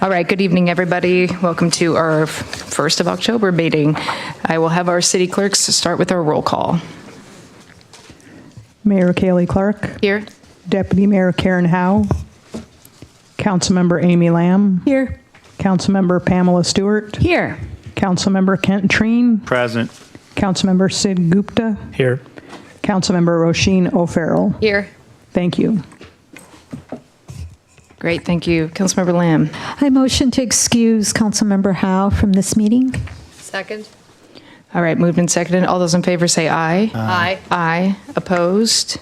All right, good evening, everybody. Welcome to our 1st of October meeting. I will have our city clerks start with our roll call. Mayor Kaylee Clark. Here. Deputy Mayor Karen Howe. Councilmember Amy Lamb. Here. Councilmember Pamela Stewart. Here. Councilmember Kent Treen. Present. Councilmember Sid Gupta. Here. Councilmember Roisin O'Farrell. Here. Thank you. Great, thank you. Councilmember Lamb. I motion to excuse Councilmember Howe from this meeting. Second. All right, moved and seconded. All those in favor say aye. Aye. Aye. Opposed?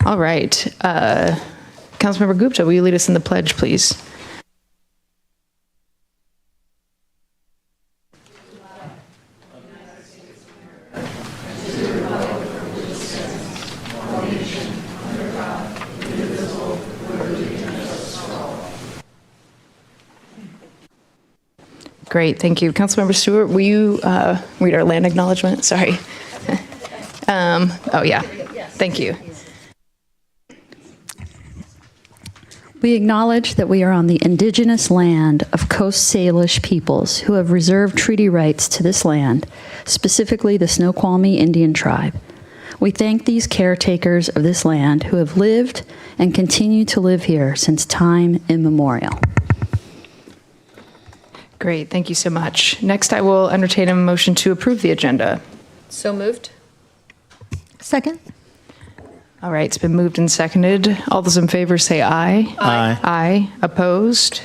All right. Councilmember Gupta, will you lead us in the pledge, please? Great, thank you. Councilmember Stewart, will you read our land acknowledgement? Sorry. Oh, yeah. Thank you. We acknowledge that we are on the indigenous land of Coast Salish peoples who have reserved treaty rights to this land, specifically the Snoqualmie Indian tribe. We thank these caretakers of this land who have lived and continue to live here since time immemorial. Great, thank you so much. Next, I will entertain a motion to approve the agenda. So moved. Second. All right, it's been moved and seconded. All those in favor say aye. Aye. Aye. Opposed?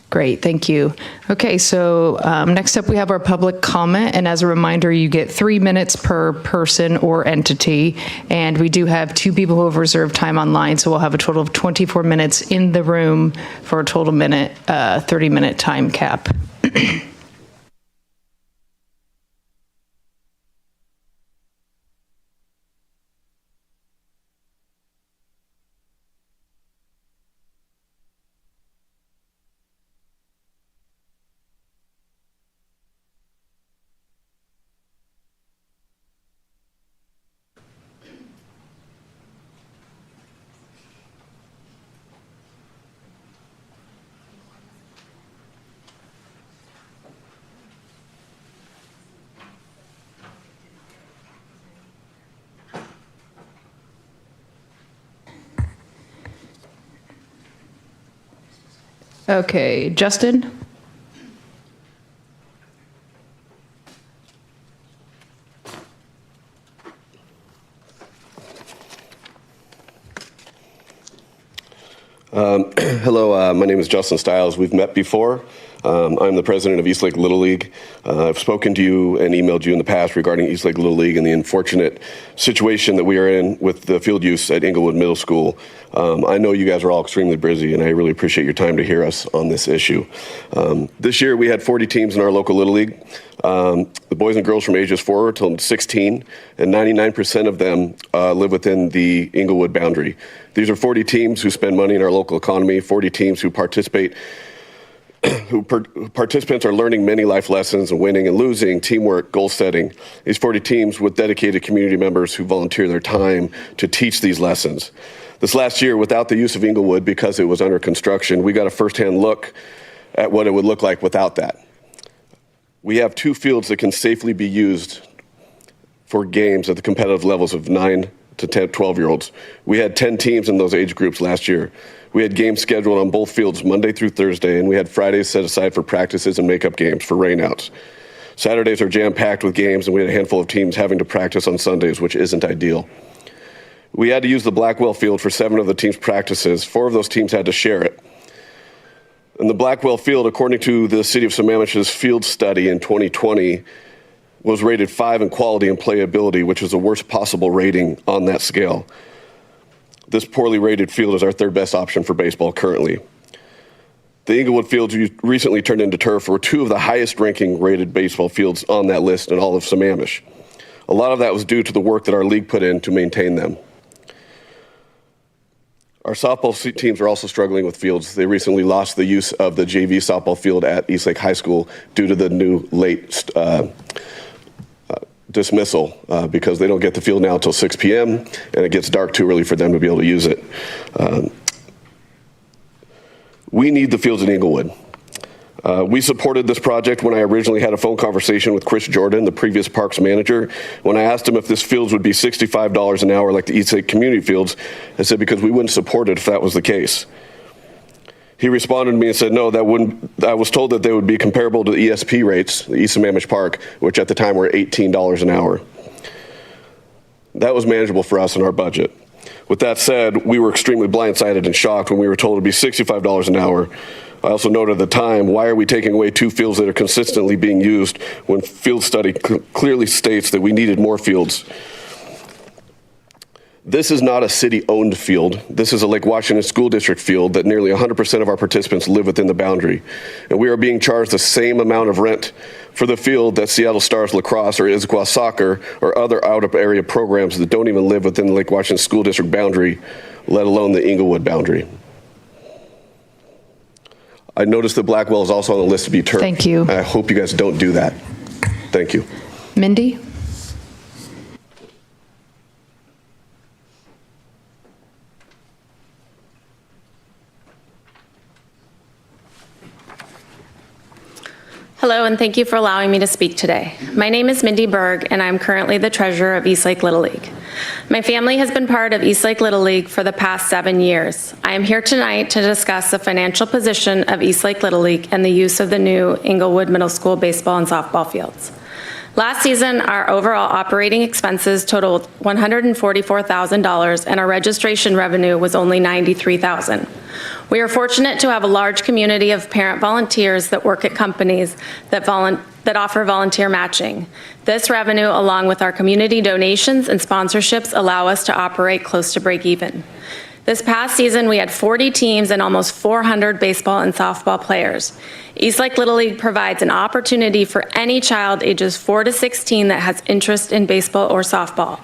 Great, thank you. Okay, so next up we have our public comment, and as a reminder, you get 3 minutes per person or entity, and we do have 2 people who have reserved time online, so we'll have a total of 24 minutes in the room for a total 30-minute time cap. Okay, Justin? Hello, my name is Justin Stiles. We've met before. I'm the president of East Lake Little League. I've spoken to you and emailed you in the past regarding East Lake Little League and the unfortunate situation that we are in with the field use at Inglewood Middle School. I know you guys are all extremely busy, and I really appreciate your time to hear us on this issue. This year, we had 40 teams in our local Little League. The boys and girls from ages 4 till 16, and 99% of them live within the Inglewood boundary. These are 40 teams who spend money in our local economy, 40 teams who participate participants are learning many life lessons and winning and losing, teamwork, goal setting. These 40 teams with dedicated community members who volunteer their time to teach these lessons. This last year, without the use of Inglewood, because it was under construction, we got a firsthand look at what it would look like without that. We have 2 fields that can safely be used for games at the competitive levels of 9 to 10, 12-year-olds. We had 10 teams in those age groups last year. We had games scheduled on both fields Monday through Thursday, and we had Fridays set aside for practices and makeup games for rainouts. Saturdays are jam-packed with games, and we had a handful of teams having to practice on Sundays, which isn't ideal. We had to use the Blackwell field for 7 of the team's practices. 4 of those teams had to share it. And the Blackwell field, according to the City of Sammamish's field study in 2020, was rated 5 in quality and playability, which is the worst possible rating on that scale. This poorly rated field is our 3rd best option for baseball currently. The Inglewood fields recently turned into turf were 2 of the highest ranking rated baseball fields on that list in all of Sammamish. A lot of that was due to the work that our league put in to maintain them. Our softball teams are also struggling with fields. They recently lost the use of the JV softball field at East Lake High School due to the new late dismissal because they don't get the field now until 6 p.m. and it gets dark too early for them to be able to use it. We need the fields in Inglewood. We supported this project when I originally had a phone conversation with Chris Jordan, the previous parks manager. When I asked him if this fields would be $65 an hour like the Eastlake community fields, I said because we wouldn't support it if that was the case. He responded to me and said, no, that wouldn't. I was told that they would be comparable to the ESP rates, the East Sammamish Park, which at the time were $18 an hour. That was manageable for us in our budget. With that said, we were extremely blindsided and shocked when we were told it would be $65 an hour. I also noted at the time, why are we taking away two fields that are consistently being used when field study clearly states that we needed more fields? This is not a city-owned field. This is a Lake Washington School District field that nearly 100% of our participants live within the boundary. And we are being charged the same amount of rent for the field that Seattle Stars lacrosse or Issaquah soccer or other out-of-area programs that don't even live within the Lake Washington School District boundary, let alone the Inglewood boundary. I noticed that Blackwell is also on the list to be turned. Thank you. I hope you guys don't do that. Thank you. Mindy? Hello, and thank you for allowing me to speak today. My name is Mindy Berg, and I'm currently the treasurer of Eastlake Little League. My family has been part of Eastlake Little League for the past 7 years. I am here tonight to discuss the financial position of Eastlake Little League and the use of the new Inglewood Middle School baseball and softball fields. Last season, our overall operating expenses totaled $144,000, and our registration revenue was only $93,000. We are fortunate to have a large community of parent volunteers that work at companies that offer volunteer matching. This revenue, along with our community donations and sponsorships, allow us to operate close to break even. This past season, we had 40 teams and almost 400 baseball and softball players. Eastlake Little League provides an opportunity for any child ages 4 to 16 that has interest in baseball or softball.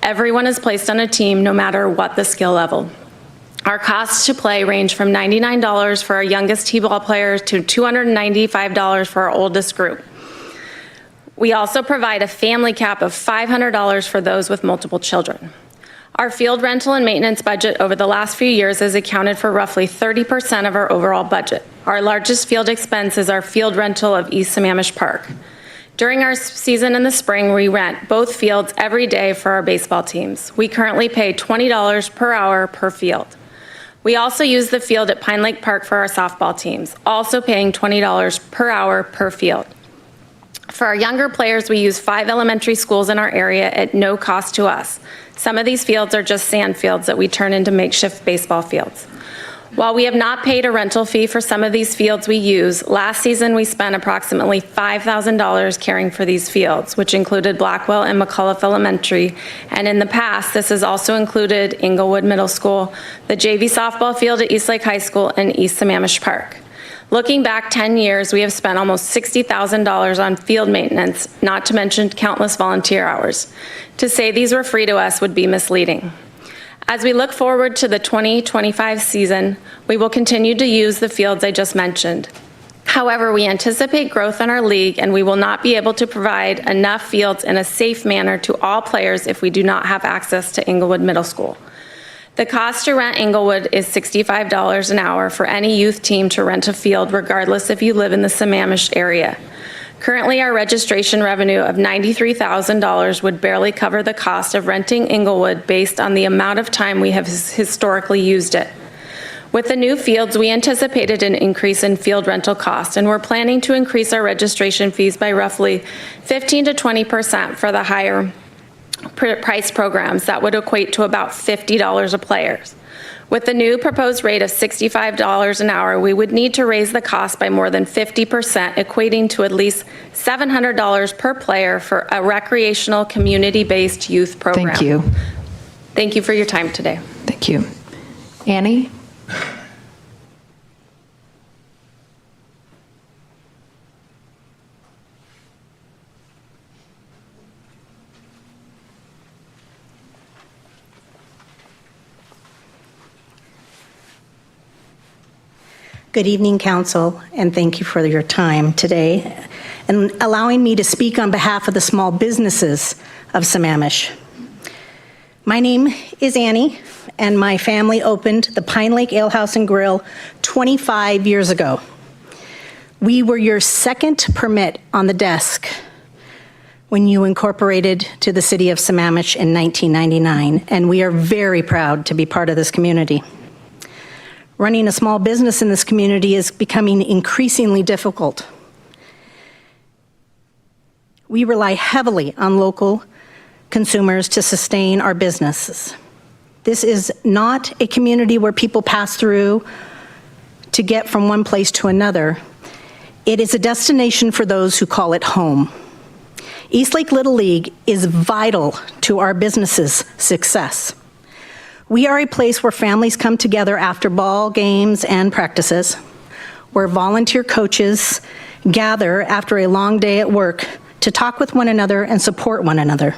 Everyone is placed on a team no matter what the skill level. Our costs to play range from $99 for our youngest T-ball players to $295 for our oldest group. We also provide a family cap of $500 for those with multiple children. Our field rental and maintenance budget over the last few years has accounted for roughly 30% of our overall budget. Our largest field expense is our field rental of East Sammamish Park. During our season in the spring, we rent both fields every day for our baseball teams. We currently pay $20 per hour per field. We also use the field at Pine Lake Park for our softball teams, also paying $20 per hour per field. For our younger players, we use 5 elementary schools in our area at no cost to us. Some of these fields are just sand fields that we turn into makeshift baseball fields. While we have not paid a rental fee for some of these fields we use, last season we spent approximately $5,000 caring for these fields, which included Blackwell and McCullough Elementary, and in the past this has also included Inglewood Middle School, the JV softball field at Eastlake High School, and East Sammamish Park. Looking back 10 years, we have spent almost $60,000 on field maintenance, not to mention countless volunteer hours. To say these were free to us would be misleading. As we look forward to the 2025 season, we will continue to use the fields I just mentioned. However, we anticipate growth in our league, and we will not be able to provide enough fields in a safe manner to all players if we do not have access to Inglewood Middle School. The cost to rent Inglewood is $65 an hour for any youth team to rent a field, regardless if you live in the Sammamish area. Currently, our registration revenue of $93,000 would barely cover the cost of renting Inglewood based on the amount of time we have historically used it. With the new fields, we anticipated an increase in field rental costs, and we're planning to increase our registration fees by roughly 15 to 20% for the higher price programs. That would equate to about $50 a player. With the new proposed rate of $65 an hour, we would need to raise the cost by more than 50%, equating to at least $700 per player for a recreational, community-based youth program. Thank you. Thank you for your time today. Thank you. Annie? Good evening, Council, and thank you for your time today and allowing me to speak on behalf of the small businesses of Sammamish. My name is Annie, and my family opened the Pine Lake Ale House and Grill 25 years ago. We were your second permit on the desk when you incorporated to the city of Sammamish in 1999, and we are very proud to be part of this community. Running a small business in this community is becoming increasingly difficult. We rely heavily on local consumers to sustain our businesses. This is not a community where people pass through to get from one place to another. It is a destination for those who call it home. Eastlake Little League is vital to our business's success. We are a place where families come together after ball games and practices, where volunteer coaches gather after a long day at work to talk with one another and support one another,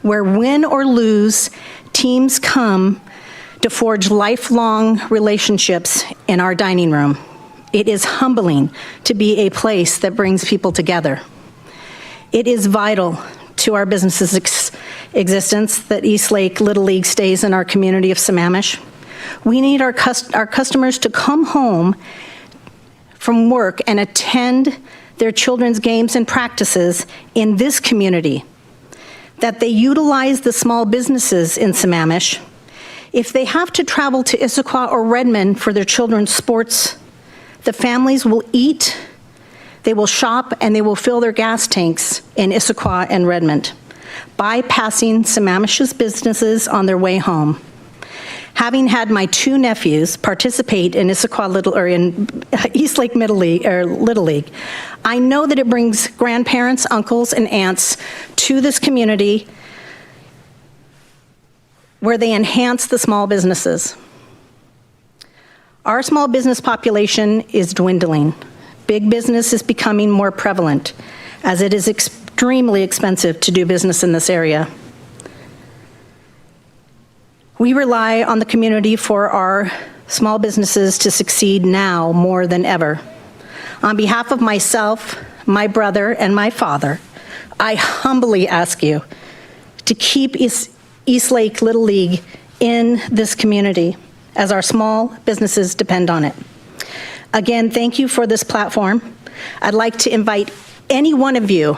where win or lose, teams come to forge lifelong relationships in our dining room. It is humbling to be a place that brings people together. It is vital to our business's existence that Eastlake Little League stays in our community of Sammamish. We need our customers to come home from work and attend their children's games and practices in this community, that they utilize the small businesses in Sammamish. If they have to travel to Issaquah or Redmond for their children's sports, the families will eat, they will shop, and they will fill their gas tanks in Issaquah and Redmond, bypassing Sammamish's businesses on their way home. Having had my two nephews participate in Eastlake Little League, I know that it brings grandparents, uncles, and aunts to this community where they enhance the small businesses. Our small business population is dwindling. Big business is becoming more prevalent, as it is extremely expensive to do business in this area. We rely on the community for our small businesses to succeed now more than ever. On behalf of myself, my brother, and my father, I humbly ask you to keep Eastlake Little League in this community, as our small businesses depend on it. Again, thank you for this platform. I'd like to invite any one of you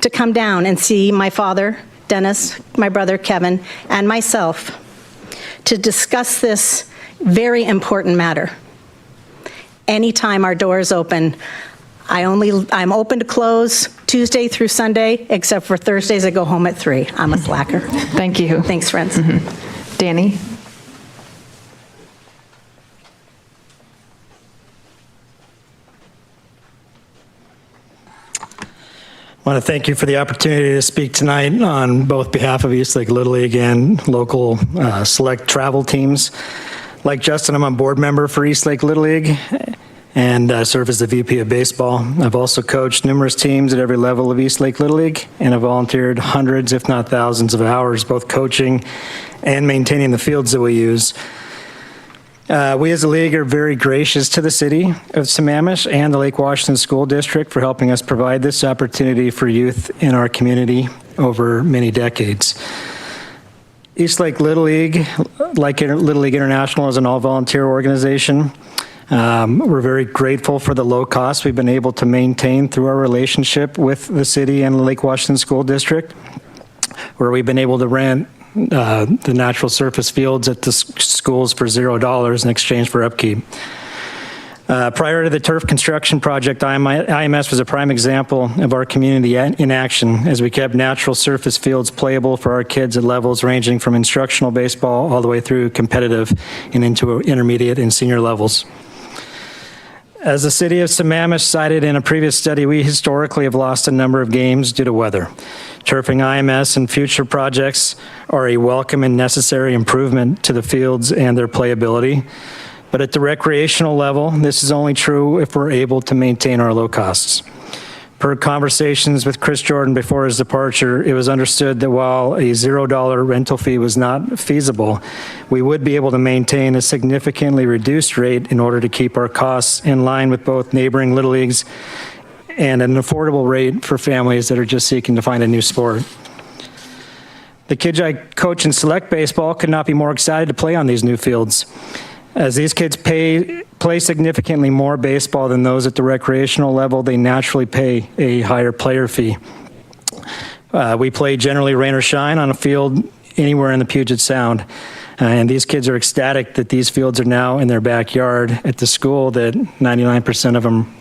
to come down and see my father, Dennis, my brother, Kevin, and myself to discuss this very important matter. Anytime our door is open, I'm open to close Tuesday through Sunday, except for Thursdays I go home at 3. I'm a slacker. Thank you. Thanks, friends. Danny? I want to thank you for the opportunity to speak tonight on both behalf of Eastlake Little League and local select travel teams. Like Justin, I'm a board member for Eastlake Little League and serve as the VP of baseball. I've also coached numerous teams at every level of Eastlake Little League and have volunteered hundreds, if not thousands, of hours, both coaching and maintaining the fields that we use. We as a league are very gracious to the city of Sammamish and the Lake Washington School District for helping us provide this opportunity for youth in our community over many decades. Eastlake Little League, like Little League International, is an all-volunteer organization. We're very grateful for the low cost we've been able to maintain through our relationship with the city and the Lake Washington School District, where we've been able to rent the natural surface fields at the schools for $0 in exchange for upkeep. Prior to the turf construction project, IMS was a prime example of our community in action as we kept natural surface fields playable for our kids at levels ranging from instructional baseball all the way through competitive and into intermediate and senior levels. As the city of Sammamish cited in a previous study, we historically have lost a number of games due to weather. Turfing IMS and future projects are a welcome and necessary improvement to the fields and their playability. But at the recreational level, this is only true if we're able to maintain our low costs. Per conversations with Chris Jordan before his departure, it was understood that while a $0 rental fee was not feasible, we would be able to maintain a significantly reduced rate in order to keep our costs in line with both neighboring Little Leagues and an affordable rate for families that are just seeking to find a new sport. The kids I coach in select baseball could not be more excited to play on these new fields. As these kids play significantly more baseball than those at the recreational level, they naturally pay a higher player fee. We play generally rain or shine on a field anywhere in the Puget Sound. And these kids are ecstatic that these fields are now in their backyard at the school that 99% of them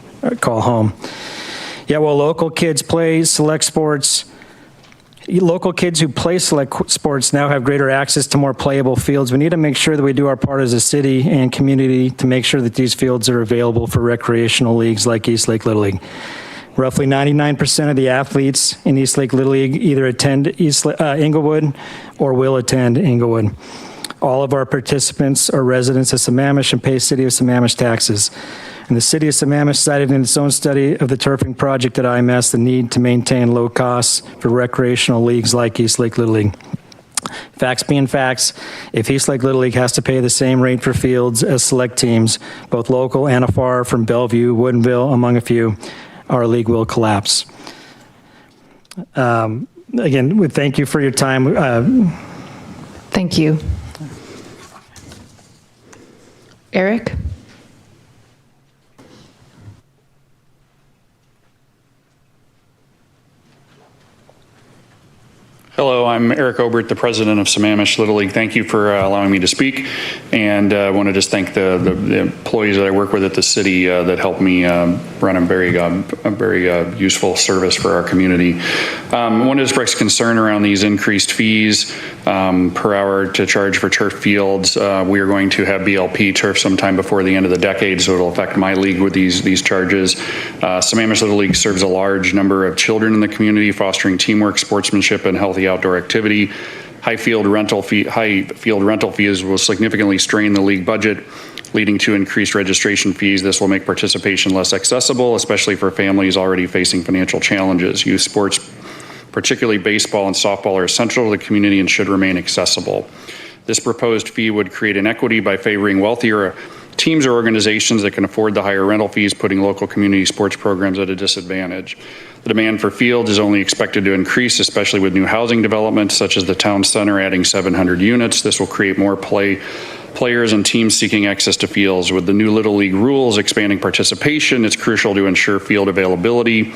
call home. Yet while local kids play select sports, local kids who play select sports now have greater access to more playable fields. We need to make sure that we do our part as a city and community to make sure that these fields are available for recreational leagues like East Lake Little League. Roughly 99% of the athletes in East Lake Little League either attend Inglewood or will attend Inglewood. All of our participants are residents of Sammamish and pay City of Sammamish taxes. And the City of Sammamish cited in its own study of the turfing project at IMS the need to maintain low costs for recreational leagues like East Lake Little League. Facts being facts, if East Lake Little League has to pay the same rate for fields as select teams, both local and afar from Bellevue, Woodinville, among a few, our league will collapse. Again, we thank you for your time. Thank you. Eric? Hello, I'm Eric Obert, the president of Sammamish Little League. Thank you for allowing me to speak, and I want to just thank the employees that I work with at the city that helped me run a very useful service for our community. I want to express concern around these increased fees per hour to charge for turf fields. We are going to have BLP turf sometime before the end of the decade, so it'll affect my league with these charges. Sammamish Little League serves a large number of children in the community, fostering teamwork, sportsmanship, and healthy outdoor activity. High field rental fees will significantly strain the league budget, leading to increased registration fees. This will make participation less accessible, especially for families already facing financial challenges. Youth sports, particularly baseball and softball, are essential to the community and should remain accessible. This proposed fee would create inequity by favoring wealthier teams or organizations that can afford the higher rental fees, putting local community sports programs at a disadvantage. The demand for fields is only expected to increase, especially with new housing developments, such as the town center adding 700 units. This will create more players and teams seeking access to fields. With the new Little League rules expanding participation, it's crucial to ensure field availability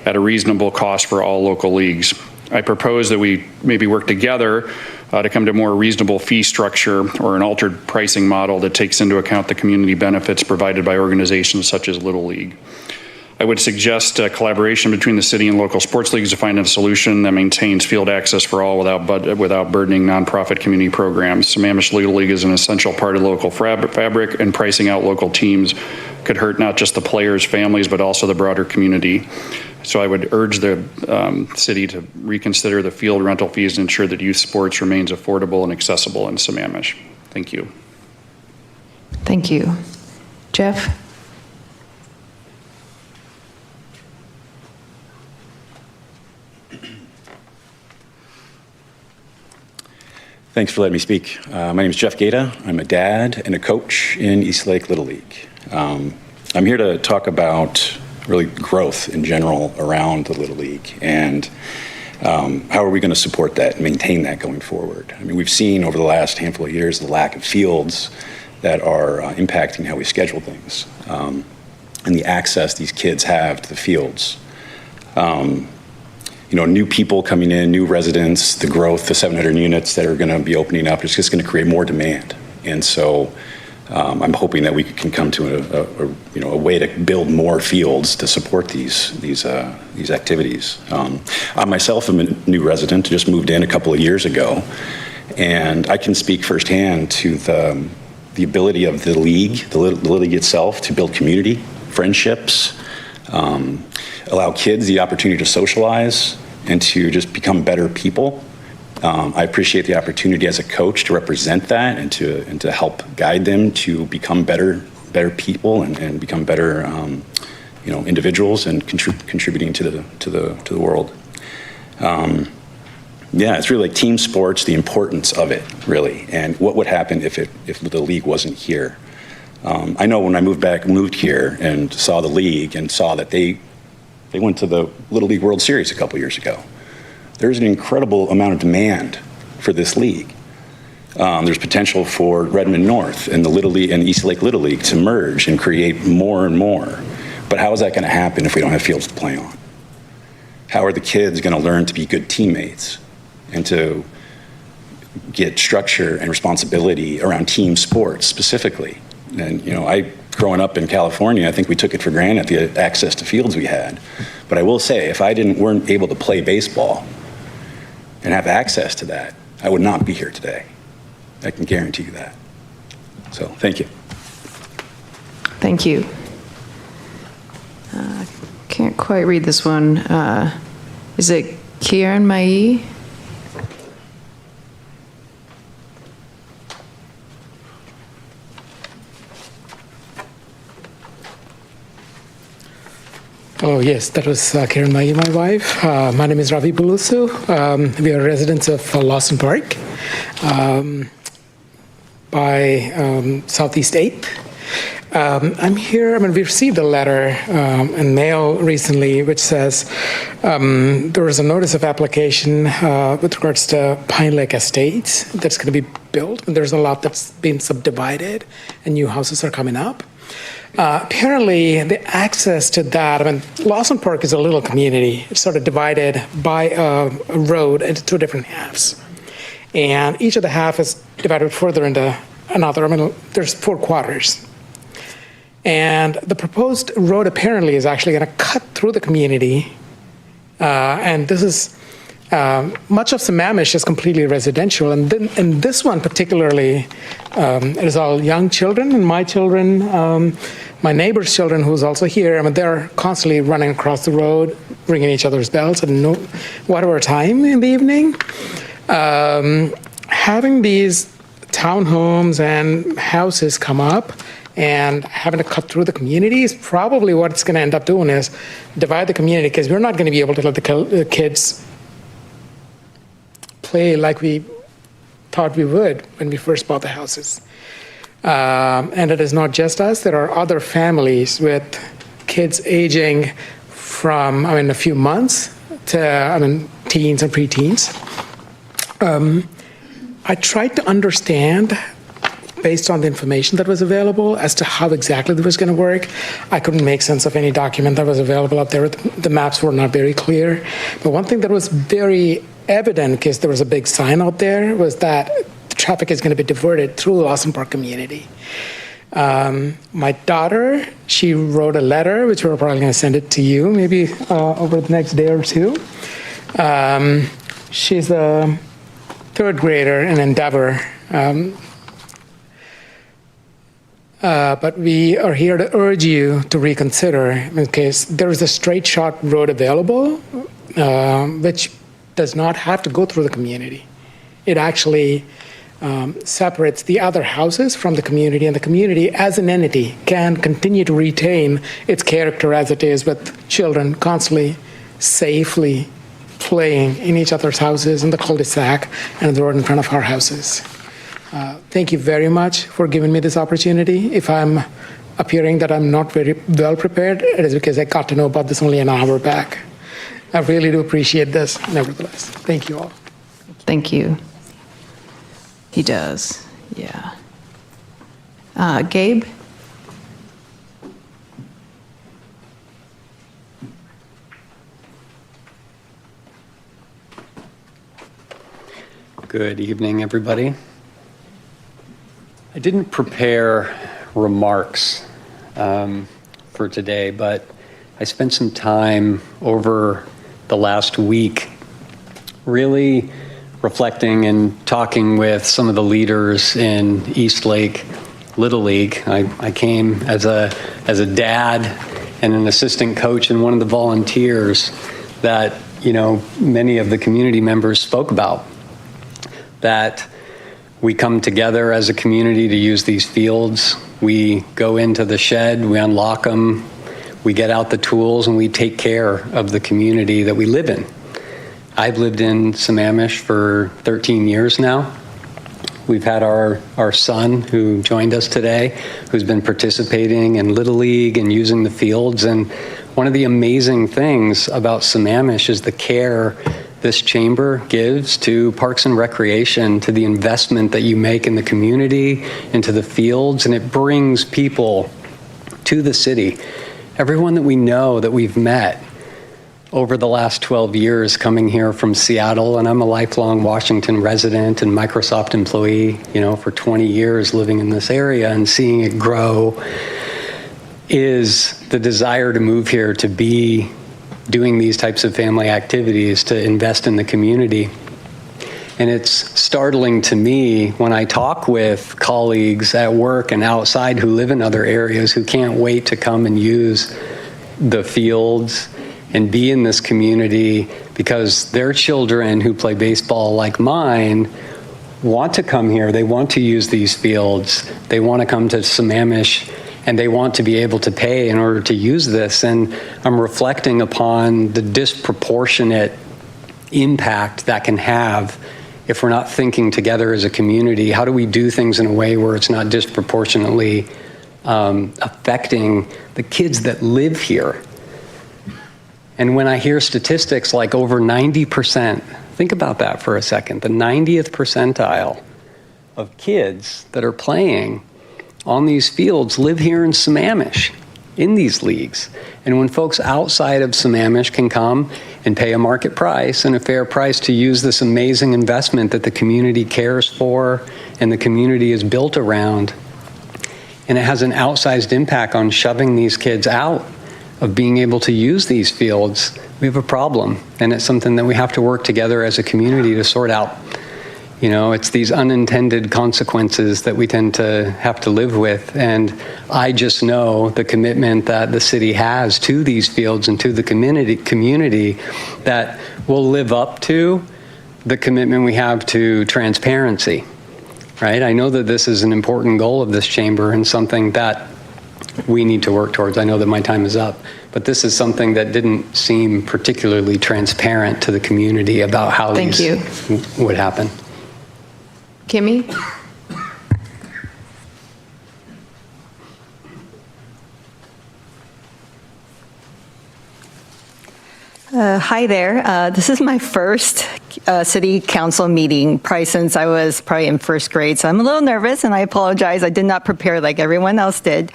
at a reasonable cost for all local leagues. I propose that we maybe work together to come to a more reasonable fee structure or an altered pricing model that takes into account the community benefits provided by organizations such as Little League. I would suggest collaboration between the city and local sports leagues to find a solution that maintains field access for all without burdening nonprofit community programs. Sammamish Little League is an essential part of local fabric, and pricing out local teams could hurt not just the players' families, but also the broader community. So I would urge the city to reconsider the field rental fees and ensure that youth sports remains affordable and accessible in Sammamish. Thank you. Thank you. Jeff? Thanks for letting me speak. My name is Jeff Gaeta. I'm a dad and a coach in East Lake Little League. I'm here to talk about really growth in general around the Little League and how are we going to support that and maintain that going forward. I mean, we've seen over the last handful of years the lack of fields that are impacting how we schedule things and the access these kids have to the fields. New people coming in, new residents, the growth, the 700 units that are going to be opening up is just going to create more demand. And so I'm hoping that we can come to a way to build more fields to support these activities. I myself am a new resident, just moved in a couple of years ago, and I can speak firsthand to the ability of the league, the Little League itself, to build community, friendships, allow kids the opportunity to socialize and to just become better people. I appreciate the opportunity as a coach to represent that and to help guide them to become better people and become better individuals and contributing to the world. It's really like team sports, the importance of it really, and what would happen if the league wasn't here. I know when I moved here and saw the league and saw that they went to the Little League World Series a couple years ago. There's an incredible amount of demand for this league. There's potential for Redmond North and the Little League and East Lake Little League to merge and create more and more. But how is that going to happen if we don't have fields to play on? How are the kids going to learn to be good teammates and to get structure and responsibility around team sports specifically? And, growing up in California, I think we took it for granted, the access to fields we had. But I will say, if I weren't able to play baseball and have access to that, I would not be here today. I can guarantee you that. So, thank you. Thank you. Can't quite read this one. Is it Kieran Mai? Oh, yes, that was Karen Mai, my wife. My name is Ravi Bulusu. We are residents of Lawson Park by Southeast 8th. I'm here, we received a letter in mail recently which says there was a notice of application with regards to Pine Lake Estates that's going to be built. And there's a lot that's been subdivided and new houses are coming up. Apparently, the access to that, Lawson Park is a little community. It's sort of divided by a road into two different halves. And each of the half is divided further into another. There's 4 quarters. And the proposed road apparently is actually going to cut through the community. And this is, much of Sammamish is completely residential. And then in this one particularly, it is all young children. And my children, my neighbor's children, who's also here, they're constantly running across the road, ringing each other's bells at whatever time in the evening. Having these townhomes and houses come up and having to cut through the community is probably what it's going to end up doing, is divide the community, because we're not going to be able to let the kids play like we thought we would when we first bought the houses. And it is not just us. There are other families with kids aging from, a few months to, teens and preteens. I tried to understand, based on the information that was available, as to how exactly that was going to work. I couldn't make sense of any document that was available up there. The maps were not very clear. But one thing that was very evident, because there was a big sign out there, was that the traffic is going to be diverted through the Lawson Park community. My daughter, she wrote a letter, which we're probably going to send it to you, maybe over the next day or two. She's a 3rd grader in Endeavor. But we are here to urge you to reconsider, because there is a straight shot road available, which does not have to go through the community. It actually separates the other houses from the community, and the community as an entity can continue to retain its character as it is, with children constantly, safely playing in each other's houses, in the cul-de-sac, and the road in front of our houses. Thank you very much for giving me this opportunity. If I'm appearing that I'm not very well prepared, it is because I got to know about this only an hour back. I really do appreciate this, nevertheless. Thank you all. Thank you. He does, yeah. Gabe? Good evening, everybody. I didn't prepare remarks for today, but I spent some time over the last week really reflecting and talking with some of the leaders in East Lake Little League. I came as a dad and an assistant coach and one of the volunteers that, many of the community members spoke about, that we come together as a community to use these fields. We go into the shed, we unlock them, we get out the tools, and we take care of the community that we live in. I've lived in Sammamish for 13 years now. We've had our son who joined us today, who's been participating in Little League and using the fields. And one of the amazing things about Sammamish is the care this chamber gives to Parks and Recreation, to the investment that you make in the community, into the fields, and it brings people to the city. Everyone that we know, that we've met over the last 12 years coming here from Seattle, and I'm a lifelong Washington resident and Microsoft employee, for 20 years living in this area and seeing it grow, is the desire to move here, to be doing these types of family activities, to invest in the community. And it's startling to me when I talk with colleagues at work and outside who live in other areas who can't wait to come and use the fields and be in this community because their children who play baseball like mine want to come here. They want to use these fields. They want to come to Sammamish, and they want to be able to pay in order to use this. And I'm reflecting upon the disproportionate impact that can have if we're not thinking together as a community. How do we do things in a way where it's not disproportionately affecting the kids that live here? And when I hear statistics like over 90%, think about that for a second, the 90th percentile of kids that are playing on these fields live here in Sammamish, in these leagues. And when folks outside of Sammamish can come and pay a market price and a fair price to use this amazing investment that the community cares for and the community is built around, and it has an outsized impact on shoving these kids out of being able to use these fields, we have a problem. And it's something that we have to work together as a community to sort out. It's these unintended consequences that we tend to have to live with. And I just know the commitment that the city has to these fields and to the community that will live up to the commitment we have to transparency, right? I know that this is an important goal of this chamber and something that we need to work towards. I know that my time is up, but this is something that didn't seem particularly transparent to the community about how Thank you. would happen. Kimmy? Hi there. This is my first city council meeting, probably since I was probably in first grade. So I'm a little nervous and I apologize. I did not prepare like everyone else did.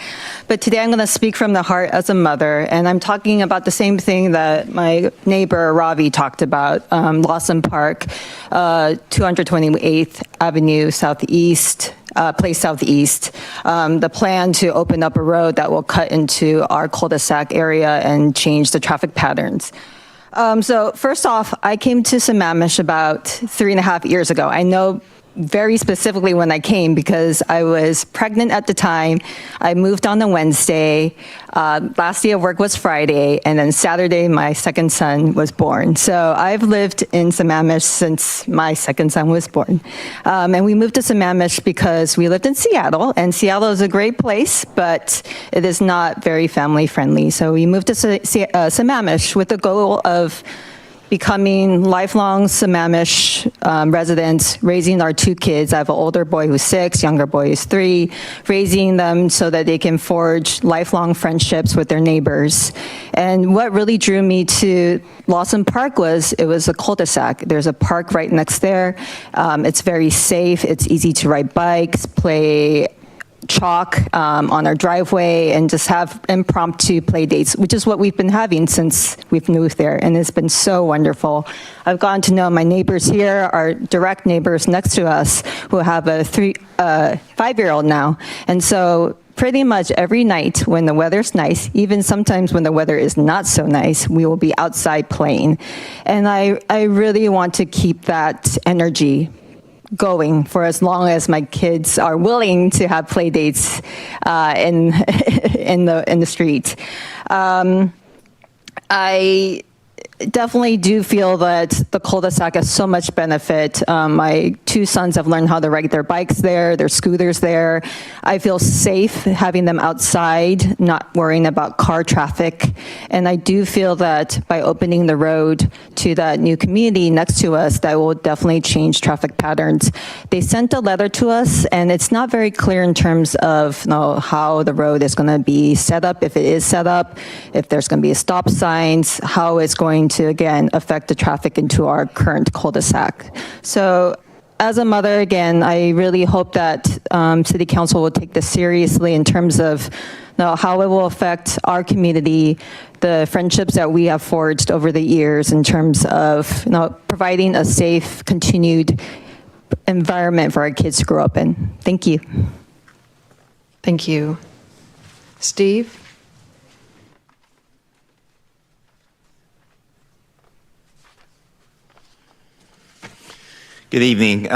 But today I'm going to speak from the heart as a mother. And I'm talking about the same thing that my neighbor Ravi talked about, Lawson Park, 228th Avenue Southeast. Place Southeast, the plan to open up a road that will cut into our cul-de-sac area and change the traffic patterns. So first off, I came to Sammamish about 3.5 years ago. I know very specifically when I came because I was pregnant at the time. I moved on a Wednesday. Last day of work was Friday, and then Saturday my second son was born. So I've lived in Sammamish since my second son was born. And we moved to Sammamish because we lived in Seattle, and Seattle is a great place, but it is not very family friendly. So we moved to Sammamish with the goal of becoming lifelong Sammamish residents, raising our 2 kids. I have an older boy who's 6, younger boy is 3, raising them so that they can forge lifelong friendships with their neighbors. And what really drew me to Lawson Park was it was a cul-de-sac. There's a park right next there. It's very safe. It's easy to ride bikes, play chalk on our driveway, and just have impromptu play dates, which is what we've been having since we've moved there, and it's been so wonderful. I've gotten to know my neighbors here, our direct neighbors next to us, who have a 5-year-old now, and so pretty much every night when the weather's nice, even sometimes when the weather is not so nice, we will be outside playing, and I really want to keep that energy going for as long as my kids are willing to have play dates in the street. I definitely do feel that the cul-de-sac has so much benefit. My 2 sons have learned how to ride their bikes there, their scooters there. I feel safe having them outside, not worrying about car traffic. And I do feel that by opening the road to that new community next to us, that will definitely change traffic patterns. They sent a letter to us, and it's not very clear in terms of how the road is going to be set up, if it is set up, if there's going to be stop signs, how it's going to, again, affect the traffic into our current cul-de-sac. So as a mother, again, I really hope that City Council will take this seriously in terms of how it will affect our community, the friendships that we have forged over the years in terms of providing a safe, continued environment for our kids to grow up in. Thank you. Thank you. Steve? Good evening.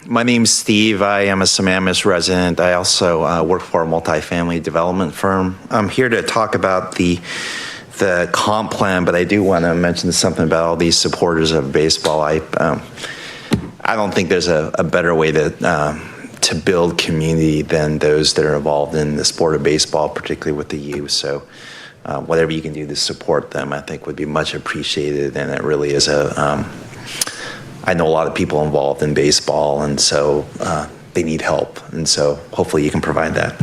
My name's Steve. I am a Sammamish resident. I also work for a multifamily development firm. I'm here to talk about the comp plan, but I do want to mention something about all these supporters of baseball. I don't think there's a better way to build community than those that are involved in the sport of baseball, particularly with the youth. So whatever you can do to support them, I think would be much appreciated. And it really is I know a lot of people involved in baseball, and so they need help. And so hopefully you can provide that.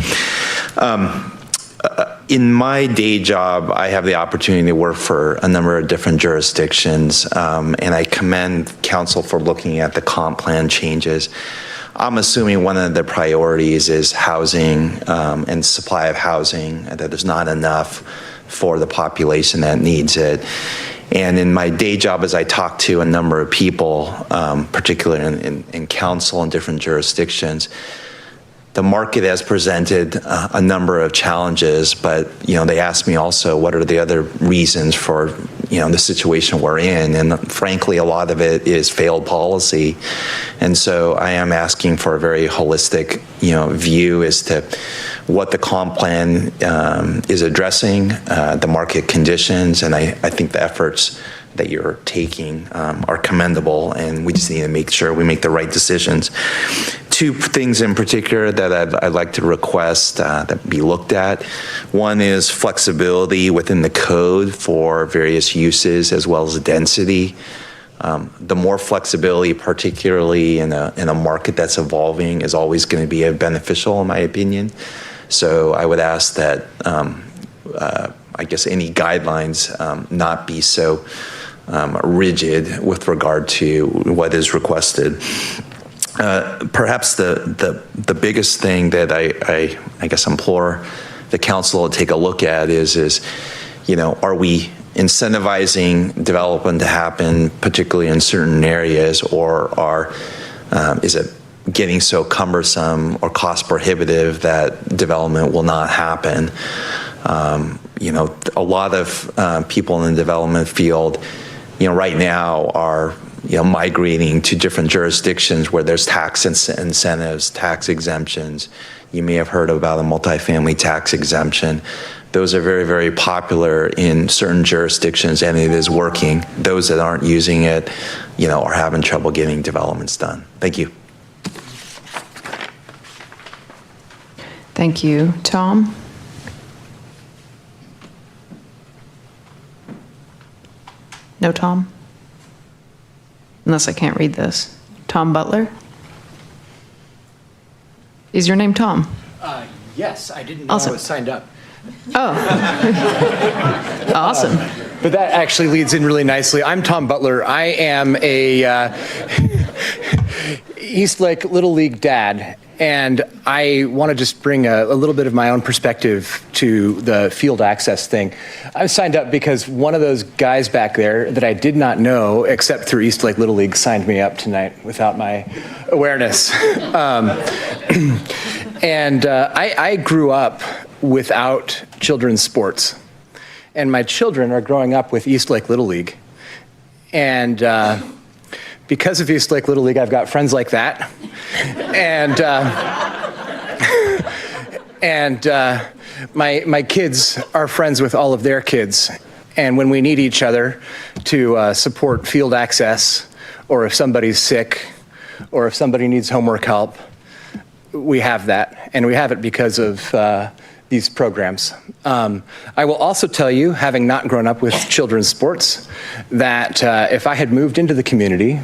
In my day job, I have the opportunity to work for a number of different jurisdictions, and I commend council for looking at the comp plan changes. I'm assuming one of the priorities is housing and supply of housing, and that there's not enough for the population that needs it. And in my day job, as I talk to a number of people, particularly in council in different jurisdictions, the market has presented a number of challenges, but they asked me also what are the other reasons for the situation we're in, and frankly a lot of it is failed policy. And so I am asking for a very holistic view as to what the comp plan is addressing, the market conditions, and I think the efforts that you're taking are commendable, and we just need to make sure we make the right decisions. Two things in particular that I'd like to request that be looked at. One is flexibility within the code for various uses as well as density. The more flexibility, particularly in a market that's evolving, is always going to be beneficial in my opinion. So I would ask that I guess any guidelines not be so rigid with regard to what is requested. Perhaps the biggest thing that I guess implore the council to take a look at is are we incentivizing development to happen, particularly in certain areas, or is it getting so cumbersome or cost prohibitive that development will not happen? A lot of people in the development field, right now are migrating to different jurisdictions where there's tax incentives, tax exemptions. You may have heard about a multifamily tax exemption. Those are very, very popular in certain jurisdictions, and it is working. Those that aren't using it, are having trouble getting developments done. Thank you. Thank you. Tom? No Tom? Unless I can't read this. Tom Butler? Is your name Tom? Yes, I didn't know Awesome. I was signed up. Oh. Awesome. But that actually leads in really nicely. I'm Tom Butler. I am a Eastlake Little League dad, and I want to just bring a little bit of my own perspective to the field access thing. I signed up because one of those guys back there that I did not know, except through Eastlake Little League, signed me up tonight without my awareness. And I grew up without children's sports, and my children are growing up with Eastlake Little League. And because of Eastlake Little League, I've got friends like that. And my kids are friends with all of their kids. And when we need each other to support field access, or if somebody's sick, or if somebody needs homework help, we have that. And we have it because of these programs. I will also tell you, having not grown up with children's sports, that if I had moved into the community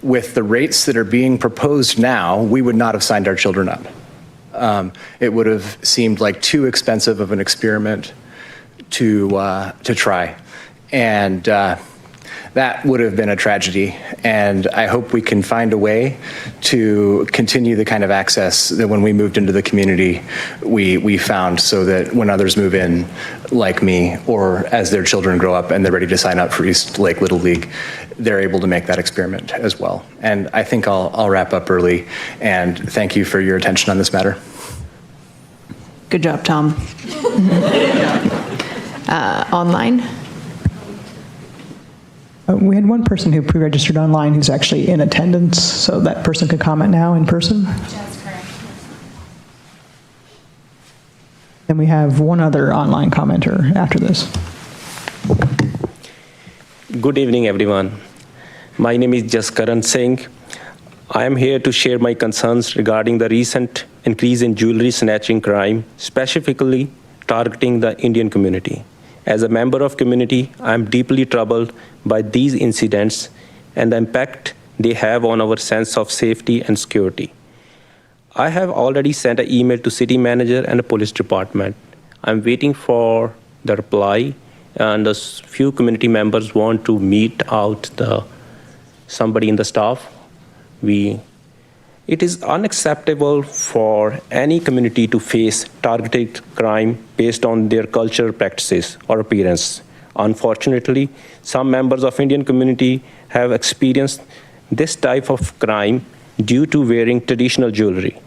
with the rates that are being proposed now, we would not have signed our children up. It would have seemed like too expensive of an experiment to try. And that would have been a tragedy. And I hope we can find a way to continue the kind of access that when we moved into the community, we found, so that when others move in, like me, or as their children grow up and they're ready to sign up for East Lake Little League, they're able to make that experiment as well. And I think I'll wrap up early, and thank you for your attention on this matter. Good job, Tom. Online? We had one person who pre-registered online who's actually in attendance, so that person could comment now in person. That's correct. Then we have one other online commenter after this. Good evening, everyone. My name is Jaskaran Singh. I am here to share my concerns regarding the recent increase in jewelry snatching crime, specifically targeting the Indian community. As a member of community, I am deeply troubled by these incidents and the impact they have on our sense of safety and security. I have already sent an email to city manager and the police department. I'm waiting for the reply, and a few community members want to meet out somebody in the staff. It is unacceptable for any community to face targeted crime based on their cultural practices or appearance. Unfortunately, some members of Indian community have experienced this type of crime due to wearing traditional jewelry.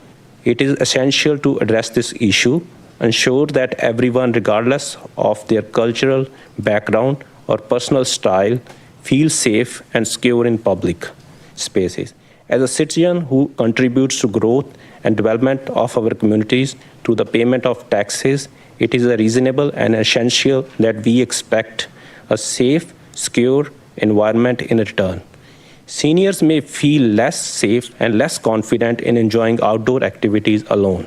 It is essential to address this issue, ensure that everyone, regardless of their cultural background or personal style, feels safe and secure in public spaces. As a citizen who contributes to growth and development of our communities through the payment of taxes, it is reasonable and essential that we expect a safe, secure environment in return. Seniors may feel less safe and less confident in enjoying outdoor activities alone.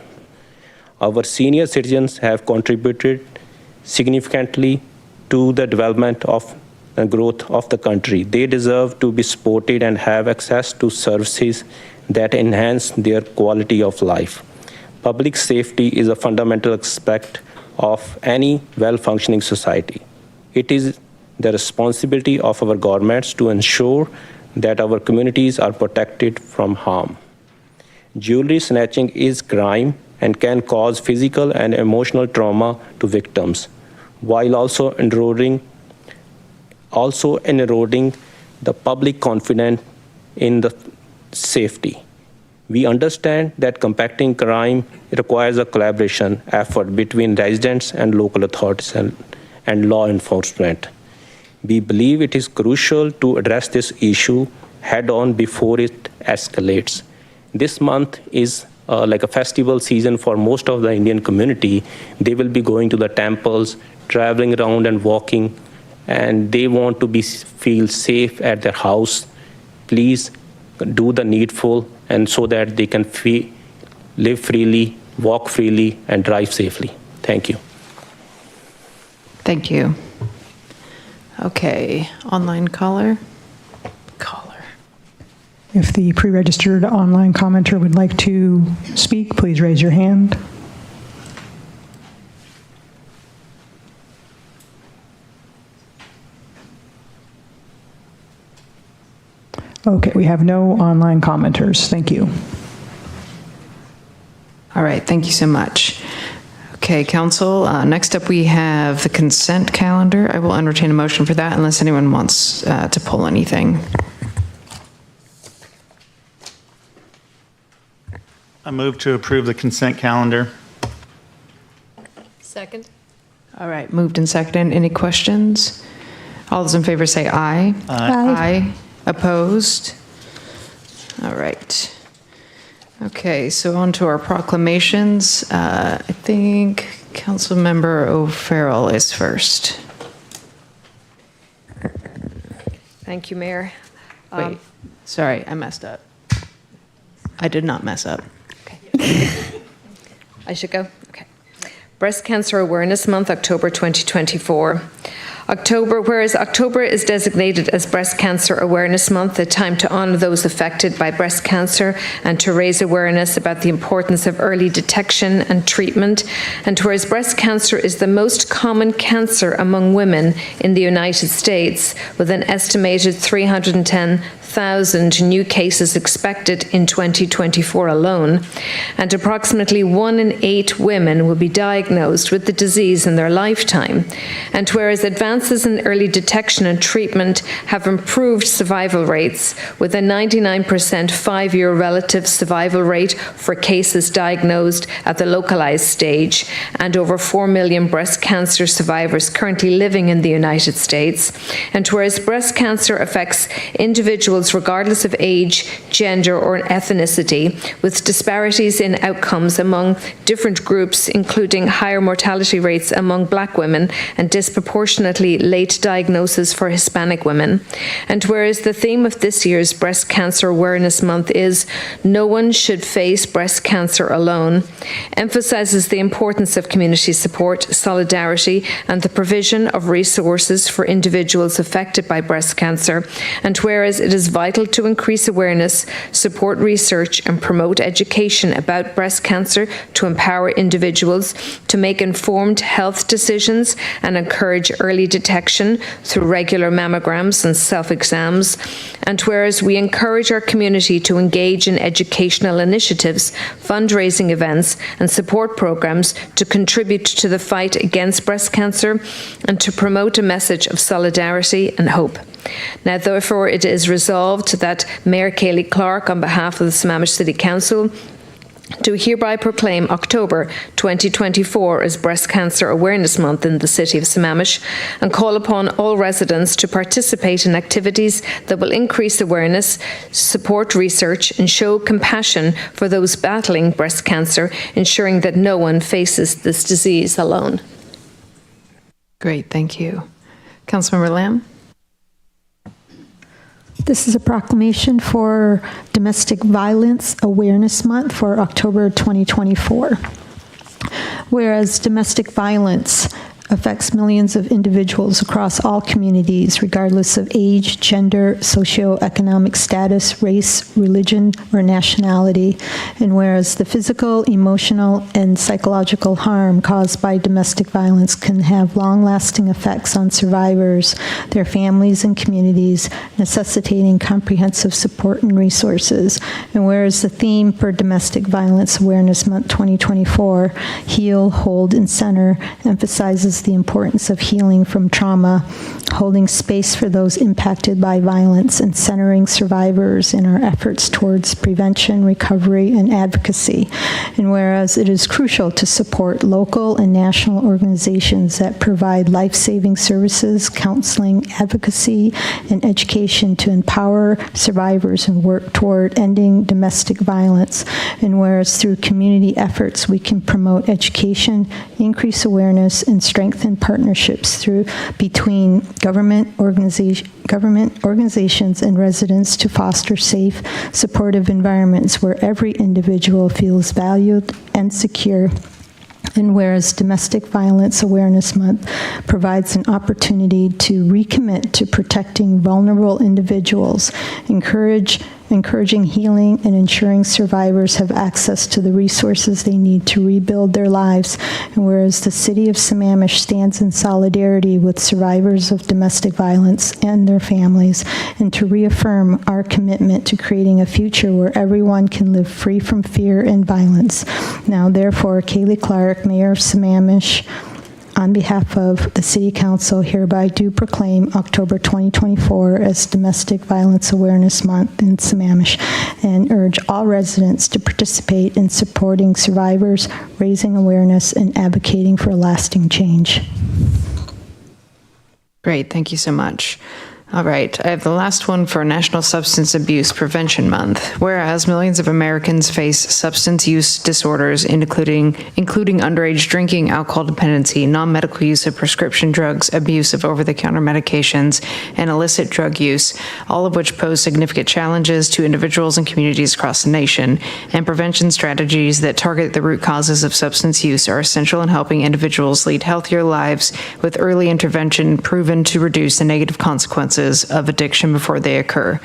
Our senior citizens have contributed significantly to the development of and growth of the country. They deserve to be supported and have access to services that enhance their quality of life. Public safety is a fundamental aspect of any well-functioning society. It is the responsibility of our governments to ensure that our communities are protected from harm. Jewelry snatching is crime and can cause physical and emotional trauma to victims, while also eroding the public confidence in the safety. We understand that combating crime requires a collaboration effort between residents and local authorities and law enforcement. We believe it is crucial to address this issue head-on before it escalates. This month is like a festival season for most of the Indian community. They will be going to the temples, traveling around and walking, and they want to feel safe at their house. Please do the needful, and so that they can live freely, walk freely, and drive safely. Thank you. Thank you. Okay, online caller. If the pre-registered online commenter would like to speak, please raise your hand. Okay, we have no online commenters. Thank you. All right, thank you so much. Okay, council, next up we have the consent calendar. I will entertain a motion for that unless anyone wants to pull anything. I move to approve the consent calendar. Second. All right, moved and seconded. Any questions? All those in favor say aye. Aye. Opposed? All right. Okay, so on to our proclamations. I think Councilmember O'Farrell is first. Thank you, Mayor. Wait, sorry, I messed up. I did not mess up. I should go? Okay. Breast Cancer Awareness Month, October 2024. Whereas October is designated as Breast Cancer Awareness Month, a time to honor those affected by breast cancer and to raise awareness about the importance of early detection and treatment. And whereas breast cancer is the most common cancer among women in the United States, with an estimated 310,000 new cases expected in 2024 alone, and approximately 1 in 8 women will be diagnosed with the disease in their lifetime. And whereas advances in early detection and treatment have improved survival rates, with a 99% 5-year relative survival rate for cases diagnosed at the localized stage, and over 4 million breast cancer survivors currently living in the United States. And whereas breast cancer affects individuals regardless of age, gender, or ethnicity, with disparities in outcomes among different groups, including higher mortality rates among Black women and disproportionately late diagnosis for Hispanic women. And whereas the theme of this year's Breast Cancer Awareness Month is "No one should face breast cancer alone," emphasizes the importance of community support, solidarity, and the provision of resources for individuals affected by breast cancer. And whereas it is vital to increase awareness, support research, and promote education about breast cancer to empower individuals to make informed health decisions and encourage early detection through regular mammograms and self-exams. And whereas we encourage our community to engage in educational initiatives, fundraising events, and support programs to contribute to the fight against breast cancer and to promote a message of solidarity and hope. Now, therefore, it is resolved that Mayor Kaylee Clark, on behalf of the Sammamish City Council, do hereby proclaim October 2024 as Breast Cancer Awareness Month in the City of Sammamish, and call upon all residents to participate in activities that will increase awareness, support research, and show compassion for those battling breast cancer, ensuring that no one faces this disease alone. Great, thank you. Councilmember Lamb? This is a proclamation for Domestic Violence Awareness Month for October 2024. Whereas domestic violence affects millions of individuals across all communities, regardless of age, gender, socioeconomic status, race, religion, or nationality. And whereas the physical, emotional, and psychological harm caused by domestic violence can have long-lasting effects on survivors, their families, and communities, necessitating comprehensive support and resources. And whereas the theme for Domestic Violence Awareness Month 2024, Heal, Hold, and Center, emphasizes the importance of healing from trauma, holding space for those impacted by violence, and centering survivors in our efforts towards prevention, recovery, and advocacy. And whereas it is crucial to support local and national organizations that provide life-saving services, counseling, advocacy, and education to empower survivors and work toward ending domestic violence. And whereas through community efforts, we can promote education, increase awareness, and strengthen partnerships between government organizations and residents to foster safe, supportive environments where every individual feels valued and secure. And whereas Domestic Violence Awareness Month provides an opportunity to recommit to protecting vulnerable individuals, encouraging healing, and ensuring survivors have access to the resources they need to rebuild their lives. And whereas the City of Sammamish stands in solidarity with survivors of domestic violence and their families, and to reaffirm our commitment to creating a future where everyone can live free from fear and violence. Now, therefore, Kaylee Clark, Mayor of Sammamish, on behalf of the City Council, hereby do proclaim October 2024 as Domestic Violence Awareness Month in Sammamish, and urge all residents to participate in supporting survivors, raising awareness, and advocating for lasting change. Great, thank you so much. All right, I have the last one for National Substance Abuse Prevention Month. Whereas millions of Americans face substance use disorders, including underage drinking, alcohol dependency, non-medical use of prescription drugs, abuse of over-the-counter medications, and illicit drug use, all of which pose significant challenges to individuals and communities across the nation. And prevention strategies that target the root causes of substance use are essential in helping individuals lead healthier lives, with early intervention proven to reduce the negative consequences of addiction before they occur.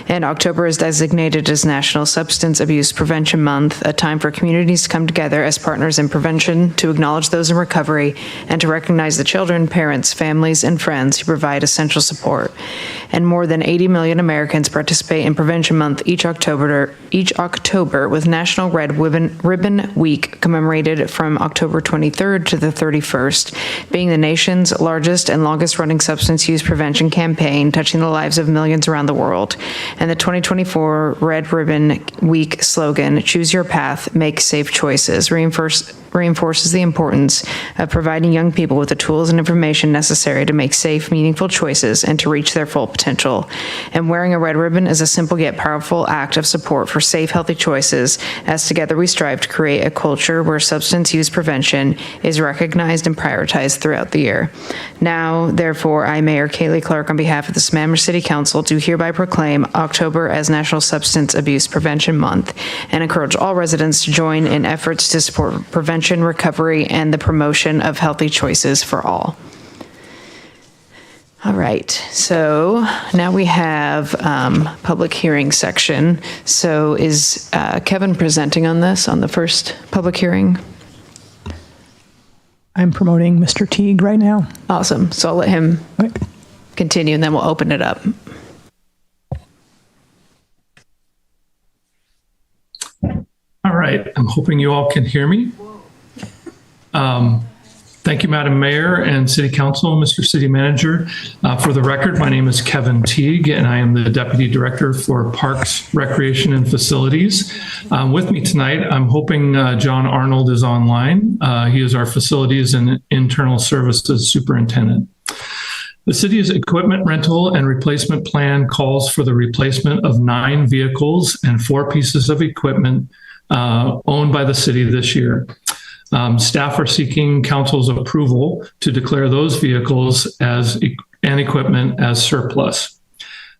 And October is designated as National Substance Abuse Prevention Month, a time for communities to come together as partners in prevention, to acknowledge those in recovery, and to recognize the children, parents, families, and friends who provide essential support. And more than 80 million Americans participate in Prevention Month each October, with National Red Ribbon Week commemorated from October 23rd to the 31st, being the nation's largest and longest running substance use prevention campaign, touching the lives of millions around the world. And the 2024 Red Ribbon Week slogan, "Choose Your Path, Make Safe Choices," reinforces the importance of providing young people with the tools and information necessary to make safe, meaningful choices and to reach their full potential. And wearing a red ribbon is a simple yet powerful act of support for safe, healthy choices, as together we strive to create a culture where substance use prevention is recognized and prioritized throughout the year. Now, therefore, I, Mayor Kaylee Clark, on behalf of the Sammamish City Council, do hereby proclaim October as National Substance Abuse Prevention Month and encourage all residents to join in efforts to support prevention, recovery, and the promotion of healthy choices for all. All right, so now we have public hearing section. So is Kevin presenting on this, on the first public hearing? I'm promoting Mr. Teague right now. Awesome. So I'll let him continue, and then we'll open it up. All right. I'm hoping you all can hear me. Thank you, Madam Mayor and City Council, Mr. City Manager. For the record, my name is Kevin Teague, and I am the Deputy Director for Parks, Recreation, and Facilities. With me tonight, I'm hoping John Arnold is online. He is our Facilities and Internal Services Superintendent. The city's equipment rental and replacement plan calls for the replacement of 9 vehicles and 4 pieces of equipment owned by the city this year. Staff are seeking council's approval to declare those vehicles and equipment as surplus.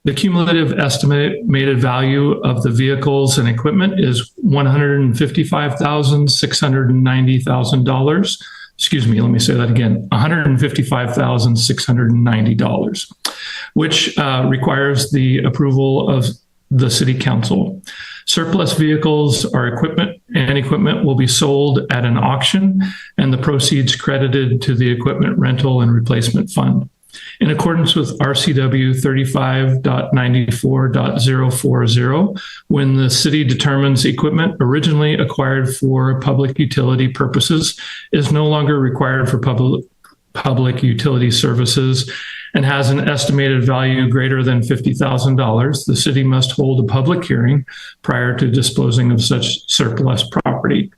The cumulative estimated value of the vehicles and equipment is $155,690,000. Excuse me, let me say that again, $155,690, which requires the approval of the City Council. Surplus vehicles or equipment will be sold at an auction, and the proceeds credited to the Equipment Rental and Replacement Fund. In accordance with RCW 35.94.040, when the city determines equipment originally acquired for public utility purposes is no longer required for public utility services and has an estimated value greater than $50,000, the city must hold a public hearing prior to disposing of such surplus property.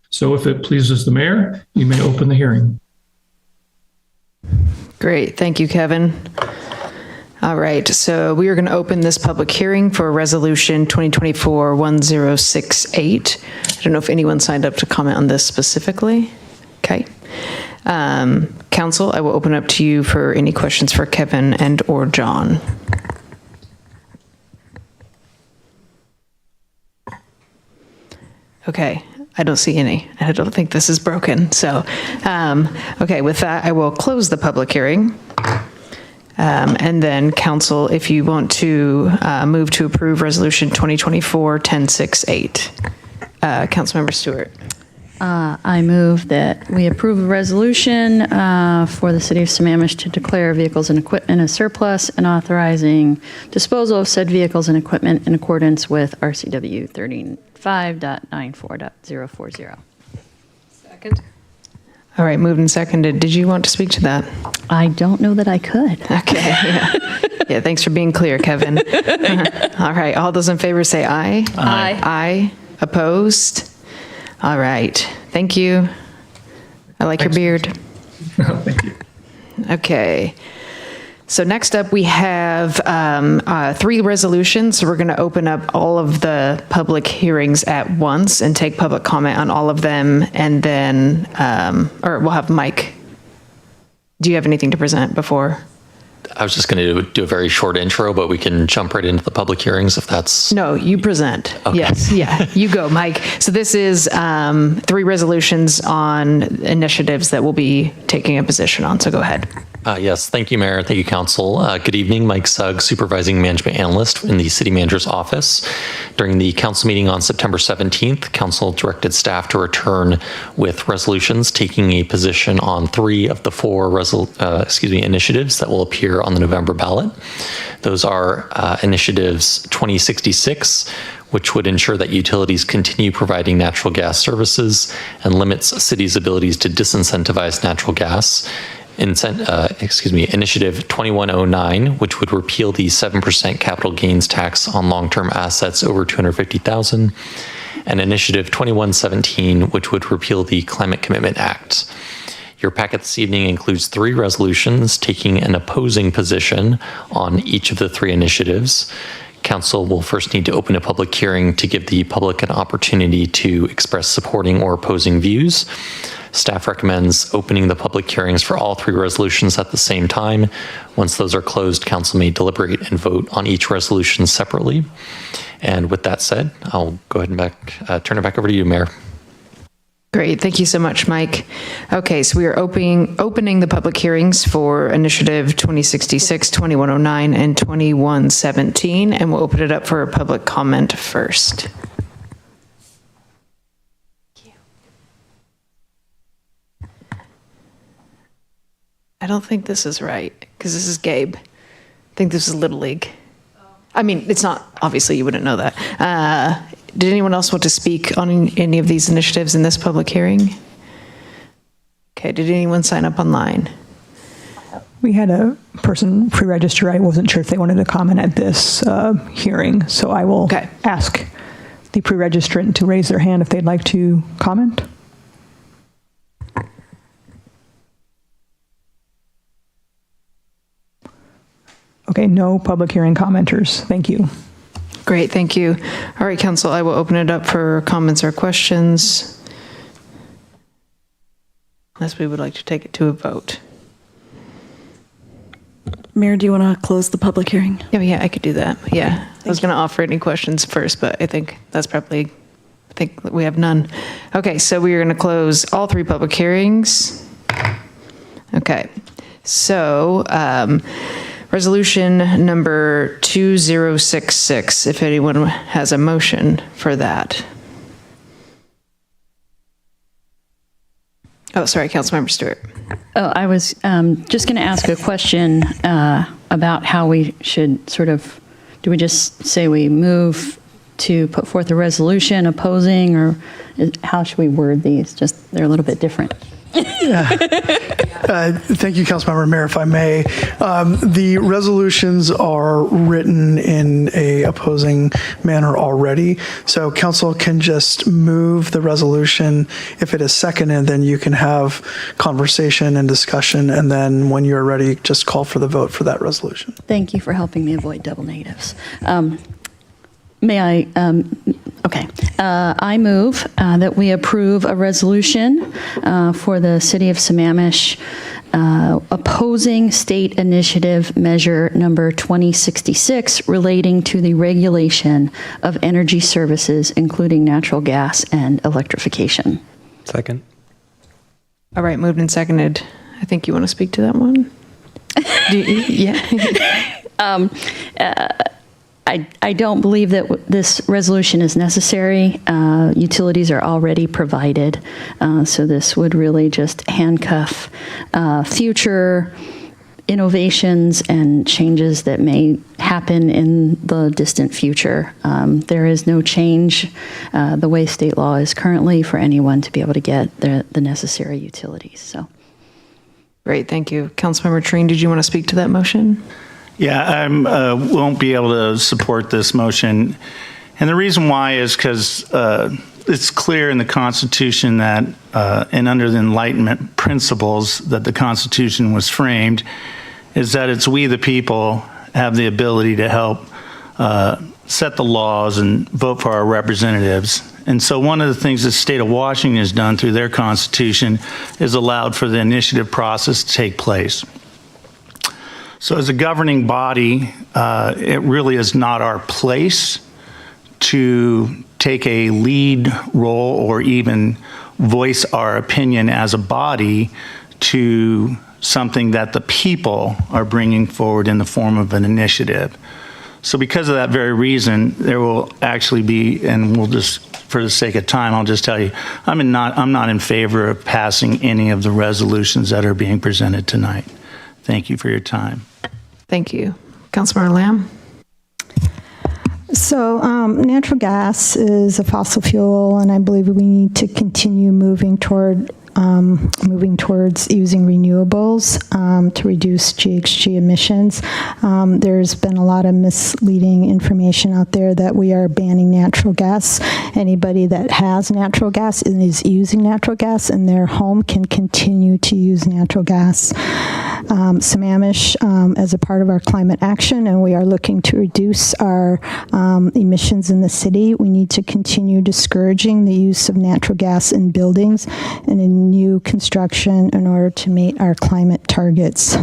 So if it pleases the mayor, you may open the hearing. Great. Thank you, Kevin. All right. So we are going to open this public hearing for Resolution 2024-1068. I don't know if anyone signed up to comment on this specifically. Okay. Council, I will open up to you for any questions for Kevin and or John. Okay. I don't see any. I don't think this is broken. So, okay, with that, I will close the public hearing. And then council, if you want to move to approve Resolution 2024-1068. Councilmember Stewart. I move that we approve a resolution for the city of Sammamish to declare vehicles and equipment as surplus and authorizing disposal of said vehicles and equipment in accordance with RCW 35.94.040. Second. All right, moved and seconded. Did you want to speak to that? I don't know that I could. Okay, yeah. Yeah, thanks for being clear, Kevin. All right, all those in favor say aye. Aye. Aye. Opposed? All right, thank you. I like your beard. Thank you. Okay. So next up, we have 3 resolutions. So we're going to open up all of the public hearings at once and take public comment on all of them. And then, or we'll have Mike. Do you have anything to present before? I was just going to do a very short intro, but we can jump right into the public hearings if that's... No, you present. Okay. Yes, yeah, you go, Mike. So this is 3 resolutions on initiatives that we'll be taking a position on, so go ahead. Yes, thank you, Mayor. Thank you, Council. Good evening, Mike Sugg, Supervising Management Analyst in the City Manager's Office. During the Council meeting on September 17th, Council directed staff to return with resolutions taking a position on 3 of the 4 initiatives that will appear on the November ballot. Those are initiatives 2066, which would ensure that utilities continue providing natural gas services and limits cities' abilities to disincentivize natural gas. Initiative 2109, which would repeal the 7% capital gains tax on long-term assets over $250,000, and Initiative 2117, which would repeal the Climate Commitment Act. Your packet this evening includes 3 resolutions taking an opposing position on each of the 3 initiatives. Council will first need to open a public hearing to give the public an opportunity to express supporting or opposing views. Staff recommends opening the public hearings for all 3 resolutions at the same time. Once those are closed, Council may deliberate and vote on each resolution separately. And with that said, I'll go ahead and turn it back over to you, Mayor. Great, thank you so much, Mike. Okay, so we are opening the public hearings for Initiative 2066, 2109, and 2117, and we'll open it up for public comment first. I don't think this is right, because this is Gabe. I think this is Little League. I mean, it's not, obviously you wouldn't know that. Did anyone else want to speak on any of these initiatives in this public hearing? Okay, did anyone sign up online? We had a person pre-register. I wasn't sure if they wanted to comment at this hearing, so I will ask the pre-registrant to raise their hand if they'd like to comment. Okay, no public hearing commenters. Thank you. Great, thank you. All right, Council, I will open it up for comments or questions, unless we would like to take it to a vote. Mayor, do you want to close the public hearing? Yeah, I could do that. Yeah, I was going to offer any questions first, but I think that's probably, I think we have none. Okay, so we are going to close all 3 public hearings. Okay, so resolution number 2066, if anyone has a motion for that. Oh, sorry, Councilmember Stewart. Oh, I was just going to ask a question about how we should sort of, do we just say we move to put forth a resolution opposing, or how should we word these? Just, they're a little bit different. Thank you, Councilmember. Mayor, if I may. The resolutions are written in a opposing manner already, so council can just move the resolution. If it is seconded, then you can have conversation and discussion, and then when you're ready, just call for the vote for that resolution. Thank you for helping me avoid double negatives. May I, okay. I move that we approve a resolution for the City of Sammamish opposing state initiative measure number 2066 relating to the regulation of energy services, including natural gas and electrification. Second. All right, moved and seconded. I think you want to speak to that one? I don't believe that this resolution is necessary. Utilities are already provided, so this would really just handcuff future innovations and changes that may happen in the distant future. There is no change the way state law is currently for anyone to be able to get the necessary utilities. So, great, thank you. Councilmember Trine, did you want to speak to that motion? Yeah, I won't be able to support this motion. And the reason why is because it's clear in the Constitution that, and under the Enlightenment principles that the Constitution was framed, is that it's we the people have the ability to help set the laws and vote for our representatives. And so one of the things the state of Washington has done through their constitution is allowed for the initiative process to take place. So as a governing body, it really is not our place to take a lead role or even voice our opinion as a body to something that the people are bringing forward in the form of an initiative. So because of that very reason, there will actually be, and we'll just, for the sake of time, I'll just tell you, I'm not in favor of passing any of the resolutions that are being presented tonight. Thank you for your time. Thank you. Councilmember Lamb? So natural gas is a fossil fuel, and I believe we need to continue moving towards using renewables to reduce GHG emissions. There's been a lot of misleading information out there that we are banning natural gas. Anybody that has natural gas and is using natural gas in their home can continue to use natural gas. Sammamish, as a part of our climate action, and we are looking to reduce our emissions in the city, we need to continue discouraging the use of natural gas in buildings and in new construction in order to meet our climate targets.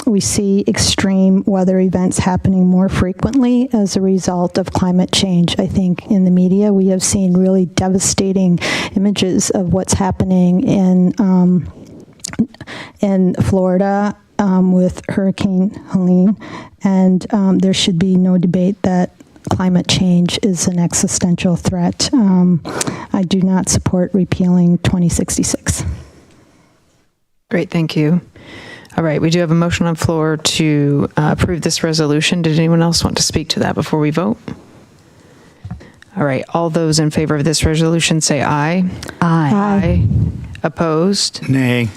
We see extreme weather events happening more frequently as a result of climate change. I think in the media we have seen really devastating images of what's happening in Florida with Hurricane Helene, and there should be no debate that climate change is an existential threat. I do not support repealing 2066. Great, thank you. All right, we do have a motion on the floor to approve this resolution. Did anyone else want to speak to that before we vote? All right, all those in favor of this resolution say aye. Aye. Opposed? Nay.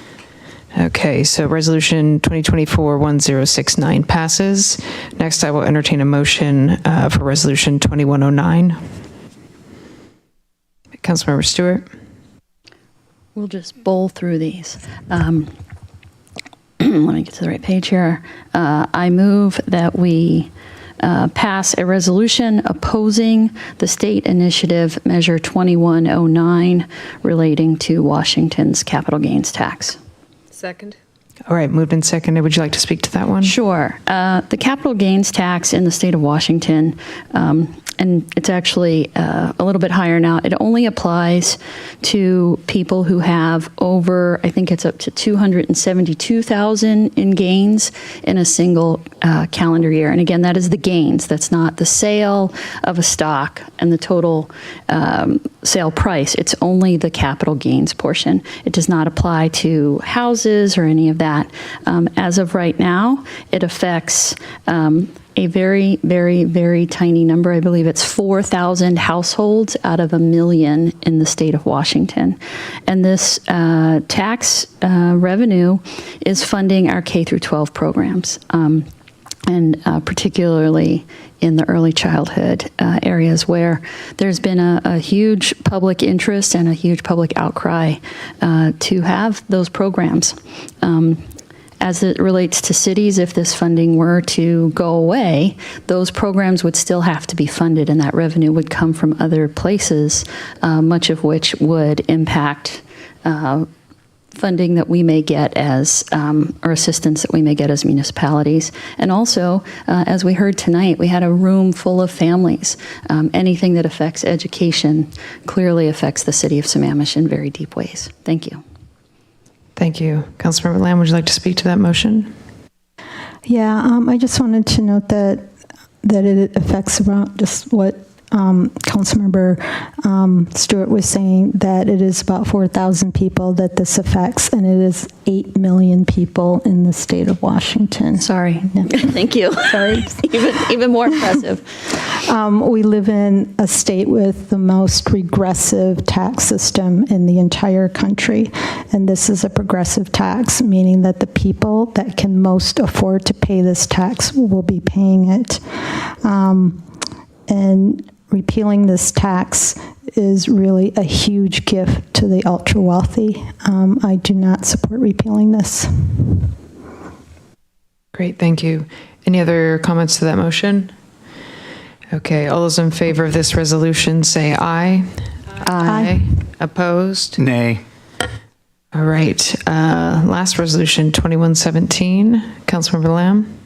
Okay, so resolution 2024-1069 passes. Next, I will entertain a motion for resolution 2109. Councilmember Stewart. We'll just bowl through these. Let me get to the right page here. I move that we pass a resolution opposing the state initiative Measure 2109 relating to Washington's capital gains tax. Second. All right, moved and seconded. Would you like to speak to that one? Sure. The capital gains tax in the state of Washington, and it's actually a little bit higher now, it only applies to people who have over, I think it's up to $272,000 in gains in a single calendar year. And again, that is the gains. That's not the sale of a stock and the total sale price. It's only the capital gains portion. It does not apply to houses or any of that. As of right now, it affects a very, very, very tiny number. I believe it's 4,000 households out of 1 million in the state of Washington. And this tax revenue is funding our K through 12 programs, and particularly in the early childhood areas where there's been a huge public interest and a huge public outcry to have those programs. As it relates to cities, if this funding were to go away, those programs would still have to be funded, and that revenue would come from other places, much of which would impact funding that we may get as, or assistance that we may get as municipalities. And also, as we heard tonight, we had a room full of families. Anything that affects education clearly affects the city of Sammamish in very deep ways. Thank you. Thank you. Councilmember Lamb, would you like to speak to that motion? Yeah, I just wanted to note that it affects around just what Councilmember Stewart was saying, that it is about 4,000 people that this affects, and it is 8 million people in the state of Washington. Sorry. Yeah. Thank you. Sorry. even more impressive. We live in a state with the most regressive tax system in the entire country, and this is a progressive tax, meaning that the people that can most afford to pay this tax will be paying it. And repealing this tax is really a huge gift to the ultra wealthy. I do not support repealing this. Great, thank you. Any other comments to that motion? Okay, all those in favor of this resolution say aye. Aye. Opposed? Nay. All right, last resolution, 2117. Councilmember Lamb?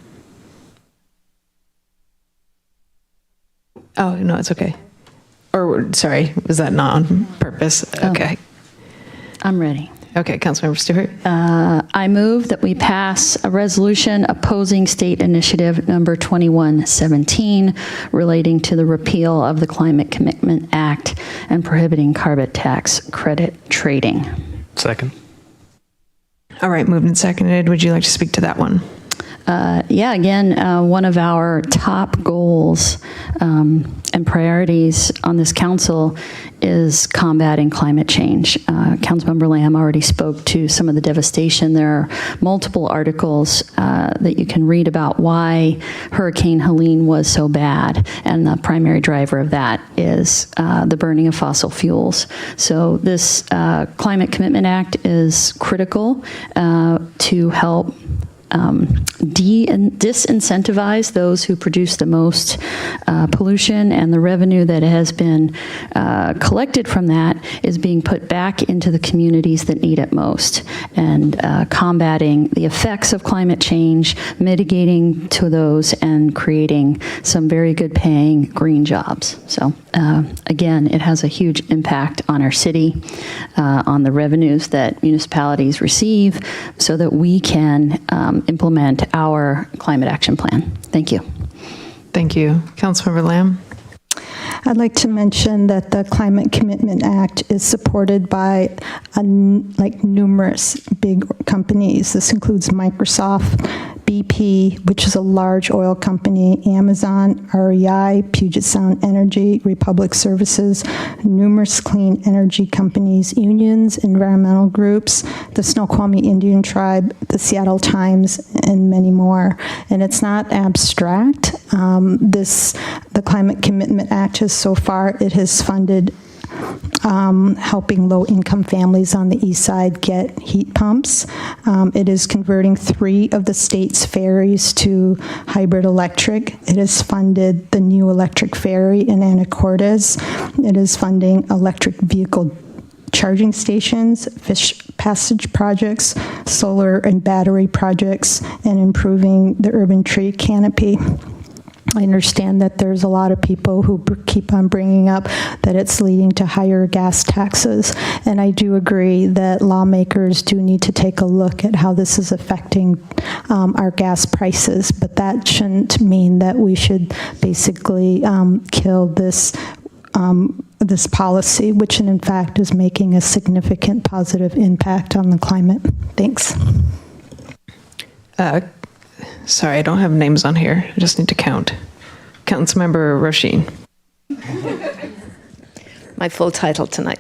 Oh, no, it's okay. Or, sorry, was that not on purpose? Okay. I'm ready. Okay, Councilmember Stewart. I move that we pass a resolution opposing state initiative number 2117 relating to the repeal of the Climate Commitment Act and prohibiting carbon tax credit trading. Second. All right, moved and seconded. Would you like to speak to that one? Again, one of our top goals and priorities on this council is combating climate change. Councilmember Lamb already spoke to some of the devastation. There are multiple articles that you can read about why Hurricane Helene was so bad, and the primary driver of that is the burning of fossil fuels. So this Climate Commitment Act is critical to help disincentivize those who produce the most pollution, and the revenue that has been collected from that is being put back into the communities that need it most, and combating the effects of climate change, mitigating to those, and creating some very good paying green jobs. So again, it has a huge impact on our city, on the revenues that municipalities receive, so that we can implement our climate action plan. Thank you. Thank you. Councilmember Lamb. I'd like to mention that the Climate Commitment Act is supported by numerous big companies. This includes Microsoft, BP, which is a large oil company, Amazon, REI, Puget Sound Energy, Republic Services, numerous clean energy companies, unions, environmental groups, the Snoqualmie Indian Tribe, the Seattle Times, and many more. And it's not abstract. The Climate Commitment Act has so far, it has funded helping low-income families on the east side get heat pumps. It is converting 3 of the state's ferries to hybrid electric. It has funded the new electric ferry in Anacortes. It is funding electric vehicle charging stations, fish passage projects, solar and battery projects, and improving the urban tree canopy. I understand that there's a lot of people who keep on bringing up that it's leading to higher gas taxes, and I do agree that lawmakers do need to take a look at how this is affecting our gas prices, but that shouldn't mean that we should basically kill this this policy, which in fact is making a significant positive impact on the climate. Thanks. Sorry, I don't have names on here. I just need to count. Councilmember Roisin. My full title tonight.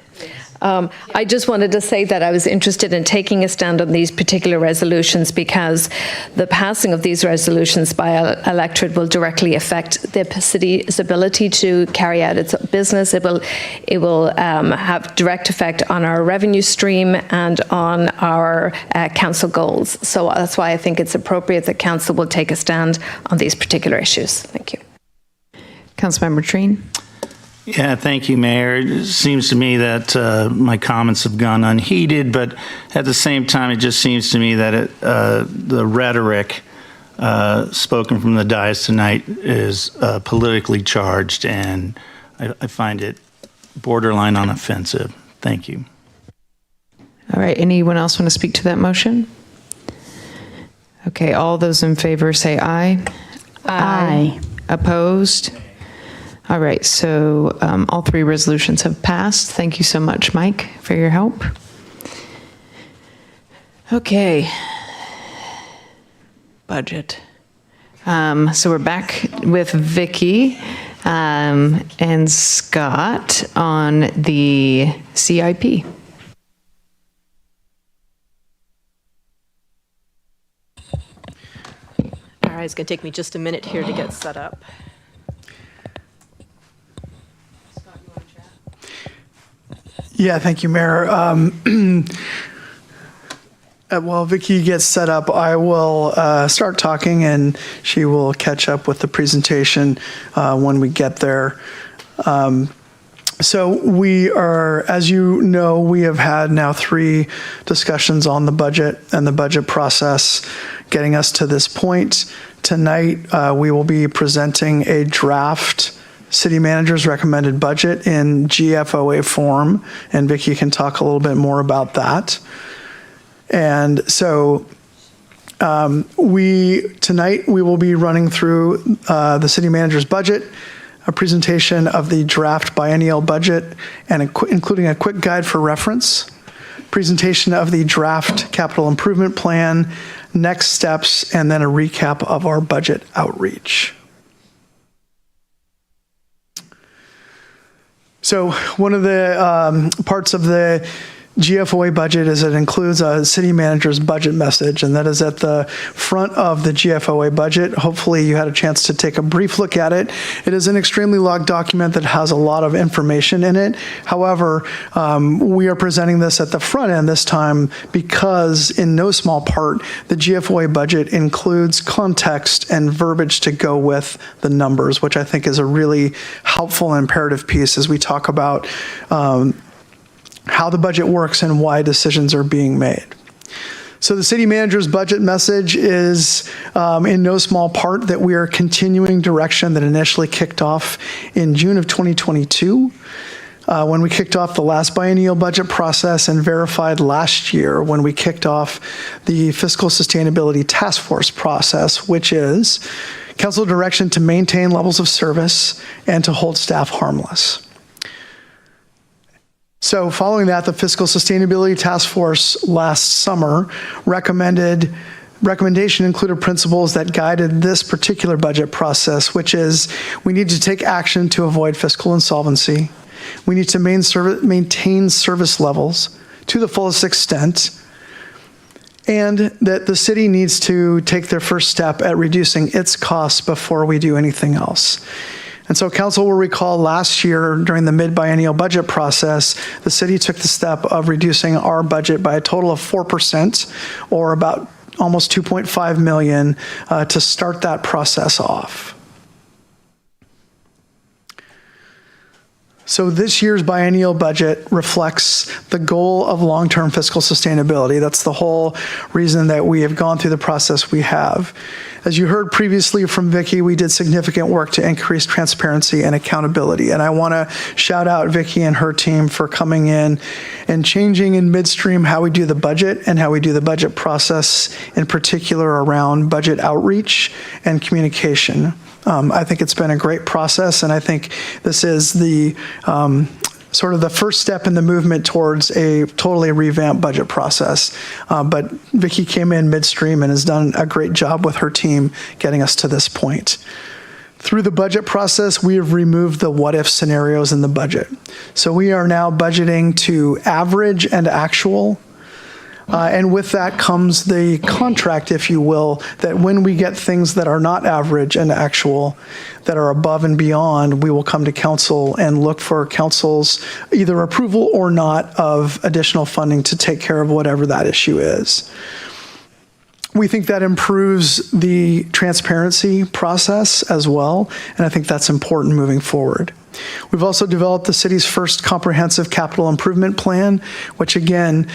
I just wanted to say that I was interested in taking a stand on these particular resolutions because the passing of these resolutions by electorate will directly affect the city's ability to carry out its business. It will have direct effect on our revenue stream and on our council goals. So that's why I think it's appropriate that council will take a stand on these particular issues. Thank you. Councilmember Treen. Yeah, thank you, Mayor. It seems to me that my comments have gone unheeded, but at the same time, it just seems to me that the rhetoric spoken from the dais tonight is politically charged, and I find it borderline on offensive. Thank you. All right, anyone else want to speak to that motion? Okay, all those in favor say aye. Aye. Opposed? All right, so all 3 resolutions have passed. Thank you so much, Mike, for your help. Okay. Budget. So we're back with Vicky and Scott on the CIP. All right, it's going to take me just a minute here to get set up. Yeah, thank you, Mayor. While Vicky gets set up, I will start talking, and she will catch up with the presentation when we get there. So we are, as you know, we have had now 3 discussions on the budget and the budget process getting us to this point. Tonight, we will be presenting a draft city manager's recommended budget in GFOA form, and Vicky can talk a little bit more about that. And so tonight we will be running through the city manager's budget, a presentation of the draft biennial budget, and including a quick guide for reference, presentation of the draft capital improvement plan, next steps, and then a recap of our budget outreach. So one of the parts of the GFOA budget is it includes a city manager's budget message, and that is at the front of the GFOA budget. Hopefully you had a chance to take a brief look at it. It is an extremely long document that has a lot of information in it. However, we are presenting this at the front end this time because in no small part, the GFOA budget includes context and verbiage to go with the numbers, which I think is a really helpful and imperative piece as we talk about how the budget works and why decisions are being made. So the city manager's budget message is in no small part that we are continuing direction that initially kicked off in June of 2022 when we kicked off the last biennial budget process and verified last year when we kicked off the fiscal sustainability task force process, which is council direction to maintain levels of service and to hold staff harmless. So following that, the Fiscal Sustainability Task Force last summer recommendation included principles that guided this particular budget process, which is we need to take action to avoid fiscal insolvency. We need to maintain service levels to the fullest extent, and that the city needs to take their first step at reducing its costs before we do anything else. And so council will recall last year during the mid-biennial budget process, the city took the step of reducing our budget by a total of 4%, or about almost 2.5 million to start that process off. So this year's biennial budget reflects the goal of long-term fiscal sustainability. That's the whole reason that we have gone through the process we have. As you heard previously from Vicky, we did significant work to increase transparency and accountability. And I want to shout out Vicky and her team for coming in and changing in midstream how we do the budget and how we do the budget process, in particular around budget outreach and communication. I think it's been a great process, and I think this is the sort of the first step in the movement towards a totally revamped budget process. But Vicky came in midstream and has done a great job with her team getting us to this point. Through the budget process, we have removed the what-if scenarios in the budget. So we are now budgeting to average and actual. And with that comes the contract, if you will, that when we get things that are not average and actual, that are above and beyond, we will come to council and look for council's either approval or not of additional funding to take care of whatever that issue is. We think that improves the transparency process as well, and I think that's important moving forward. We've also developed the city's first comprehensive capital improvement plan, which again,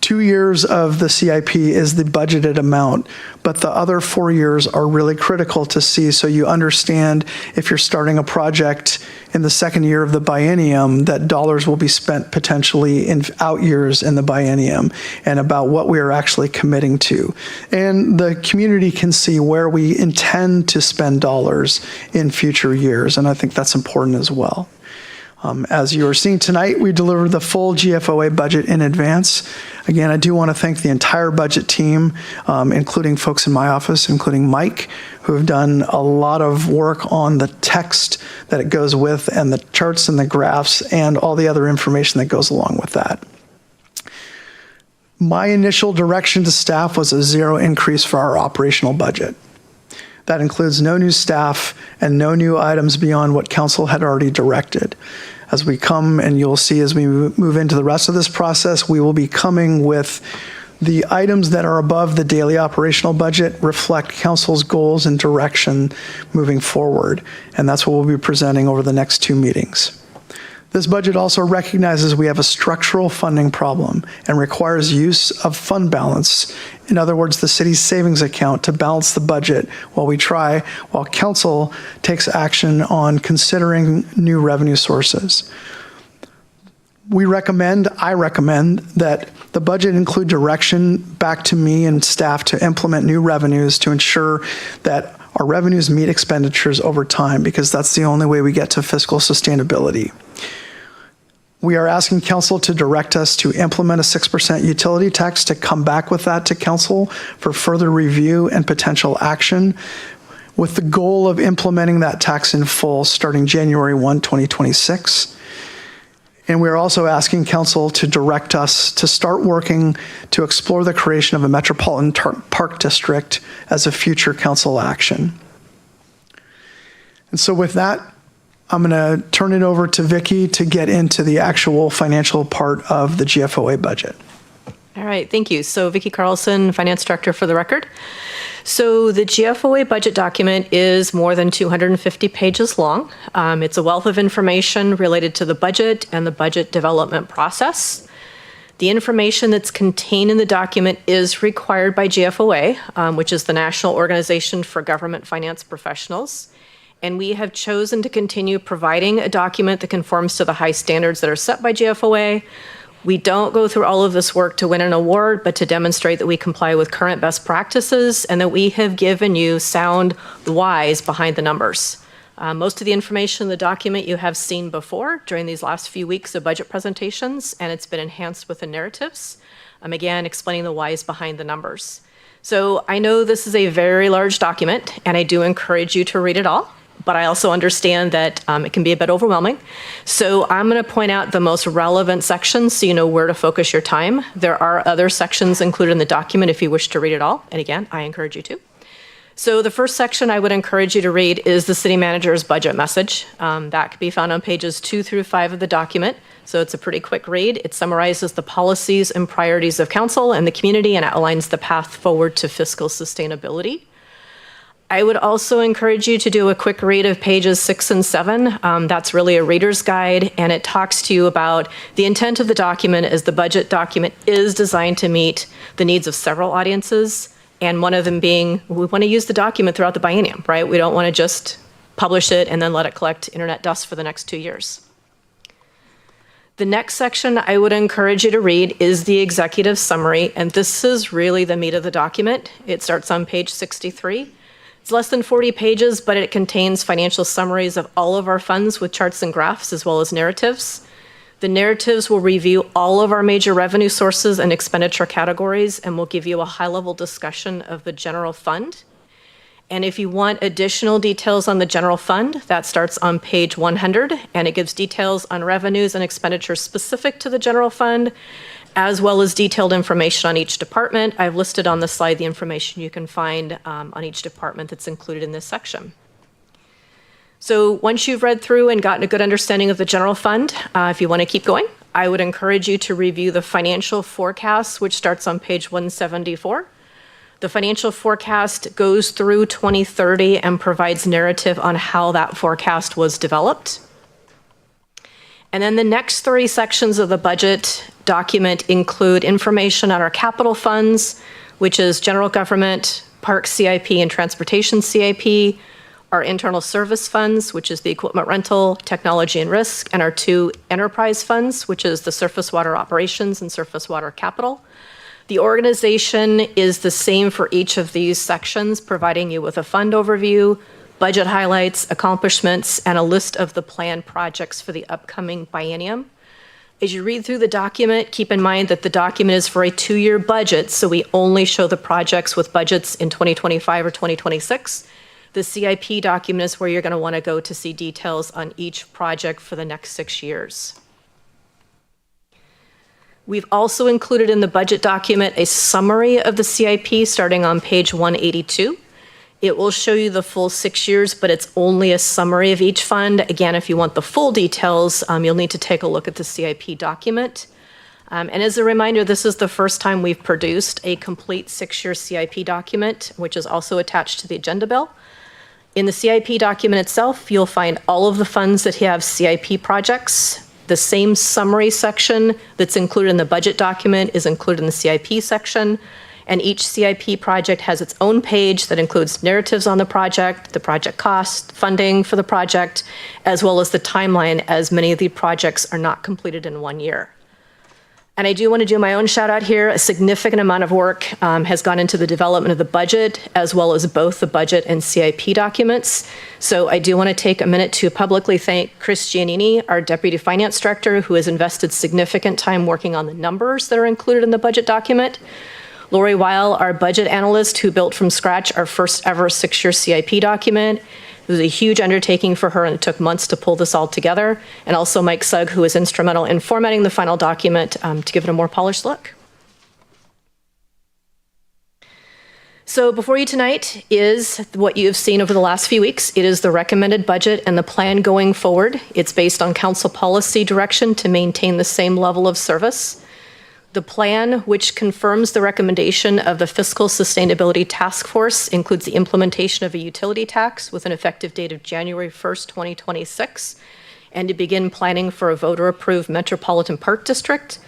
2 years of the CIP is the budgeted amount, but the other 4 years are really critical to see so you understand if you're starting a project in the second year of the biennium that dollars will be spent potentially in out years in the biennium and about what we are actually committing to. And the community can see where we intend to spend dollars in future years, and I think that's important as well. As you are seeing tonight, we delivered the full GFOA budget in advance. Again, I do want to thank the entire budget team, including folks in my office, including Mike, who have done a lot of work on the text that it goes with and the charts and the graphs and all the other information that goes along with that. My initial direction to staff was a zero increase for our operational budget. That includes no new staff and no new items beyond what council had already directed. As we come, and you'll see as we move into the rest of this process, we will be coming with The items that are above the daily operational budget reflect council's goals and direction moving forward, and that's what we'll be presenting over the next 2 meetings. This budget also recognizes we have a structural funding problem and requires use of fund balance. In other words, the city's savings account to balance the budget while council takes action on considering new revenue sources. I recommend that the budget include direction back to me and staff to implement new revenues to ensure that our revenues meet expenditures over time, because that's the only way we get to fiscal sustainability. We are asking council to direct us to implement a 6% utility tax, to come back with that to council for further review and potential action, with the goal of implementing that tax in full starting January 1, 2026. And we're also asking council to direct us to start working to explore the creation of a metropolitan park district as a future council action. And so with that, I'm going to turn it over to Vicki to get into the actual financial part of the GFOA budget. All right, thank you. So Vicki Carlson, Finance Director for the record. So the GFOA budget document is more than 250 pages long. It's a wealth of information related to the budget and the budget development process. The information that's contained in the document is required by GFOA, which is the National Organization for Government Finance Professionals. And we have chosen to continue providing a document that conforms to the high standards that are set by GFOA. We don't go through all of this work to win an award, but to demonstrate that we comply with current best practices and that we have given you sound whys behind the numbers. Most of the information in the document you have seen before during these last few weeks of budget presentations, and it's been enhanced with the narratives. Again, explaining the whys behind the numbers. So I know this is a very large document, and I do encourage you to read it all. But I also understand that it can be a bit overwhelming. So I'm going to point out the most relevant sections so you know where to focus your time. There are other sections included in the document if you wish to read it all. And again, I encourage you to. So the first section I would encourage you to read is the city manager's budget message. That can be found on pages 2 through 5 of the document. So it's a pretty quick read. It summarizes the policies and priorities of council and the community and outlines the path forward to fiscal sustainability. I would also encourage you to do a quick read of pages 6 and 7. That's really a reader's guide, and it talks to you about the intent of the document as the budget document is designed to meet the needs of several audiences, and one of them being we want to use the document throughout the biennium, right? We don't want to just publish it and then let it collect internet dust for the next 2 years. The next section I would encourage you to read is the executive summary, and this is really the meat of the document. It starts on page 63. It's less than 40 pages, but it contains financial summaries of all of our funds with charts and graphs, as well as narratives. The narratives will review all of our major revenue sources and expenditure categories, and will give you a high-level discussion of the general fund. And if you want additional details on the general fund, that starts on page 100, and it gives details on revenues and expenditures specific to the general fund, as well as detailed information on each department. I've listed on the slide the information you can find on each department that's included in this section. So once you've read through and gotten a good understanding of the general fund, if you want to keep going, I would encourage you to review the financial forecast, which starts on page 174. The financial forecast goes through 2030 and provides narrative on how that forecast was developed. And then the next 3 sections of the budget document include information on our capital funds, which is general government, park CIP, and transportation CIP, our internal service funds, which is the equipment rental, technology and risk, and our 2 enterprise funds, which is the surface water operations and surface water capital. The organization is the same for each of these sections, providing you with a fund overview, budget highlights, accomplishments, and a list of the planned projects for the upcoming biennium. As you read through the document, keep in mind that the document is for a 2-year budget, so we only show the projects with budgets in 2025 or 2026. The CIP document is where you're going to want to go to see details on each project for the next 6 years. We've also included in the budget document a summary of the CIP starting on page 182. It will show you the full 6 years, but it's only a summary of each fund. Again, if you want the full details, you'll need to take a look at the CIP document. And as a reminder, this is the first time we've produced a complete 6-year CIP document, which is also attached to the agenda bill. In the CIP document itself, you'll find all of the funds that have CIP projects. The same summary section that's included in the budget document is included in the CIP section. And each CIP project has its own page that includes narratives on the project cost, funding for the project, as well as the timeline, as many of the projects are not completed in 1 year. And I do want to do my own shout out here. A significant amount of work has gone into the development of the budget, as well as both the budget and CIP documents. So I do want to take a minute to publicly thank Chris Giannini, our Deputy Finance Director, who has invested significant time working on the numbers that are included in the budget document. Lori Weil, our budget analyst, who built from scratch our first ever 6-year CIP document. It was a huge undertaking for her, and it took months to pull this all together. And also Mike Sugg, who was instrumental in formatting the final document to give it a more polished look. So before you tonight is what you have seen over the last few weeks. It is the recommended budget and the plan going forward. It's based on council policy direction to maintain the same level of service. The plan, which confirms the recommendation of the Fiscal Sustainability Task Force, includes the implementation of a utility tax with an effective date of January 1st, 2026, and to begin planning for a voter-approved Metropolitan Park District.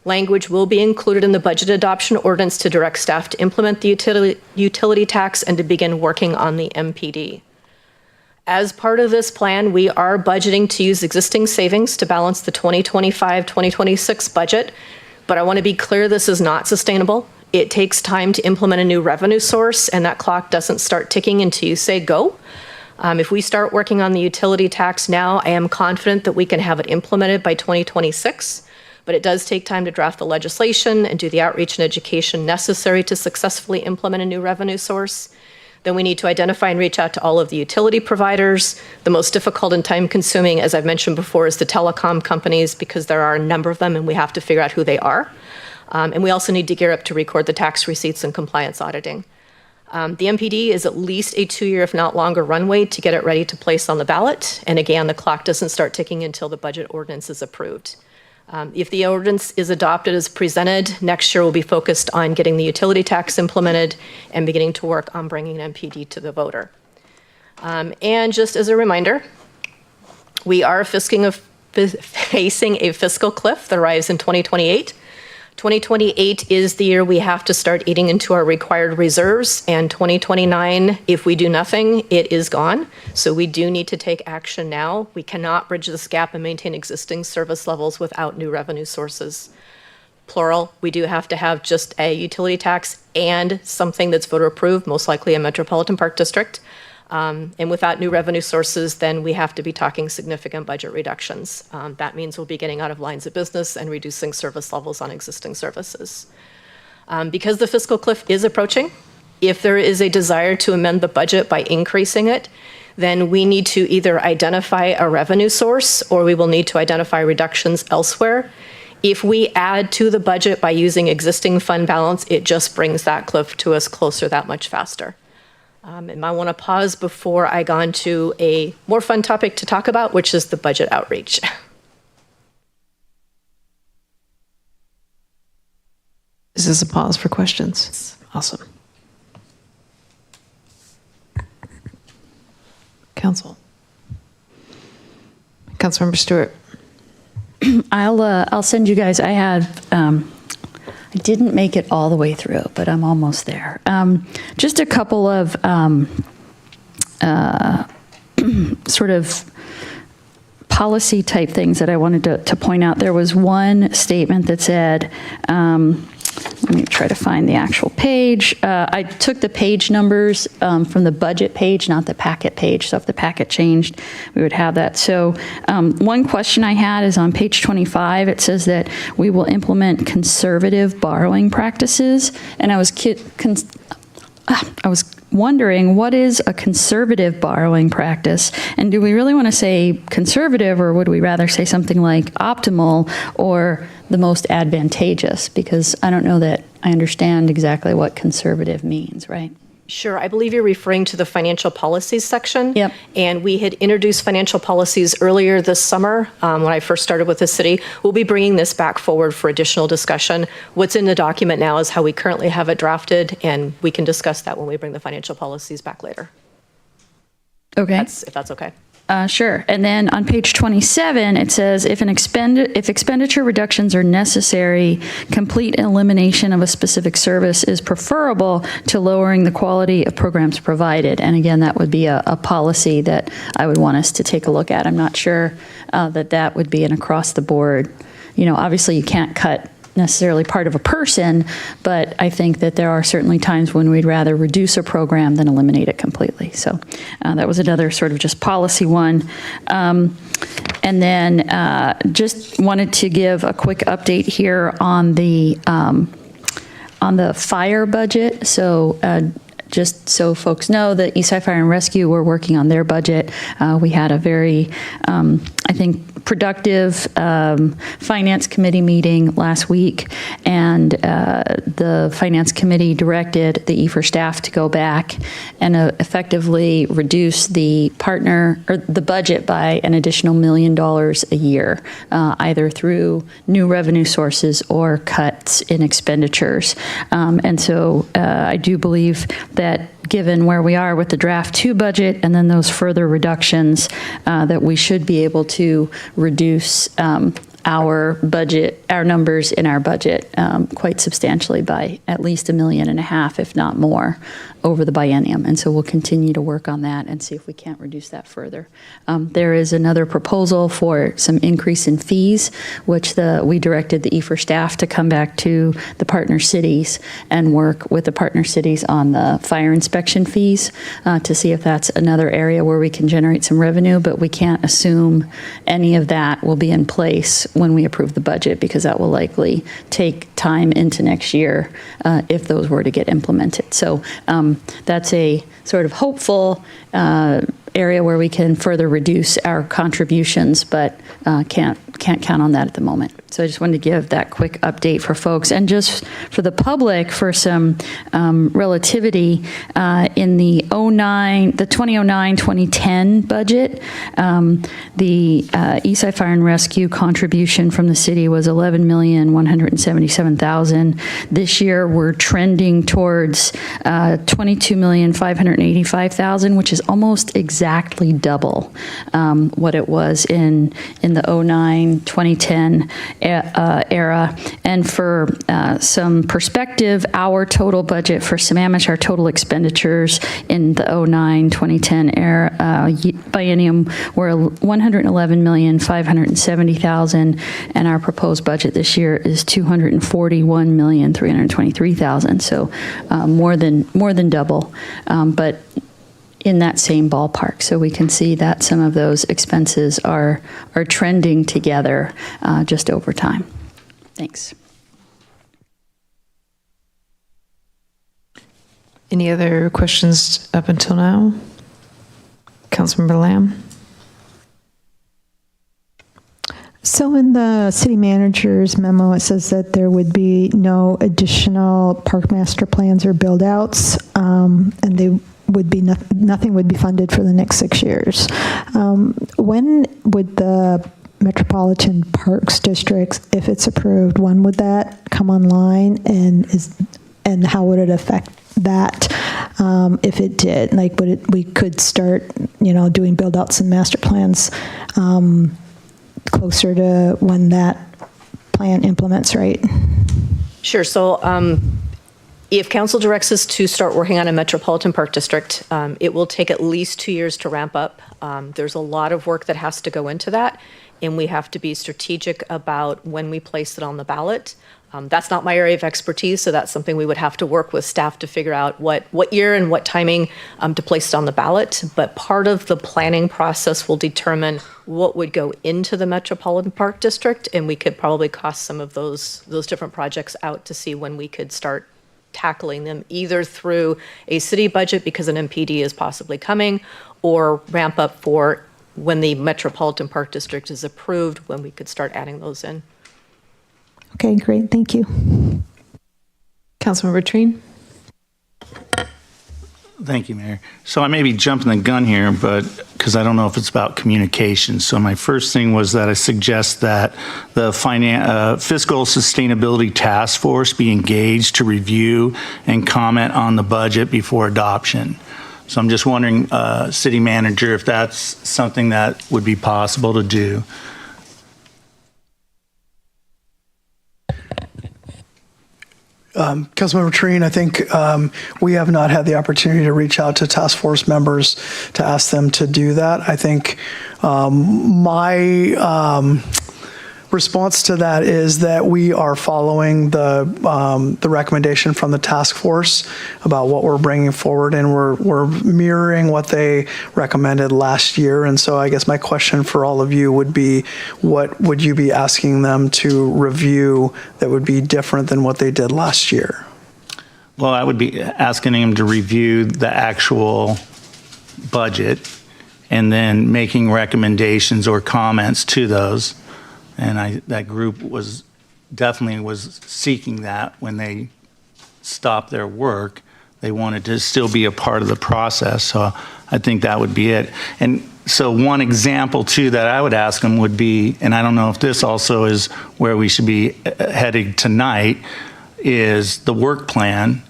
Language will be included in the budget adoption ordinance to direct staff to implement the utility tax and to begin working on the MPD. As part of this plan, we are budgeting to use existing savings to balance the 2025-2026 budget. But I want to be clear, this is not sustainable. It takes time to implement a new revenue source, and that clock doesn't start ticking until you say go. If we start working on the utility tax now, I am confident that we can have it implemented by 2026, but it does take time to draft the legislation and do the outreach and education necessary to successfully implement a new revenue source. Then we need to identify and reach out to all of the utility providers. The most difficult and time-consuming, as I've mentioned before, is the telecom companies, because there are a number of them and we have to figure out who they are. And we also need to gear up to record the tax receipts and compliance auditing. The MPD is at least a 2-year, if not longer, runway to get it ready to place on the ballot. And again, the clock doesn't start ticking until the budget ordinance is approved. If the ordinance is adopted as presented, next year will be focused on getting the utility tax implemented and beginning to work on bringing an MPD to the voter. And just as a reminder, we are facing a fiscal cliff that arrives in 2028. 2028 is the year we have to start eating into our required reserves, and 2029, if we do nothing, it is gone. So we do need to take action now. We cannot bridge this gap and maintain existing service levels without new revenue sources. Plural, we do have to have just a utility tax and something that's voter approved, most likely a Metropolitan Park District. And without new revenue sources, then we have to be talking significant budget reductions. That means we'll be getting out of lines of business and reducing service levels on existing services. Because the fiscal cliff is approaching, if there is a desire to amend the budget by increasing it, then we need to either identify a revenue source or we will need to identify reductions elsewhere. If we add to the budget by using existing fund balance, it just brings that cliff to us closer that much faster. And I want to pause before I go on to a more fun topic to talk about, which is the budget outreach. Is this a pause for questions? Awesome. Councilmember Stewart. I'll send you guys. I didn't make it all the way through, but I'm almost there. Just a couple of sort of policy type things that I wanted to point out. There was one statement that said, let me try to find the actual page. I took the page numbers from the budget page, not the packet page. So if the packet changed, we would have that. So one question I had is on page 25. It says that we will implement conservative borrowing practices. And I was wondering, what is a conservative borrowing practice? And do we really want to say conservative, or would we rather say something like optimal or the most advantageous? Because I don't know that I understand exactly what conservative means, right? Sure. I believe you're referring to the financial policies section. Yep. And we had introduced financial policies earlier this summer when I first started with the city. We'll be bringing this back forward for additional discussion. What's in the document now is how we currently have it drafted, and we can discuss that when we bring the financial policies back later. Okay. If that's okay. Sure. And then on page 27, it says, if expenditure reductions are necessary, complete elimination of a specific service is preferable to lowering the quality of programs provided. And again, that would be a policy that I would want us to take a look at. I'm not sure that would be an across the board. Obviously you can't cut necessarily part of a person, but I think that there are certainly times when we'd rather reduce a program than eliminate it completely. So that was another sort of just policy one. And then just wanted to give a quick update here on the fire budget. So just so folks know, the Eastside Fire and Rescue, we're working on their budget. We had a very, I think, productive Finance Committee meeting last week, and the Finance Committee directed the EFR staff to go back and effectively reduce the budget by an additional $1 million a year, either through new revenue sources or cuts in expenditures. And so I do believe that given where we are with the draft 2 budget and then those further reductions, that we should be able to reduce our budget, our numbers in our budget quite substantially by at least $1.5 million, if not more, over the biennium. And so we'll continue to work on that and see if we can't reduce that further. There is another proposal for some increase in fees, which we directed the EFR staff to come back to the partner cities and work with the partner cities on the fire inspection fees to see if that's another area where we can generate some revenue, but we can't assume any of that will be in place when we approve the budget, because that will likely take time into next year if those were to get implemented. So that's a sort of hopeful area where we can further reduce our contributions, but can't count on that at the moment. So I just wanted to give that quick update for folks, and just for the public for some relativity in the 2009-2010 budget. The Eastside Fire and Rescue contribution from the city was $11,177,000. This year we're trending towards $22,585,000, which is almost exactly double what it was in the 2009-2010 era. And for some perspective, our total budget for Sammamish, our total expenditures in the 2009-2010 era biennium were $111,570,000, and our proposed budget this year is $241,323,000. So more than double, but in that same ballpark. So we can see that some of those expenses are trending together just over time. Thanks. Any other questions up until now? Councilmember Lamb? So in the city manager's memo, it says that there would be no additional park master plans or build outs, and they would be nothing would be funded for the next 6 years. When would the Metropolitan Parks District, if it's approved, when would that come online, and how would it affect that if it did? Like, we could start, doing build outs and master plans closer to when that plan implements, right? Sure. So if council directs us to start working on a Metropolitan Park District, it will take at least 2 years to ramp up. There's a lot of work that has to go into that, and we have to be strategic about when we place it on the ballot. That's not my area of expertise, so that's something we would have to work with staff to figure out what year and what timing to place it on the ballot. But part of the planning process will determine what would go into the Metropolitan Park District, and we could probably cost some of those different projects out to see when we could start tackling them, either through a city budget because an MPD is possibly coming, or ramp up for when the Metropolitan Park District is approved, when we could start adding those in. Okay, great. Thank you. Councilmember Trine? Thank you, Mayor. So I may be jumping the gun here, but because I don't know if it's about communication. So my first thing was that I suggest that the Fiscal Sustainability Task Force be engaged to review and comment on the budget before adoption. So I'm just wondering, City Manager, if that's something that would be possible to do. Councilmember Trine, I think we have not had the opportunity to reach out to task force members to ask them to do that. I think my response to that is that we are following the recommendation from the task force about what we're bringing forward, and we're mirroring what they recommended last year. And so I guess my question for all of you would be, what would you be asking them to review that would be different than what they did last year? Well, I would be asking them to review the actual budget and then making recommendations or comments to those. And that group was definitely seeking that when they stopped their work. They wanted to still be a part of the process. So I think that would be it. And so one example too that I would ask them would be, and I don't know if this also is where we should be heading tonight, is the work plan.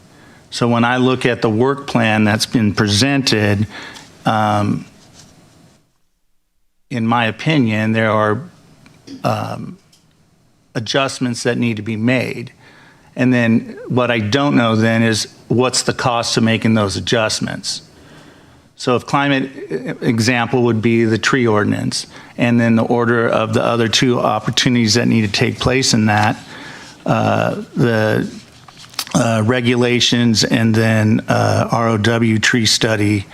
So when I look at the work plan that's been presented, in my opinion, there are adjustments that need to be made. And then what I don't know then is what's the cost of making those adjustments. So if climate example would be the tree ordinance, and then the order of the other two opportunities that need to take place in that, the regulations and then ROW tree study,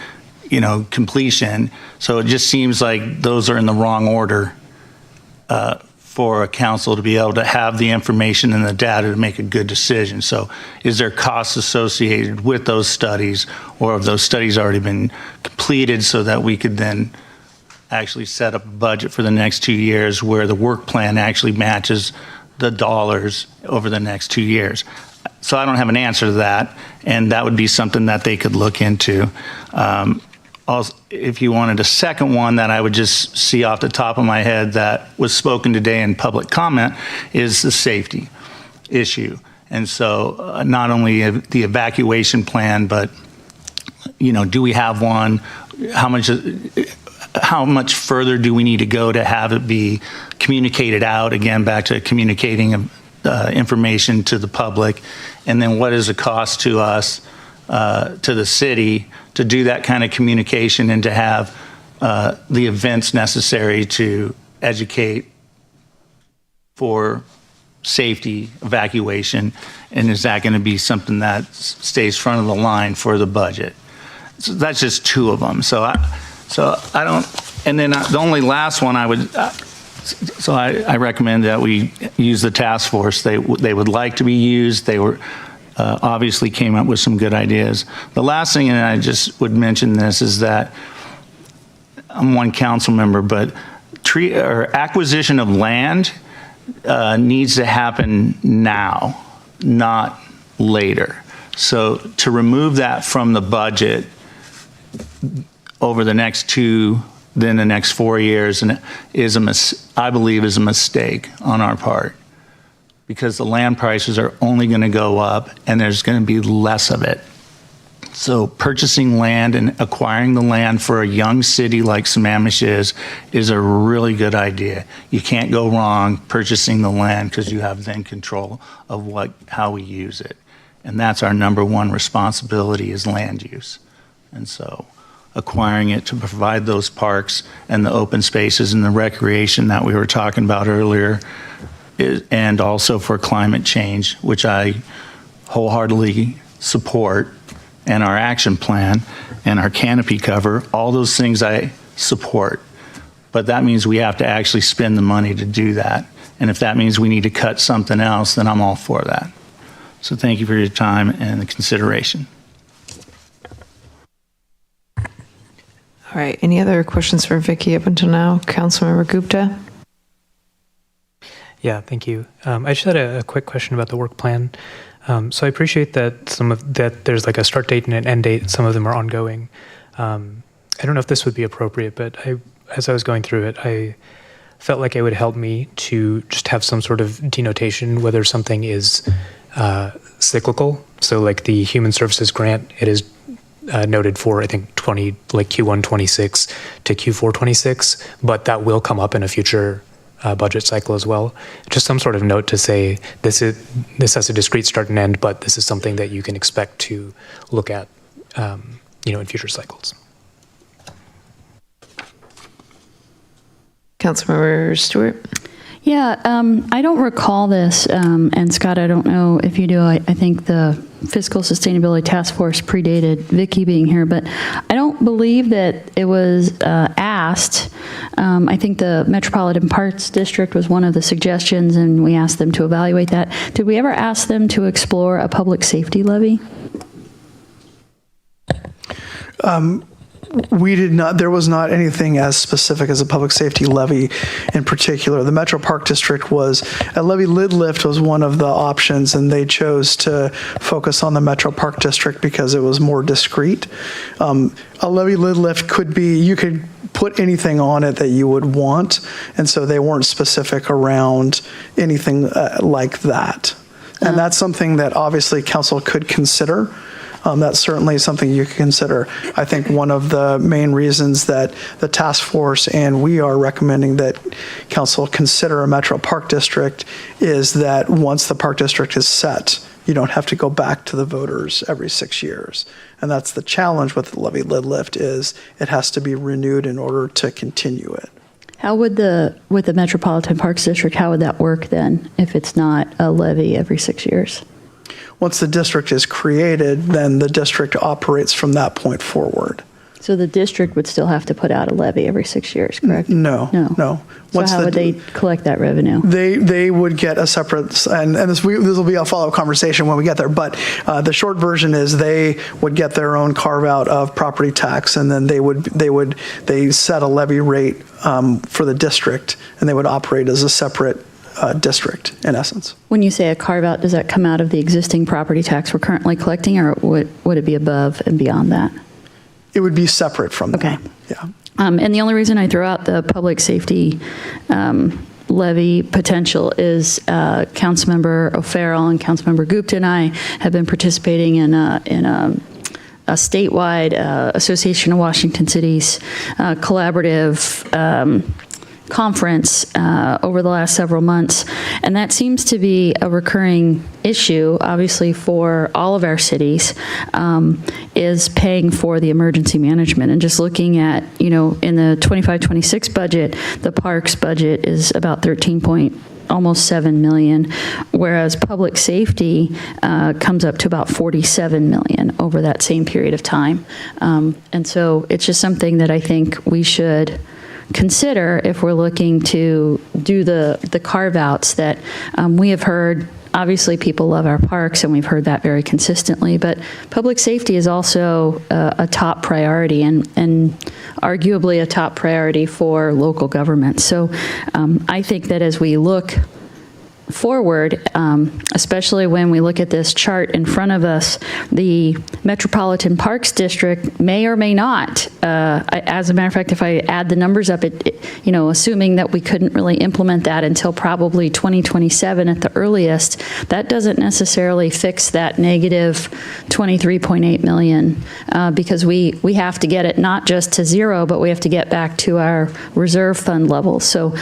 completion. So it just seems like those are in the wrong order. For a council to be able to have the information and the data to make a good decision. So is there costs associated with those studies, or have those studies already been completed so that we could then actually set up a budget for the next 2 years where the work plan actually matches the dollars over the next 2 years? So I don't have an answer to that, and that would be something that they could look into. Also, if you wanted a second one that I would just see off the top of my head that was spoken today in public comment is the safety issue. And so not only the evacuation plan, but, do we have one? How much further do we need to go to have it be communicated out? Again, back to communicating information to the public. And then what is the cost to us, to the city, to do that kind of communication and to have the events necessary to educate for safety evacuation, and is that going to be something that stays front of the line for the budget? So that's just two of them. So I don't, and then the only last one I would, so I recommend that we use the task force. They would like to be used. They were obviously came up with some good ideas. The last thing, and I just would mention this, is that I'm one council member, but acquisition of land needs to happen now, not later. So to remove that from the budget over the next 2, then the next 4 years, and I believe is a mistake on our part, because the land prices are only going to go up and there's going to be less of it. So purchasing land and acquiring the land for a young city like Sammamish is a really good idea. You can't go wrong purchasing the land because you have then control of how we use it. And that's our number one responsibility, is land use. And so acquiring it to provide those parks and the open spaces and the recreation that we were talking about earlier, and also for climate change, which I wholeheartedly support, and our action plan and our canopy cover, all those things I support. But that means we have to actually spend the money to do that. And if that means we need to cut something else, then I'm all for that. So thank you for your time and the consideration. All right, any other questions for Vicky up until now? Councilmember Gupta? Yeah, thank you. I just had a quick question about the work plan. So I appreciate that that there's like a start date and an end date. Some of them are ongoing. I don't know if this would be appropriate, but as I was going through it, I felt like it would help me to just have some sort of denotation whether something is cyclical. So like the Human Services grant, it is noted for, I think, Q1 26 to Q4 26, but that will come up in a future budget cycle as well. Just some sort of note to say this has a discrete start and end, but this is something that you can expect to look at, in future cycles. Councilmember Stewart. Yeah, I don't recall this, and Scott, I don't know if you do. I think the Fiscal Sustainability Task Force predated Vicky being here, but I don't believe that it was asked. I think the Metropolitan Parks District was one of the suggestions, and we asked them to evaluate that. Did we ever ask them to explore a public safety levy? We did not, there was not anything as specific as a public safety levy in particular. The Metro Park District a levy lid lift was one of the options, and they chose to focus on the Metro Park District because it was more discreet. A levy lid lift could be, you could put anything on it that you would want, and so they weren't specific around anything like that. And that's something that obviously council could consider. That's certainly something you can consider. I think one of the main reasons that the task force and we are recommending that council consider a Metro Park District is that once the park district is set, you don't have to go back to the voters every 6 years. And that's the challenge with the levy lid lift is it has to be renewed in order to continue it. How would with the Metropolitan Parks District, how would that work then if it's not a levy every 6 years? Once the district is created, then the district operates from that point forward. So the district would still have to put out a levy every 6 years, correct? No. So how would they collect that revenue? They would get a separate, and this will be a follow-up conversation when we get there, but the short version is they would get their own carve-out of property tax, and then they set a levy rate for the district, and they would operate as a separate district, in essence. When you say a carve-out, does that come out of the existing property tax we're currently collecting, or would it be above and beyond that? It would be separate from that. Okay. Yeah. And the only reason I throw out the public safety levy potential is Councilmember O'Farrell and Councilmember Gupta and I have been participating in a statewide Association of Washington Cities collaborative conference over the last several months, and that seems to be a recurring issue, obviously, for all of our cities, is paying for the emergency management. And just looking at, in the 25-26 budget, the parks budget is about almost $7 million, whereas public safety comes up to about $47 million over that same period of time. And so it's just something that I think we should consider if we're looking to do the carve-outs that we have heard. Obviously, people love our parks, and we've heard that very consistently, but public safety is also a top priority and arguably a top priority for local government. So I think that as we look forward, especially when we look at this chart in front of us, the Metropolitan Parks District may or may not, as a matter of fact, if I add the numbers up, assuming that we couldn't really implement that until probably 2027 at the earliest, that doesn't necessarily fix that negative $23.8 million, because we have to get it not just to zero, but we have to get back to our reserve fund levels. So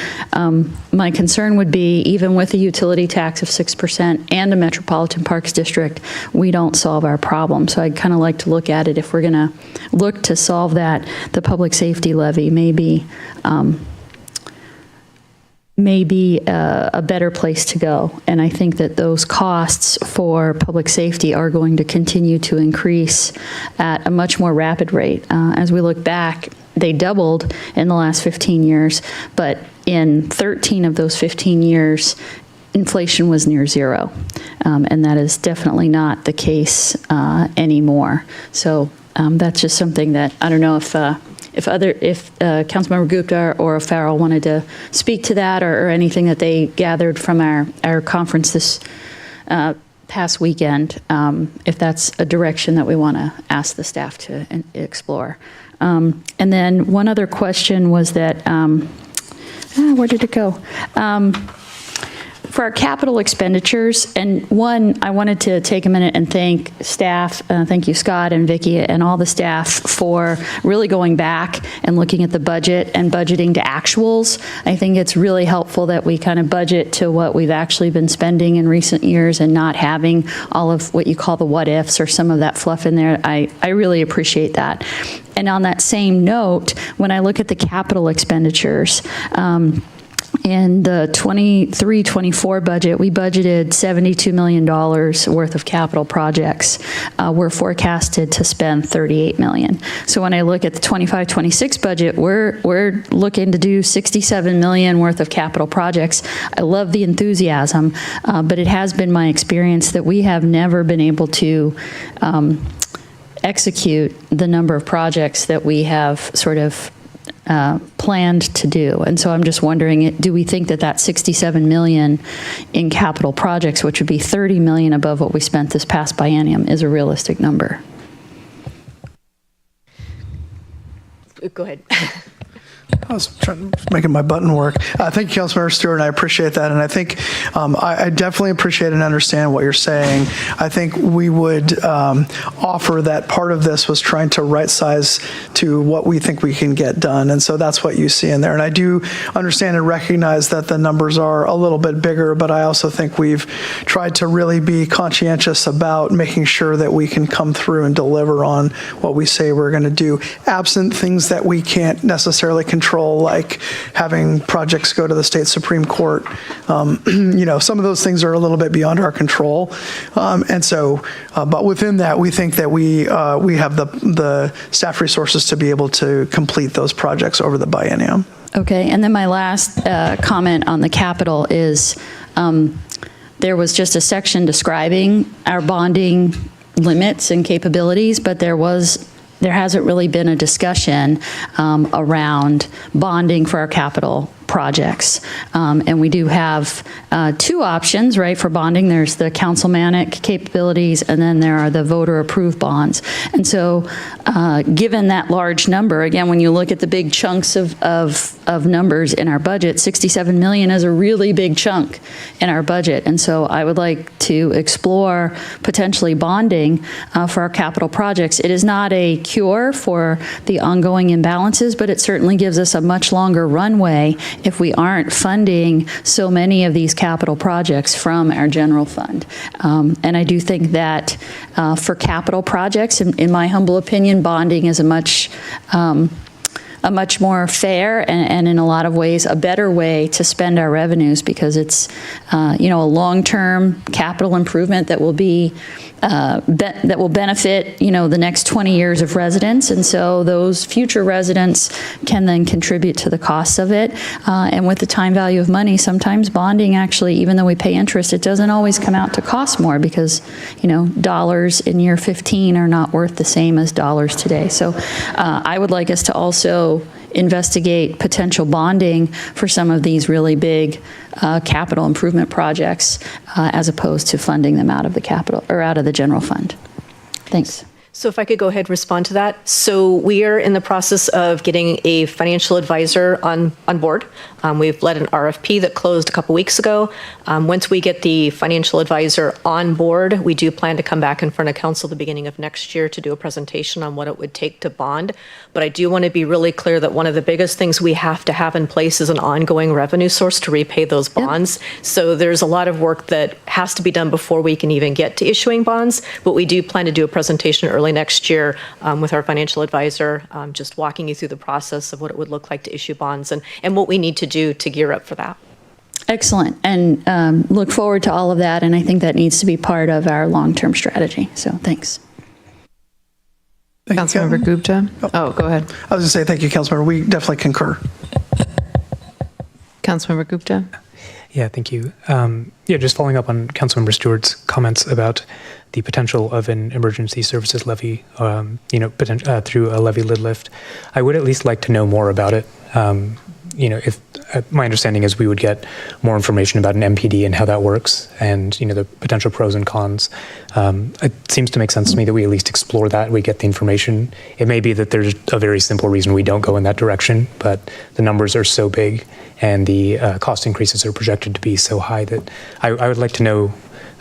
my concern would be, even with a utility tax of 6% and a Metropolitan Parks District, we don't solve our problem. So I'd kind of like to look at it, if we're going to look to solve that, the public safety levy may be a better place to go. And I think that those costs for public safety are going to continue to increase at a much more rapid rate. As we look back, they doubled in the last 15 years, but in 13 of those 15 years, inflation was near zero, and that is definitely not the case anymore. So that's just something that I don't know if Councilmember Gupta or O'Farrell wanted to speak to that, or anything that they gathered from our conference past weekend, if that's a direction that we want to ask the staff to explore. And then one other question was that, where did it go? For our capital expenditures, and one, I wanted to take a minute and thank staff, thank you Scott and Vicki and all the staff for really going back and looking at the budget and budgeting to actuals. I think it's really helpful that we kind of budget to what we've actually been spending in recent years and not having all of what you call the what ifs or some of that fluff in there. I really appreciate that. And on that same note, when I look at the capital expenditures, in the 23-24 budget, we budgeted $72 million worth of capital projects. We're forecasted to spend $38 million. So when I look at the 25-26 budget, we're looking to do $67 million worth of capital projects. I love the enthusiasm, but it has been my experience that we have never been able to execute the number of projects that we have sort of planned to do. And so I'm just wondering, do we think that that $67 million in capital projects, which would be $30 million above what we spent this past biennium, is a realistic number? Go ahead. I was making my button work. Thank you, Councilmember Stewart, and I appreciate that. And I think I definitely appreciate and understand what you're saying. I think we would offer that part of this was trying to right size to what we think we can get done. And so that's what you see in there. And I do understand and recognize that the numbers are a little bit bigger, but I also think we've tried to really be conscientious about making sure that we can come through and deliver on what we say we're going to do, absent things that we can't necessarily control, like having projects go to the state Supreme Court. You know, some of those things are a little bit beyond our control. And so, but within that, we think that we have the staff resources to be able to complete those projects over the biennium. Okay, and then my last comment on the capital is there was just a section describing our bonding limits and capabilities, but there hasn't really been a discussion around bonding for our capital projects. And we do have two options, right, for bonding. There's the councilmanic capabilities, and then there are the voter-approved bonds. And so given that large number, again, when you look at the big chunks of numbers in our budget, $67 million is a really big chunk in our budget. And so I would like to explore potentially bonding for our capital projects. It is not a cure for the ongoing imbalances, but it certainly gives us a much longer runway if we aren't funding so many of these capital projects from our general fund. And I do think that for capital projects, in my humble opinion, bonding is a much more fair and in a lot of ways a better way to spend our revenues, because it's a long-term capital improvement that will be that will benefit the next 20 years of residents, and so those future residents can then contribute to the costs of it. And with the time value of money, sometimes bonding actually, even though we pay interest, it doesn't always come out to cost more, because dollars in year 15 are not worth the same as dollars today. So I would like us to also investigate potential bonding for some of these really big capital improvement projects, as opposed to funding them out of the capital or out of the general fund. Thanks. So if I could go ahead and respond to that. So we are in the process of getting a financial advisor on board. We've led an RFP that closed a couple weeks ago. Once we get the financial advisor on board, we do plan to come back in front of council the beginning of next year to do a presentation on what it would take to bond. But I do want to be really clear that one of the biggest things we have to have in place is an ongoing revenue source to repay those bonds. Yep. So there's a lot of work that has to be done before we can even get to issuing bonds. But we do plan to do a presentation early next year with our financial advisor, just walking you through the process of what it would look like to issue bonds and what we need to do to gear up for that. Excellent. And look forward to all of that. And I think that needs to be part of our long-term strategy. So thanks. Councilmember Gupta. Oh, go ahead. I was going to say thank you, Councilmember. We definitely concur. Councilmember Gupta. Yeah, thank you. Just following up on Councilmember Stewart's comments about the potential of an emergency services levy, through a levy lid lift. I would at least like to know more about it. if my understanding is we would get more information about an MPD and how that works, and the potential pros and cons. It seems to make sense to me that we at least explore that. We get the information. It may be that there's a very simple reason we don't go in that direction, but the numbers are so big and the cost increases are projected to be so high that I would like to know.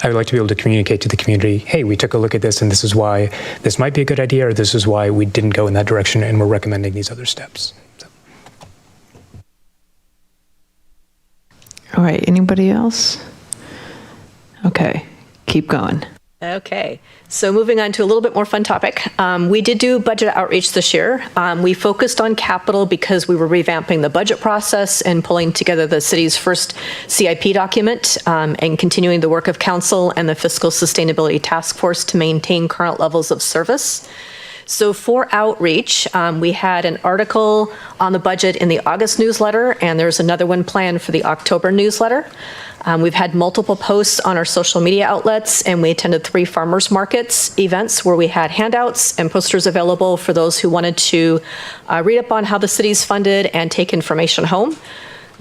I would like to be able to communicate to the community, hey, we took a look at this and this is why this might be a good idea, or this is why we didn't go in that direction and we're recommending these other steps. So. All right, anybody else? Okay, keep going. Okay, so moving on to a little bit more fun topic. We did do budget outreach this year. We focused on capital because we were revamping the budget process and pulling together the city's first CIP document and continuing the work of council and the Fiscal Sustainability Task Force to maintain current levels of service. So for outreach, we had an article on the budget in the August newsletter, and there's another one planned for the October newsletter. We've had multiple posts on our social media outlets, and we attended 3 farmers markets events where we had handouts and posters available for those who wanted to read up on how the city's funded and take information home.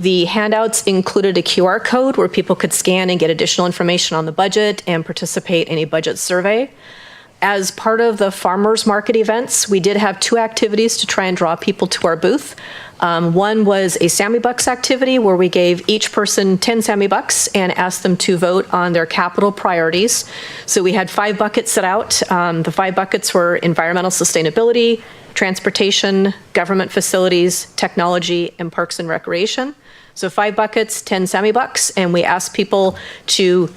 The handouts included a QR code where people could scan and get additional information on the budget and participate in a budget survey. As part of the farmers market events, we did have 2 activities to try and draw people to our booth. One was a Sammy Bucks activity where we gave each person 10 Sammy Bucks and asked them to vote on their capital priorities. So we had 5 buckets set out. The 5 buckets were environmental sustainability, transportation, government facilities, technology, and parks and recreation. So 5 buckets, 10 Sammy Bucks, and we asked people to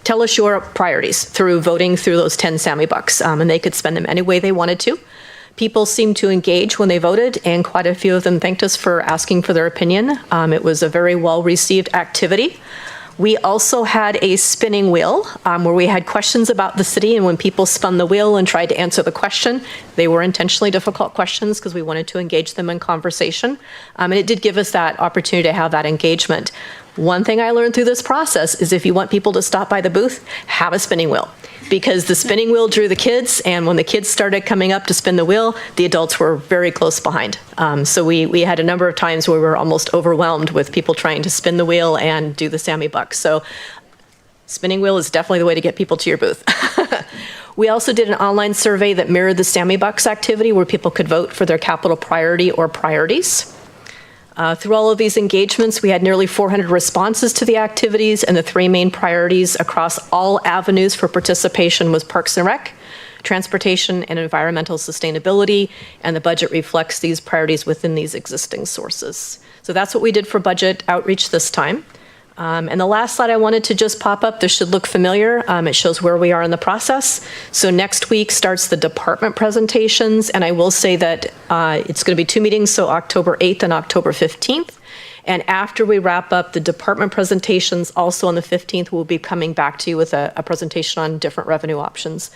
tell us your priorities through voting through those 10 Sammy Bucks, and they could spend them any way they wanted to. People seemed to engage when they voted, and quite a few of them thanked us for asking for their opinion. It was a very well-received activity. We also had a spinning wheel where we had questions about the city, and when people spun the wheel and tried to answer the question, they were intentionally difficult questions because we wanted to engage them in conversation. And it did give us that opportunity to have that engagement. One thing I learned through this process is if you want people to stop by the booth, have a spinning wheel. Because the spinning wheel drew the kids, and when the kids started coming up to spin the wheel, the adults were very close behind. So we had a number of times where we were almost overwhelmed with people trying to spin the wheel and do the Sammy Bucks. So spinning wheel is definitely the way to get people to your booth. We also did an online survey that mirrored the Sammy Bucks activity where people could vote for their capital priority or priorities. Through all of these engagements, we had nearly 400 responses to the activities, and the 3 main priorities across all avenues for participation was Parks and Rec, transportation, and environmental sustainability, and the budget reflects these priorities within these existing sources. So that's what we did for budget outreach this time. And the last slide I wanted to just pop up, this should look familiar. It shows where we are in the process. So next week starts the department presentations, and I will say that it's going to be 2 meetings, so October 8th and October 15th. And after we wrap up the department presentations, also on the 15th, we'll be coming back to you with a presentation on different revenue options,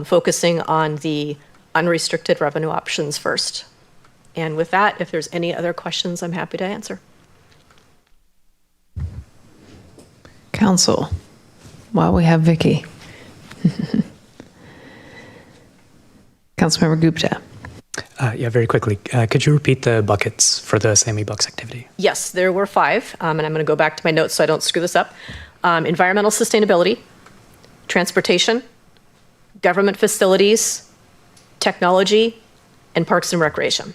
focusing on the unrestricted revenue options first. And with that, if there's any other questions, I'm happy to answer. Council, while we have Vicky. Councilmember Gupta. Yeah, very quickly. Could you repeat the buckets for the Sammy Bucks activity? Yes, there were 5, and I'm going to go back to my notes so I don't screw this up. Environmental sustainability, transportation, government facilities, technology, and parks and recreation.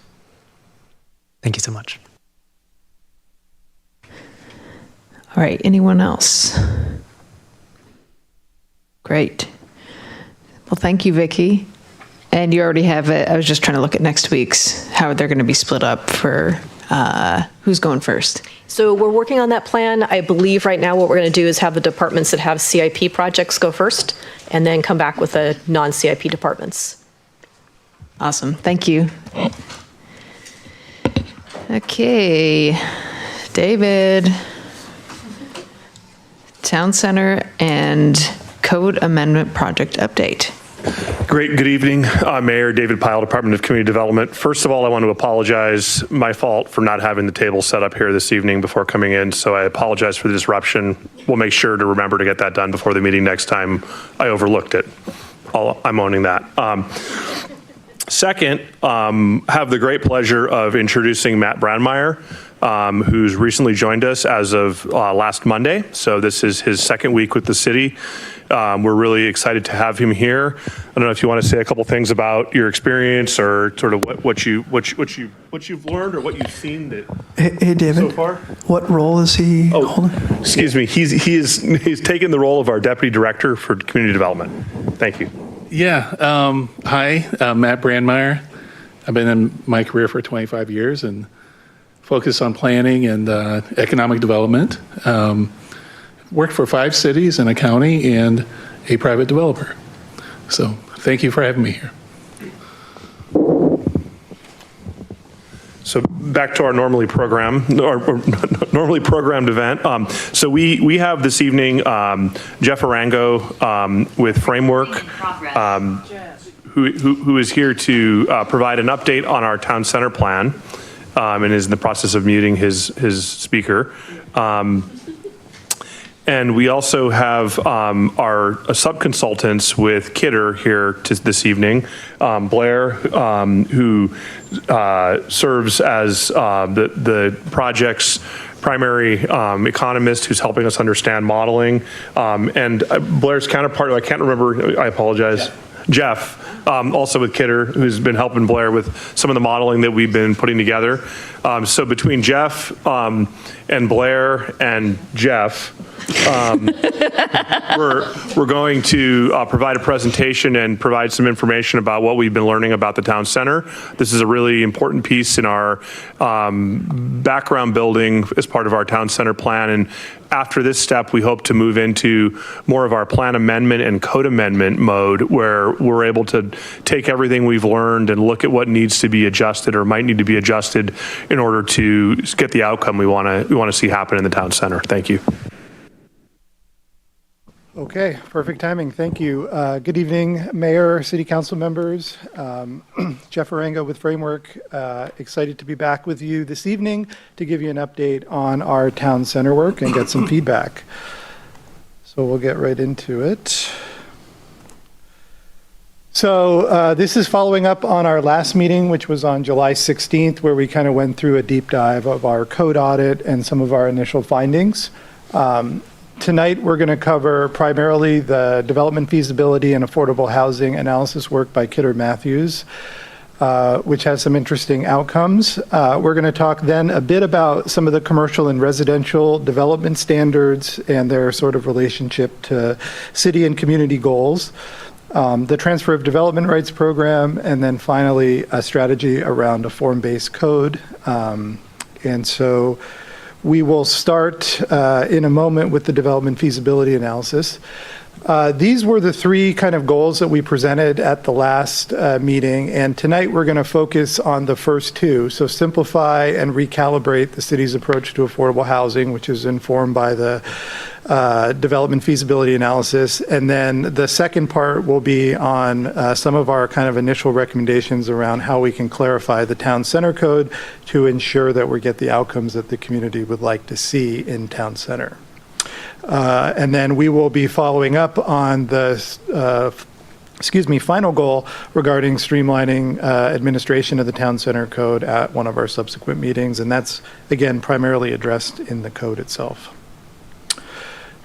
Thank you so much. All right, anyone else? Great. Well, thank you, Vicky. And you already have it. I was just trying to look at next week's, how they're going to be split up for who's going first. So we're working on that plan. I believe right now what we're going to do is have the departments that have CIP projects go first, and then come back with the non-CIP departments. Awesome, thank you. Okay, David. Town Center and Code Amendment Project Update. Great. Good evening, Mayor David Pyle, Department of Community Development. First of all, I want to apologize, my fault for not having the table set up here this evening before coming in. So I apologize for the disruption. We'll make sure to remember to get that done before the meeting next time. I overlooked it. I'm owning that. Second, have the great pleasure of introducing Matt Brandmeier, who's recently joined us as of last Monday. So this is his second week with the city. We're really excited to have him here. I don't know if you want to say a couple things about your experience or sort of what you've learned or what you've seen that Hey, David. so far. What role is he holding? Excuse me. He's taken the role of our deputy director for community development. Thank you. Yeah. Hi, Matt Brandmeier. I've been in my career for 25 years and focus on planning and economic development. Worked for 5 cities and a county and a private developer. So thank you for having me here. So back to our normally programmed event. So we have this evening Jeff Arango with Framework, who is here to provide an update on our town center plan, and is in the process of muting his speaker. And we also have our sub-consultants with Kidder here this evening. Blair, who serves as the project's primary economist who's helping us understand modeling. And Blair's counterpart, I can't remember, I apologize. Jeff, also with Kidder, who's been helping Blair with some of the modeling that we've been putting together. So between Jeff and Blair and Jeff, we're going to provide a presentation and provide some information about what we've been learning about the town center. This is a really important piece in our background building as part of our town center plan. And after this step, we hope to move into more of our plan amendment and code amendment mode, where we're able to take everything we've learned and look at what needs to be adjusted or might need to be adjusted in order to get the outcome we want to see happen in the town center. Thank you. Okay, perfect timing. Thank you. Good evening, Mayor, City Council members. Jeff Arango with Framework. Excited to be back with you this evening to give you an update on our town center work and get some feedback. So we'll get right into it. So this is following up on our last meeting, which was on July 16th, where we kind of went through a deep dive of our code audit and some of our initial findings. Tonight, we're going to cover primarily the development feasibility and affordable housing analysis work by Kidder Matthews, which has some interesting outcomes. We're going to talk then a bit about some of the commercial and residential development standards and their sort of relationship to city and community goals, the transfer of development rights program, and then finally a strategy around a form-based code. And so we will start in a moment with the development feasibility analysis. These were the 3 kind of goals that we presented at the last meeting, and tonight we're going to focus on the first 2. So simplify and recalibrate the city's approach to affordable housing, which is informed by the development feasibility analysis. And then the second part will be on some of our kind of initial recommendations around how we can clarify the town center code to ensure that we get the outcomes that the community would like to see in town center. And then we will be following up on the final goal regarding streamlining administration of the town center code at one of our subsequent meetings. And that's, again, primarily addressed in the code itself.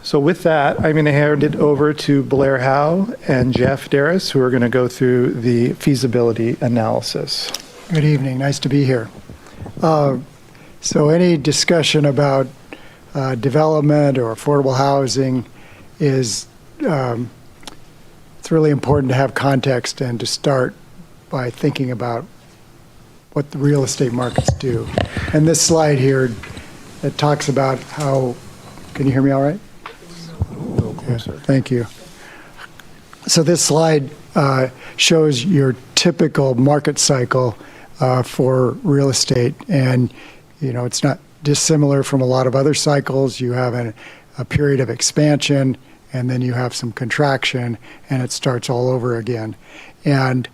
So with that, I'm going to hand it over to Blair Howe and Jeff Darris, who are going to go through the feasibility analysis. Good evening. Nice to be here. So any discussion about development or affordable housing is, it's really important to have context and to start by thinking about what the real estate markets do. And this slide here, it talks about how, can you hear me all right? Yeah, thank you. So this slide shows your typical market cycle for real estate. And, you know, it's not dissimilar from a lot of other cycles. You have a period of expansion, and then you have some contraction, and it starts all over again. And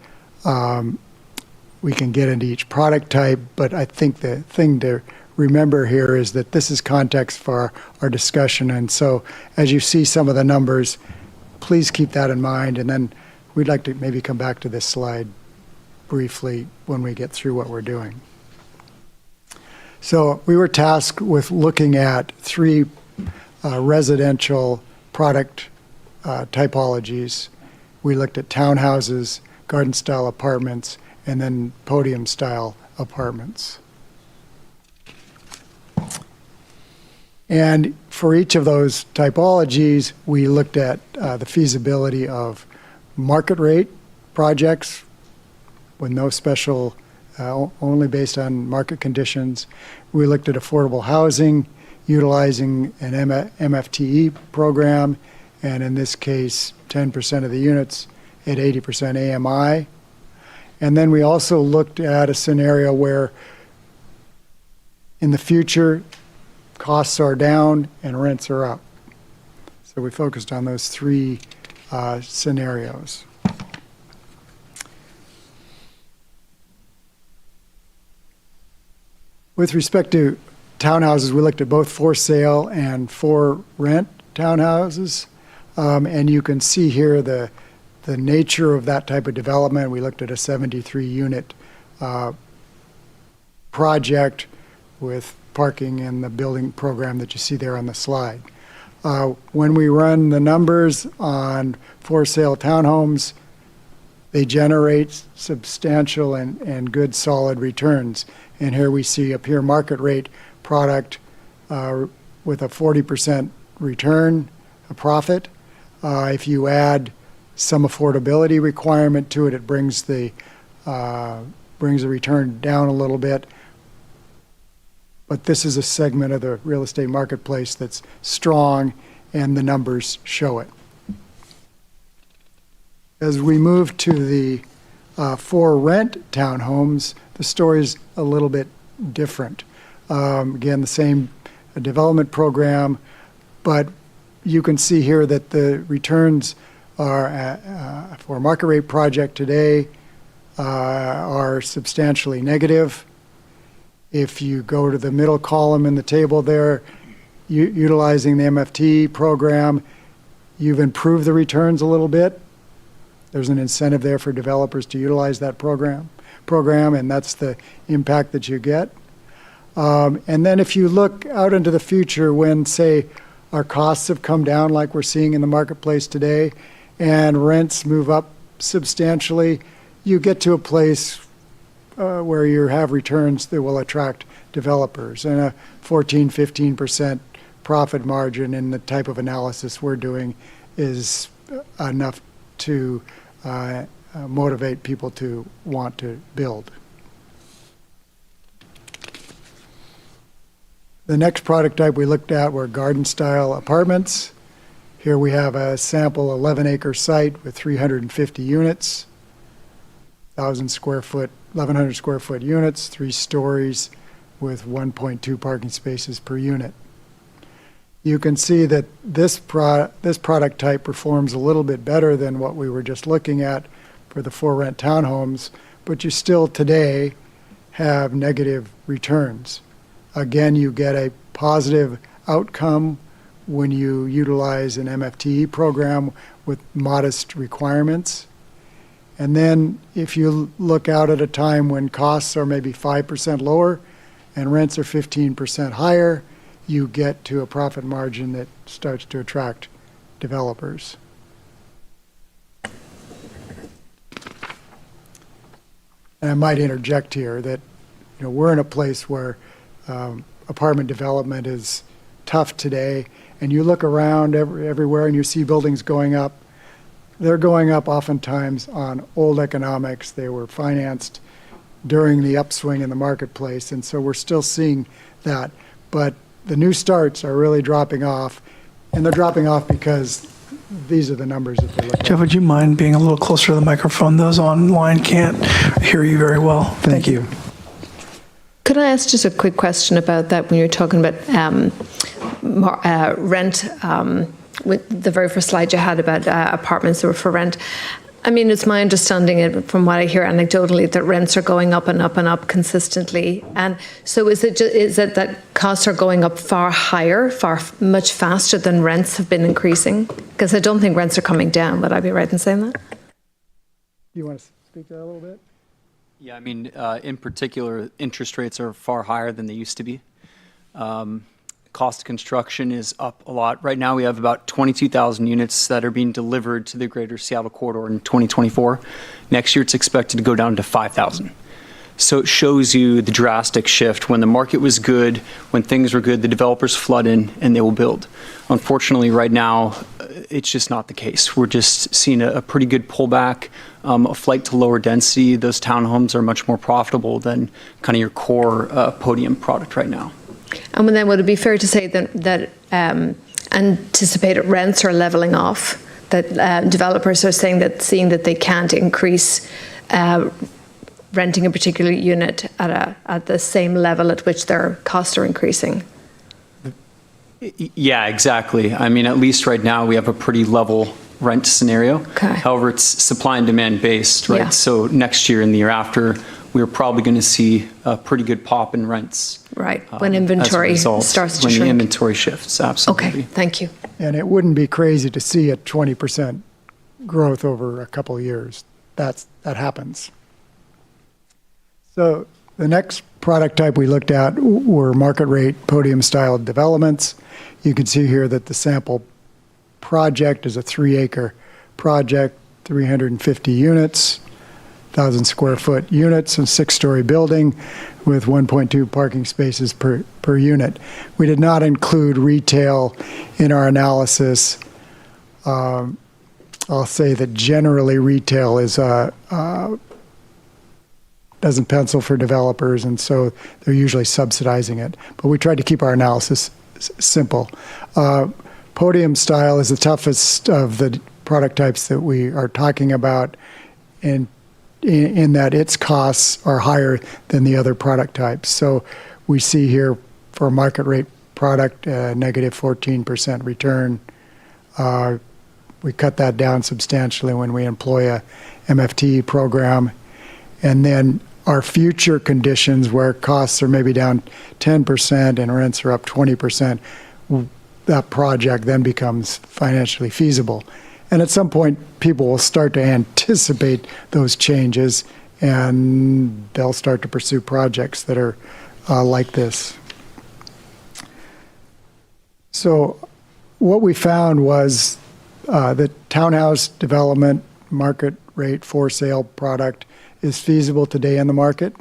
we can get into each product type, but I think the thing to remember here is that this is context for our discussion. And so as you see some of the numbers, please keep that in mind. And then we'd like to maybe come back to this slide briefly when we get through what we're doing. So we were tasked with looking at three residential product typologies. We looked at townhouses, garden-style apartments, and then podium-style apartments. And for each of those typologies, we looked at the feasibility of market rate projects with no special, only based on market conditions. We looked at affordable housing, utilizing an MFTE program, and in this case, 10% of the units at 80% AMI. And then we also looked at a scenario where in the future, costs are down and rents are up. So we focused on those three scenarios. With respect to townhouses, we looked at both for sale and for rent townhouses. And you can see here the nature of that type of development. We looked at a 73 unit project with parking in the building program that you see there on the slide. When we run the numbers on for sale townhomes, they generate substantial and good solid returns. And here we see a pure market rate product with a 40% return, a profit. If you add some affordability requirement to it, it brings the return down a little bit. But this is a segment of the real estate marketplace that's strong, and the numbers show it. As we move to the for rent townhomes, the story's a little bit different. Again, the same development program, but you can see here that the returns are for a market rate project today are substantially negative. If you go to the middle column in the table there, utilizing the MFT program, you've improved the returns a little bit. There's an incentive there for developers to utilize that program, and that's the impact that you get. And then if you look out into the future when, say, our costs have come down like we're seeing in the marketplace today, and rents move up substantially, you get to a place where you have returns that will attract developers. And a 14-15% profit margin in the type of analysis we're doing is enough to motivate people to want to build. The next product type we looked at were garden-style apartments. Here we have a sample 11-acre site with 350 units, 1,000 square foot, 1,100 square foot units, 3 stories with 1.2 parking spaces per unit. You can see that this product type performs a little bit better than what we were just looking at for the for rent townhomes, but you still today have negative returns. Again, you get a positive outcome when you utilize an MFTE program with modest requirements. And then if you look out at a time when costs are maybe 5% lower and rents are 15% higher, you get to a profit margin that starts to attract developers. And I might interject here that we're in a place where apartment development is tough today, and you look around everywhere and you see buildings going up. They're going up oftentimes on old economics. They were financed during the upswing in the marketplace, and so we're still seeing that. But the new starts are really dropping off, and they're dropping off because these are the numbers that they look at. Jeff, would you mind being a little closer to the microphone? Those online can't hear you very well. Thank you. Could I ask just a quick question about that when you're talking about rent, with the very first slide you had about apartments that were for rent? I mean, it's my understanding from what I hear anecdotally that rents are going up and up and up consistently. And so is it that costs are going up far higher, much faster than rents have been increasing? Because I don't think rents are coming down. Would I be right in saying that? Do you want to speak to that a little bit? Yeah, I mean, in particular, interest rates are far higher than they used to be. Cost of construction is up a lot. Right now, we have about 22,000 units that are being delivered to the greater Seattle corridor in 2024. Next year, it's expected to go down to 5,000. So it shows you the drastic shift. When the market was good, when things were good, the developers flood in and they will build. Unfortunately, right now, it's just not the case. We're just seeing a pretty good pullback, a flight to lower density. Those townhomes are much more profitable than kind of your core podium product right now. And then would it be fair to say that anticipated rents are leveling off, that developers are seeing that they can't increase renting a particular unit at the same level at which their costs are increasing? Yeah, exactly. I mean, at least right now we have a pretty level rent scenario. Okay. However, it's supply and demand based, right? Yeah. So next year and the year after, we're probably going to see a pretty good pop in rents. Right, when inventory starts to when shrink. the inventory shifts, absolutely. Okay, thank you. And it wouldn't be crazy to see a 20% growth over a couple of years. That happens. So the next product type we looked at were market rate podium style developments. You can see here that the sample project is a 3-acre project, 350 units, 1,000 square foot units, and 6-story building with 1.2 parking spaces per unit. We did not include retail in our analysis. I'll say that generally retail is doesn't pencil for developers, and so they're usually subsidizing it. But we tried to keep our analysis simple. Podium style is the toughest of the product types that we are talking about, in that its costs are higher than the other product types. So we see here for a market rate product, negative 14% return. We cut that down substantially when we employ a MFT program. And then our future conditions where costs are maybe down 10% and rents are up 20%, that project then becomes financially feasible. And at some point, people will start to anticipate those changes, and they'll start to pursue projects that are like this. So what we found was that townhouse development market rate for sale product is feasible today in the market,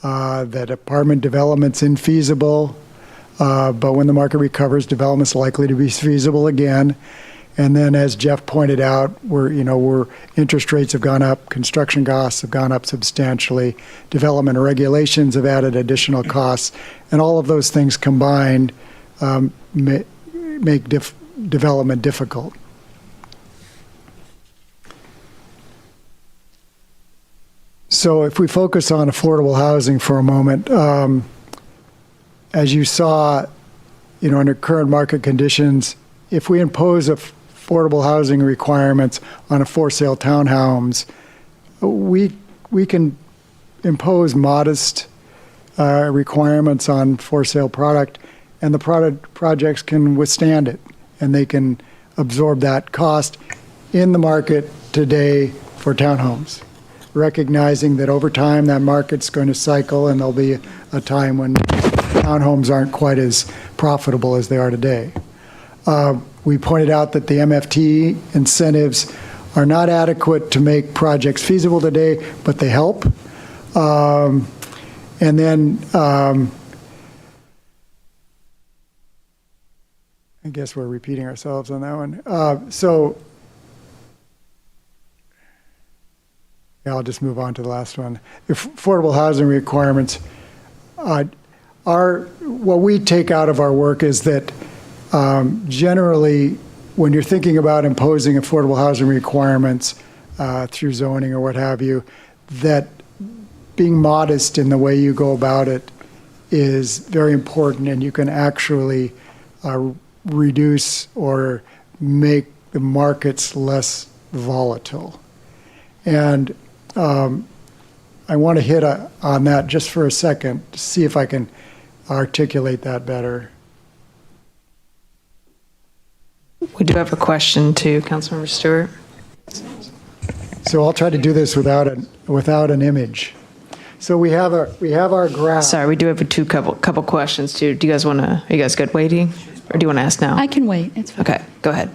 that apartment development's infeasible, but when the market recovers, development's likely to be feasible again. And then, as Jeff pointed out, interest rates have gone up, construction costs have gone up substantially, development regulations have added additional costs, and all of those things combined make development difficult. So if we focus on affordable housing for a moment, as you saw, under current market conditions, if we impose affordable housing requirements on a for-sale townhomes, we can impose modest requirements on for-sale product, and the projects can withstand it, and they can absorb that cost in the market today for townhomes, recognizing that over time that market's going to cycle and there'll be a time when townhomes aren't quite as profitable as they are today. We pointed out that the MFT incentives are not adequate to make projects feasible today, but they help. And then I guess we're repeating ourselves on that one. Yeah, I'll just move on to the last one. Affordable housing requirements what we take out of our work is that generally, when you're thinking about imposing affordable housing requirements through zoning or what have you, that being modest in the way you go about it is very important, and you can actually reduce or make the markets less volatile. And I want to hit on that just for a second to see if I can articulate that better. We do have a question too, Councilmember Stewart. So I'll try to do this without an image. So we have our graph. Sorry, we do have couple questions too. Do you guys want to, are you guys good waiting? Or do you want to ask now? I can wait. It's fine. Okay, go ahead.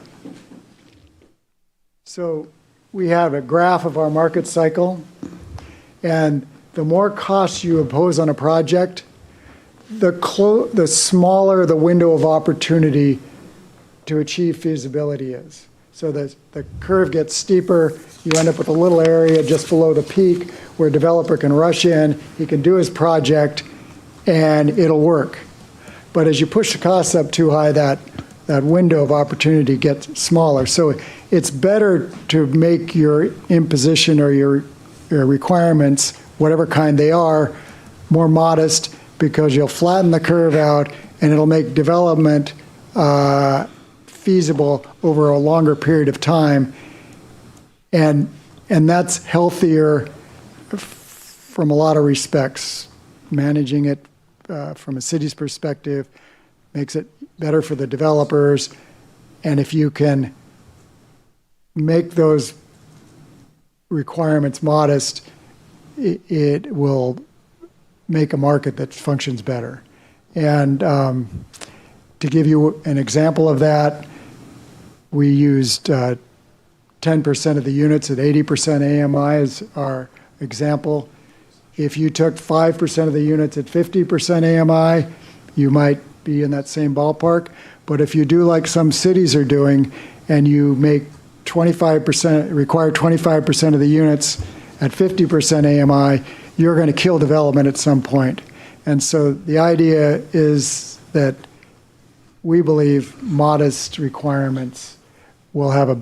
So we have a graph of our market cycle, and the more costs you impose on a project, the smaller the window of opportunity to achieve feasibility is. So the curve gets steeper, you end up with a little area just below the peak where a developer can rush in, he can do his project, and it'll work. But as you push the costs up too high, that window of opportunity gets smaller. So it's better to make your imposition or your requirements, whatever kind they are, more modest, because you'll flatten the curve out and it'll make development feasible over a longer period of time. And that's healthier from a lot of respects. Managing it from a city's perspective makes it better for the developers. And if you can make those requirements modest, it will make a market that functions better. And to give you an example of that, we used 10% of the units at 80% AMI as our example. If you took 5% of the units at 50% AMI, you might be in that same ballpark. But if you do like some cities are doing, and you make 25%, require 25% of the units at 50% AMI, you're going to kill development at some point. And so the idea is that we believe modest requirements will have a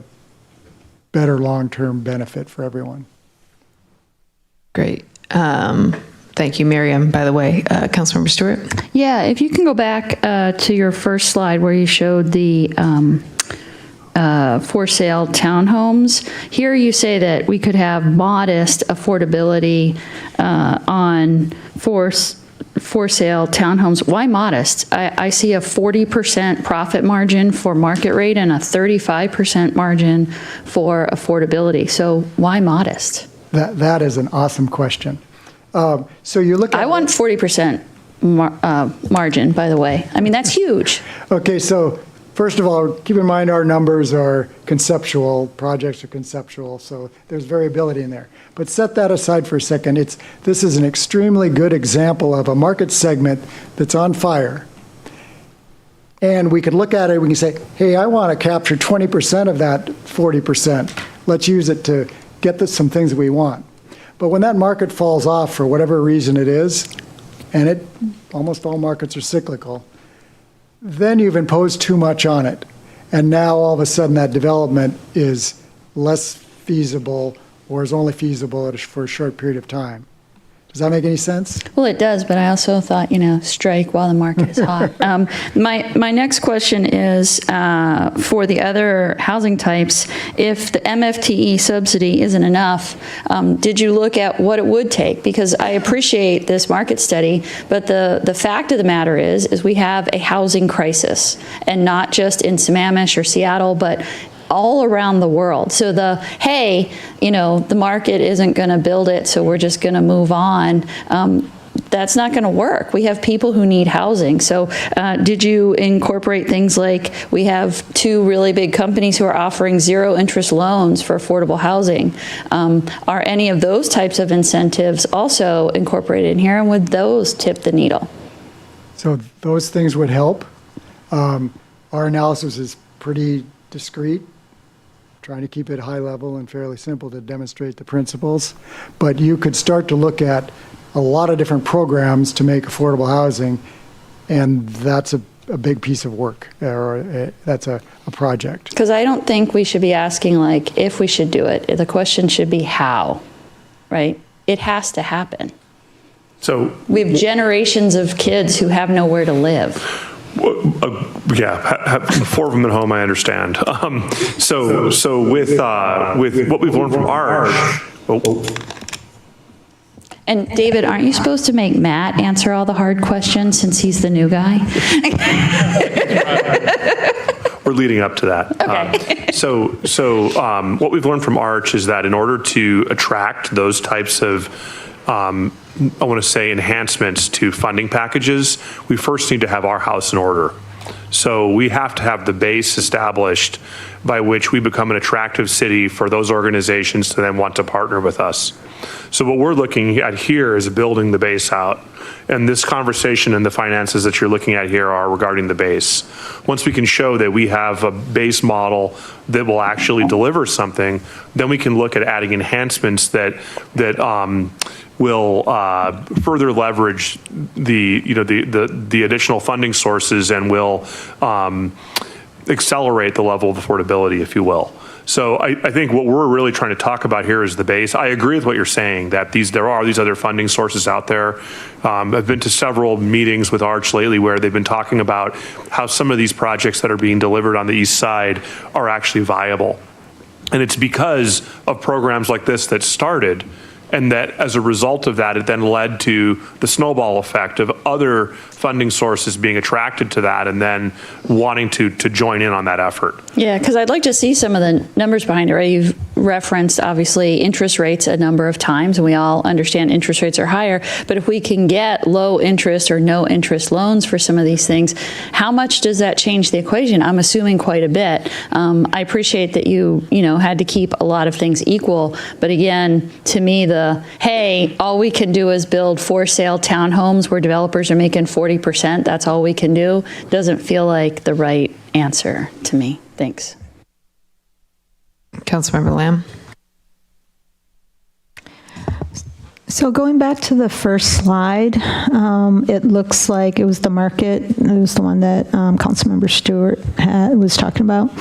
better long-term benefit for everyone. Great. Thank you, Miriam, by the way. Councilmember Stewart? Yeah, if you can go back to your first slide where you showed the for sale townhomes. Here you say that we could have modest affordability on for sale townhomes. Why modest? I see a 40% profit margin for market rate and a 35% margin for affordability. So why modest? That is an awesome question. So you look at... I want 40% margin, by the way. I mean, that's huge. Okay, so first of all, keep in mind our numbers are conceptual, projects are conceptual, so there's variability in there. But set that aside for a second. This is an extremely good example of a market segment that's on fire. And we can look at it, we can say, hey, I want to capture 20% of that 40%. Let's use it to get some things that we want. But when that market falls off for whatever reason it is, and almost all markets are cyclical, then you've imposed too much on it. And now all of a sudden that development is less feasible or is only feasible for a short period of time. Does that make any sense? Well, it does, but I also thought, strike while the market is hot. My next question is for the other housing types, if the MFTE subsidy isn't enough, did you look at what it would take? Because I appreciate this market study, but the fact of the matter is we have a housing crisis, and not just in Sammamish or Seattle, but all around the world. So the market isn't going to build it, so we're just going to move on. That's not going to work. We have people who need housing. So did you incorporate things like we have two really big companies who are offering zero interest loans for affordable housing? Are any of those types of incentives also incorporated in here, and would those tip the needle? So those things would help. Our analysis is pretty discrete, trying to keep it high level and fairly simple to demonstrate the principles. But you could start to look at a lot of different programs to make affordable housing, and that's a big piece of work, or that's a project. Because I don't think we should be asking if we should do it. The question should be how, right? It has to happen. So We have generations of kids who have nowhere to live. Yeah, 4 of them at home, I understand. So with what we've learned from ours. And David, aren't you supposed to make Matt answer all the hard questions since he's the new guy? or leading up to that. Okay. So what we've learned from Arch is that in order to attract those types of, I want to say, enhancements to funding packages, we first need to have our house in order. So we have to have the base established by which we become an attractive city for those organizations to then want to partner with us. So what we're looking at here is building the base out. And this conversation and the finances that you're looking at here are regarding the base. Once we can show that we have a base model that will actually deliver something, then we can look at adding enhancements that will further leverage the additional funding sources and will accelerate the level of affordability, if you will. So I think what we're really trying to talk about here is the base. I agree with what you're saying, that there are these other funding sources out there. I've been to several meetings with Arch lately where they've been talking about how some of these projects that are being delivered on the east side are actually viable. And it's because of programs like this that started, and that as a result of that, it then led to the snowball effect of other funding sources being attracted to that and then wanting to join in on that effort. Yeah, because I'd like to see some of the numbers behind it, right? You've referenced, obviously, interest rates a number of times, and we all understand interest rates are higher. But if we can get low interest or no interest loans for some of these things, how much does that change the equation? I'm assuming quite a bit. I appreciate that you had to keep a lot of things equal. But again, to me, hey, all we can do is build for sale townhomes where developers are making 40%, that's all we can do, doesn't feel like the right answer to me. Thanks. Councilmember Lamb. So going back to the first slide, it looks like it was the market. It was the one that Councilmember Stewart was talking about.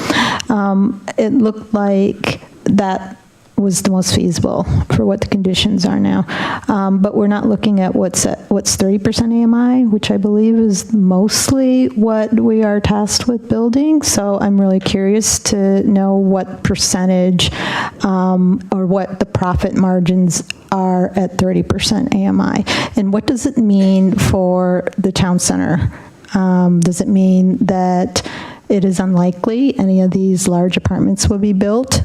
It looked like that was the most feasible for what the conditions are now. But we're not looking at what's 30% AMI, which I believe is mostly what we are tasked with building. So I'm really curious to know what percentage or what the profit margins are at 30% AMI. And what does it mean for the town center? Does it mean that it is unlikely any of these large apartments will be built?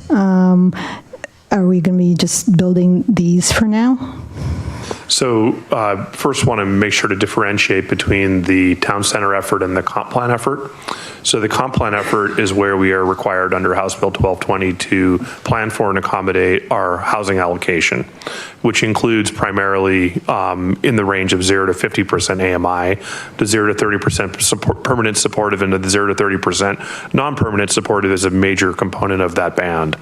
Are we going to be just building these for now? So first want to make sure to differentiate between the town center effort and the comp plan effort. So the comp plan effort is where we are required under House Bill 1220 to plan for and accommodate our housing allocation, which includes primarily in the range of 0 to 50% AMI, to 0 to 30% permanent supportive, and the 0 to 30% non-permanent supportive is a major component of that band.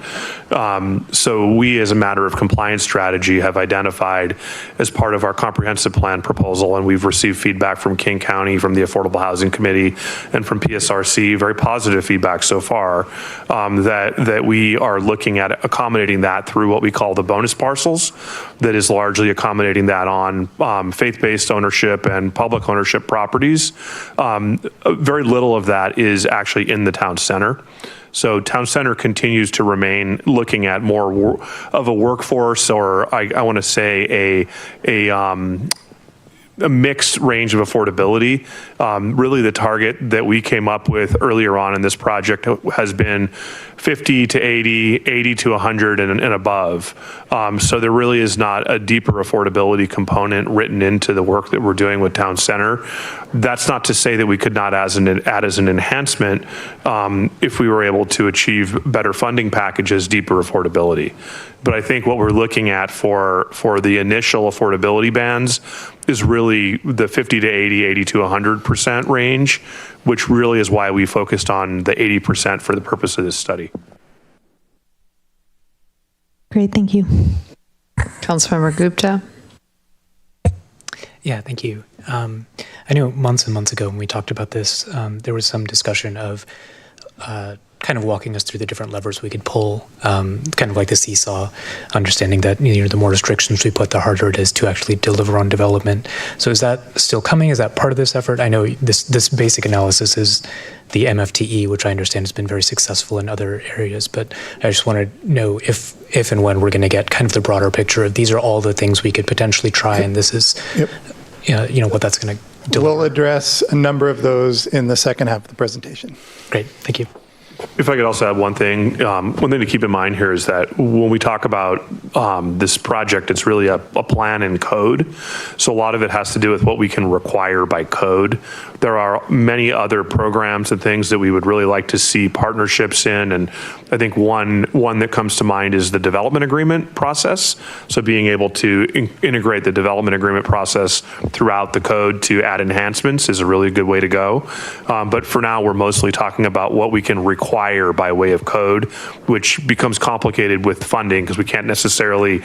So we, as a matter of compliance strategy, have identified as part of our comprehensive plan proposal, and we've received feedback from King County, from the Affordable Housing Committee, and from PSRC, very positive feedback so far, that we are looking at accommodating that through what we call the bonus parcels, that is largely accommodating that on faith-based ownership and public ownership properties. Very little of that is actually in the town center. So town center continues to remain looking at more of a workforce, or I want to say a mixed range of affordability. Really the target that we came up with earlier on in this project has been 50 to 80, 80 to 100 and above. So there really is not a deeper affordability component written into the work that we're doing with town center. That's not to say that we could not add as an enhancement if we were able to achieve better funding packages, deeper affordability. But I think what we're looking at for the initial affordability bands is really the 50 to 80, 80 to 100% range, which really is why we focused on the 80% for the purpose of this study. Great, thank you. Councilmember Gupta. Yeah, thank you. I know months and months ago when we talked about this, there was some discussion of kind of walking us through the different levers we could pull, kind of like the seesaw, understanding that the more restrictions we put, the harder it is to actually deliver on development. So is that still coming? Is that part of this effort? I know this basic analysis is the MFTE, which I understand has been very successful in other areas, but I just want to know if and when we're going to get kind of the broader picture of these are all the things we could potentially try, and this is what that's going to deliver. We'll address a number of those in the second half of the presentation. Great, thank you. If I could also add one thing to keep in mind here is that when we talk about this project, it's really a plan and code. So a lot of it has to do with what we can require by code. There are many other programs and things that we would really like to see partnerships in. And I think one that comes to mind is the development agreement process. So being able to integrate the development agreement process throughout the code to add enhancements is a really good way to go. But for now, we're mostly talking about what we can require by way of code, which becomes complicated with funding because we can't necessarily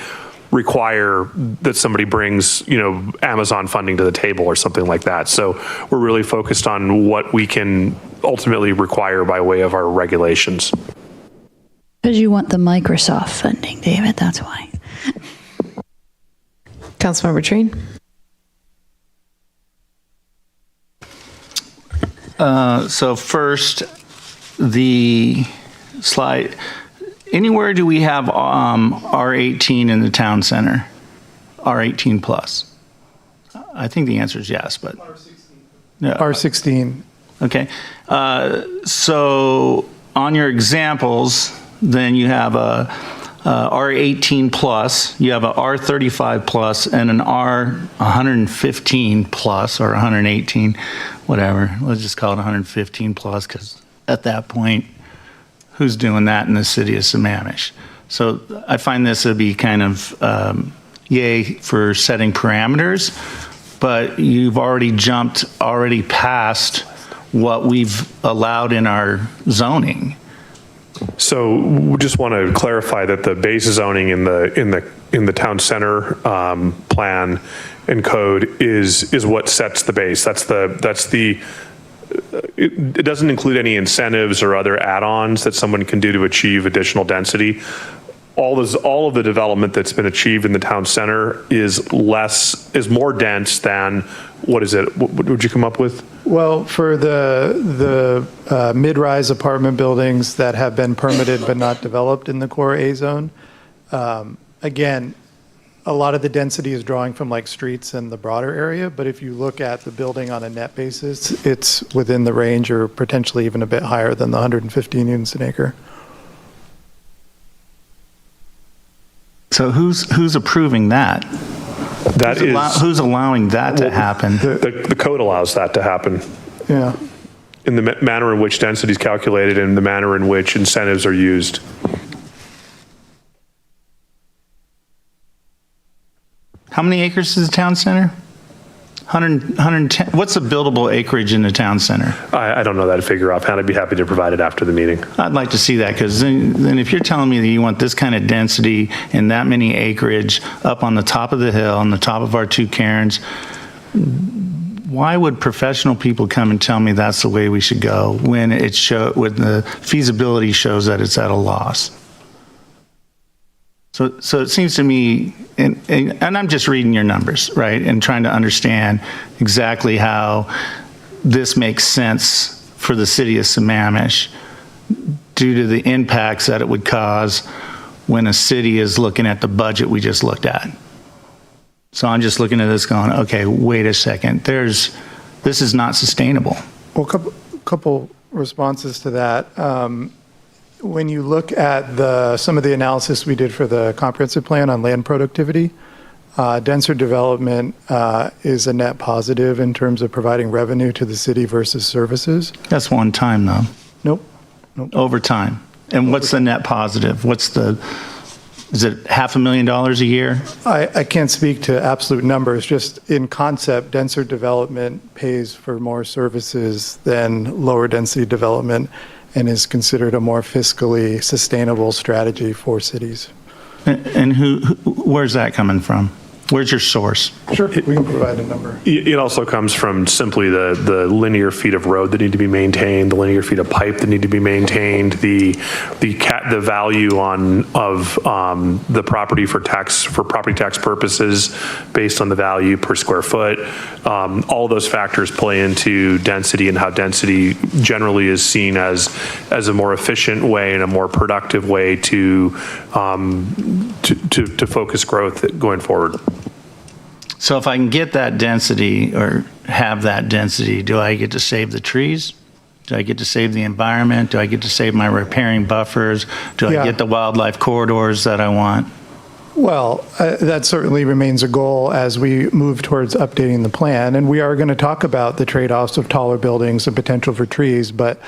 require that somebody brings, Amazon funding to the table or something like that. So we're really focused on what we can ultimately require by way of our regulations. Because you want the Microsoft funding, David, that's why. Councilmember Trine. So first, the slide, anywhere do we have R18 in the town center? R18 plus? I think the answer is yes, but. R16. Okay. So on your examples, then you have a R18 plus, you have a R35 plus, and an R115 plus, or 118, whatever. Let's just call it 115 plus, because at that point, who's doing that in the city of Sammamish? So I find this to be kind of yay for setting parameters, but you've already jumped past what we've allowed in our zoning. So we just want to clarify that the base zoning in the town center plan and code is what sets the base. It doesn't include any incentives or other add-ons that someone can do to achieve additional density. All of the development that's been achieved in the town center is more dense than, what is it? What would you come up with? Well, for the mid-rise apartment buildings that have been permitted but not developed in the core A zone, again, a lot of the density is drawing from like streets and the broader area, but if you look at the building on a net basis, it's within the range or potentially even a bit higher than the 115 units an acre. So who's approving that? Who's allowing that to happen? The code allows that to happen. Yeah. In the manner in which density is calculated and the manner in which incentives are used. How many acres is the town center? 110. What's the buildable acreage in the town center? I don't know that figure offhand. I'd be happy to provide it after the meeting. I'd like to see that, because then if you're telling me that you want this kind of density and that many acreage up on the top of the hill, on the top of our two cairns, why would professional people come and tell me that's the way we should go when when the feasibility shows that it's at a loss? So it seems to me, and I'm just reading your numbers, right, and trying to understand exactly how this makes sense for the city of Sammamish due to the impacts that it would cause when a city is looking at the budget we just looked at. So I'm just looking at this going, okay, wait a second, this is not sustainable. Well, couple responses to that. When you look at some of the analysis we did for the comprehensive plan on land productivity, denser development is a net positive in terms of providing revenue to the city versus services. That's one time, though. Nope. Over time. And what's the net positive? Is it $500,000 a year? I can't speak to absolute numbers. Just in concept, denser development pays for more services than lower density development, and is considered a more fiscally sustainable strategy for cities. And where's that coming from? Where's your source? Sure, we can provide a number. It also comes from simply the linear feet of road that need to be maintained, the linear feet of pipe that need to be maintained, the value of the property for property tax purposes based on the value per square foot. All those factors play into density and how density generally is seen as a more efficient way and a more productive way to focus growth going forward. So if I can get that density or have that density, do I get to save the trees? Do I get to save the environment? Do I get to save my riparian buffers? Do I get the wildlife corridors that I want? Well, that certainly remains a goal as we move towards updating the plan. And we are going to talk about the trade-offs of taller buildings and potential for trees. But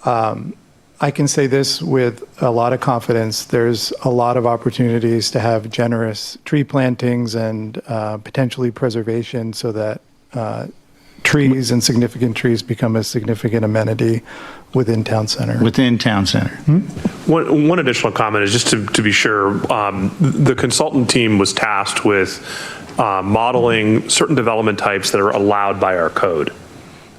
I can say this with a lot of confidence. There's a lot of opportunities to have generous tree plantings and potentially preservation so that trees and significant trees become a significant amenity within town center. Within town center. One additional comment is just to be sure, the consultant team was tasked with modeling certain development types that are allowed by our code.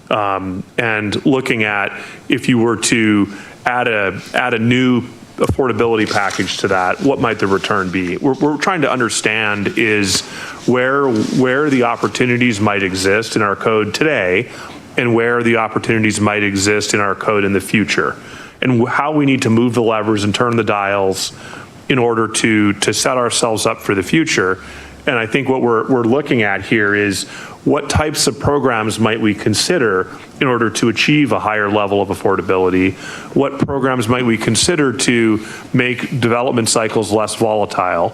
And looking at if you were to add a new affordability package to that, what might the return be? We're trying to understand is where the opportunities might exist in our code today and where the opportunities might exist in our code in the future, and how we need to move the levers and turn the dials in order to set ourselves up for the future. And I think what we're looking at here is what types of programs might we consider in order to achieve a higher level of affordability? What programs might we consider to make development cycles less volatile?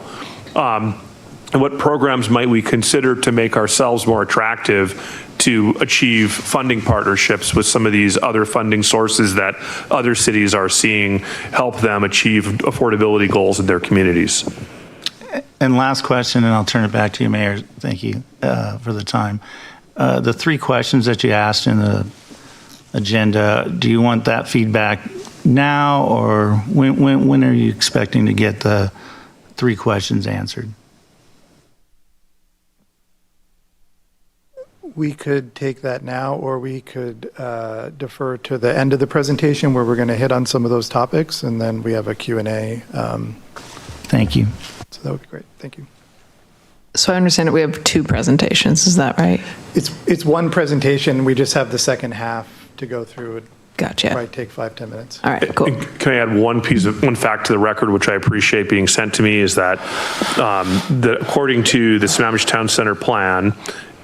And what programs might we consider to make ourselves more attractive to achieve funding partnerships with some of these other funding sources that other cities are seeing help them achieve affordability goals in their communities? And last question, and I'll turn it back to you, Mayor. Thank you for the time. The 3 questions that you asked in the agenda, do you want that feedback now, or when are you expecting to get the 3 questions answered? We could take that now, or we could defer to the end of the presentation where we're going to hit on some of those topics, and then we have a Q&A. Thank you. So that would be great. Thank you. So I understand that we have 2 presentations. Is that right? It's one presentation. We just have the second half to go through. Gotcha. Probably take 5-10 minutes. All right, cool. Can I add one fact to the record, which I appreciate being sent to me, is that according to the Sammamish Town Center plan,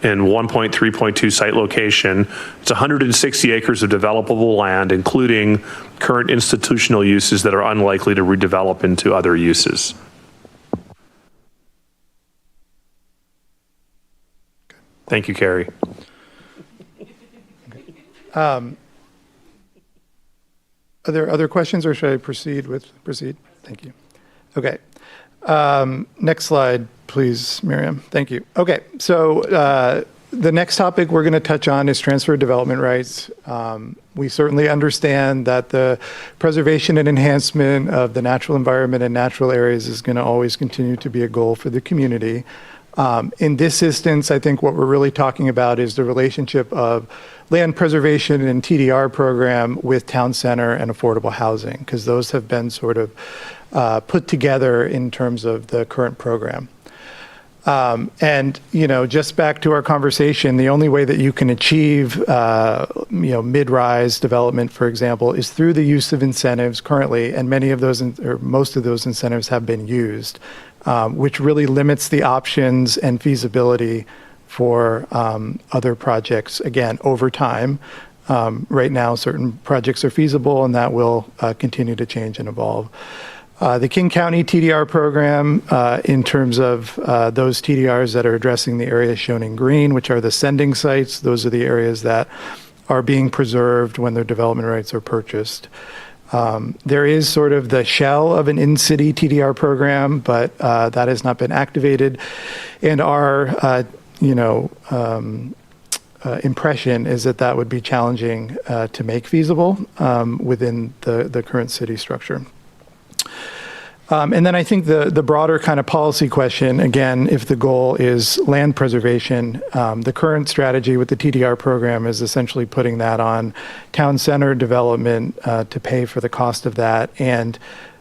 in 1.3.2 site location, it's 160 acres of developable land, including current institutional uses that are unlikely to redevelop into other uses. Thank you, Carrie. Are there other questions, or should I proceed? Thank you. Okay. Next slide, please, Miriam. Thank you. Okay, so the next topic we're going to touch on is transfer of development rights. We certainly understand that the preservation and enhancement of the natural environment and natural areas is going to always continue to be a goal for the community. In this instance, I think what we're really talking about is the relationship of land preservation and TDR program with town center and affordable housing, because those have been sort of put together in terms of the current program. And, just back to our conversation, the only way that you can achieve, mid-rise development, for example, is through the use of incentives currently, and many of those, or most of those incentives have been used, which really limits the options and feasibility for other projects, again, over time. Right now, certain projects are feasible, and that will continue to change and evolve. The King County TDR program, in terms of those TDRs that are addressing the areas shown in green, which are the sending sites, those are the areas that are being preserved when their development rights are purchased. There is sort of the shell of an in-city TDR program, but that has not been activated. And our, impression is that would be challenging to make feasible within the current city structure. And then I think the broader kind of policy question, again, if the goal is land preservation, the current strategy with the TDR program is essentially putting that on town center development to pay for the cost of that. And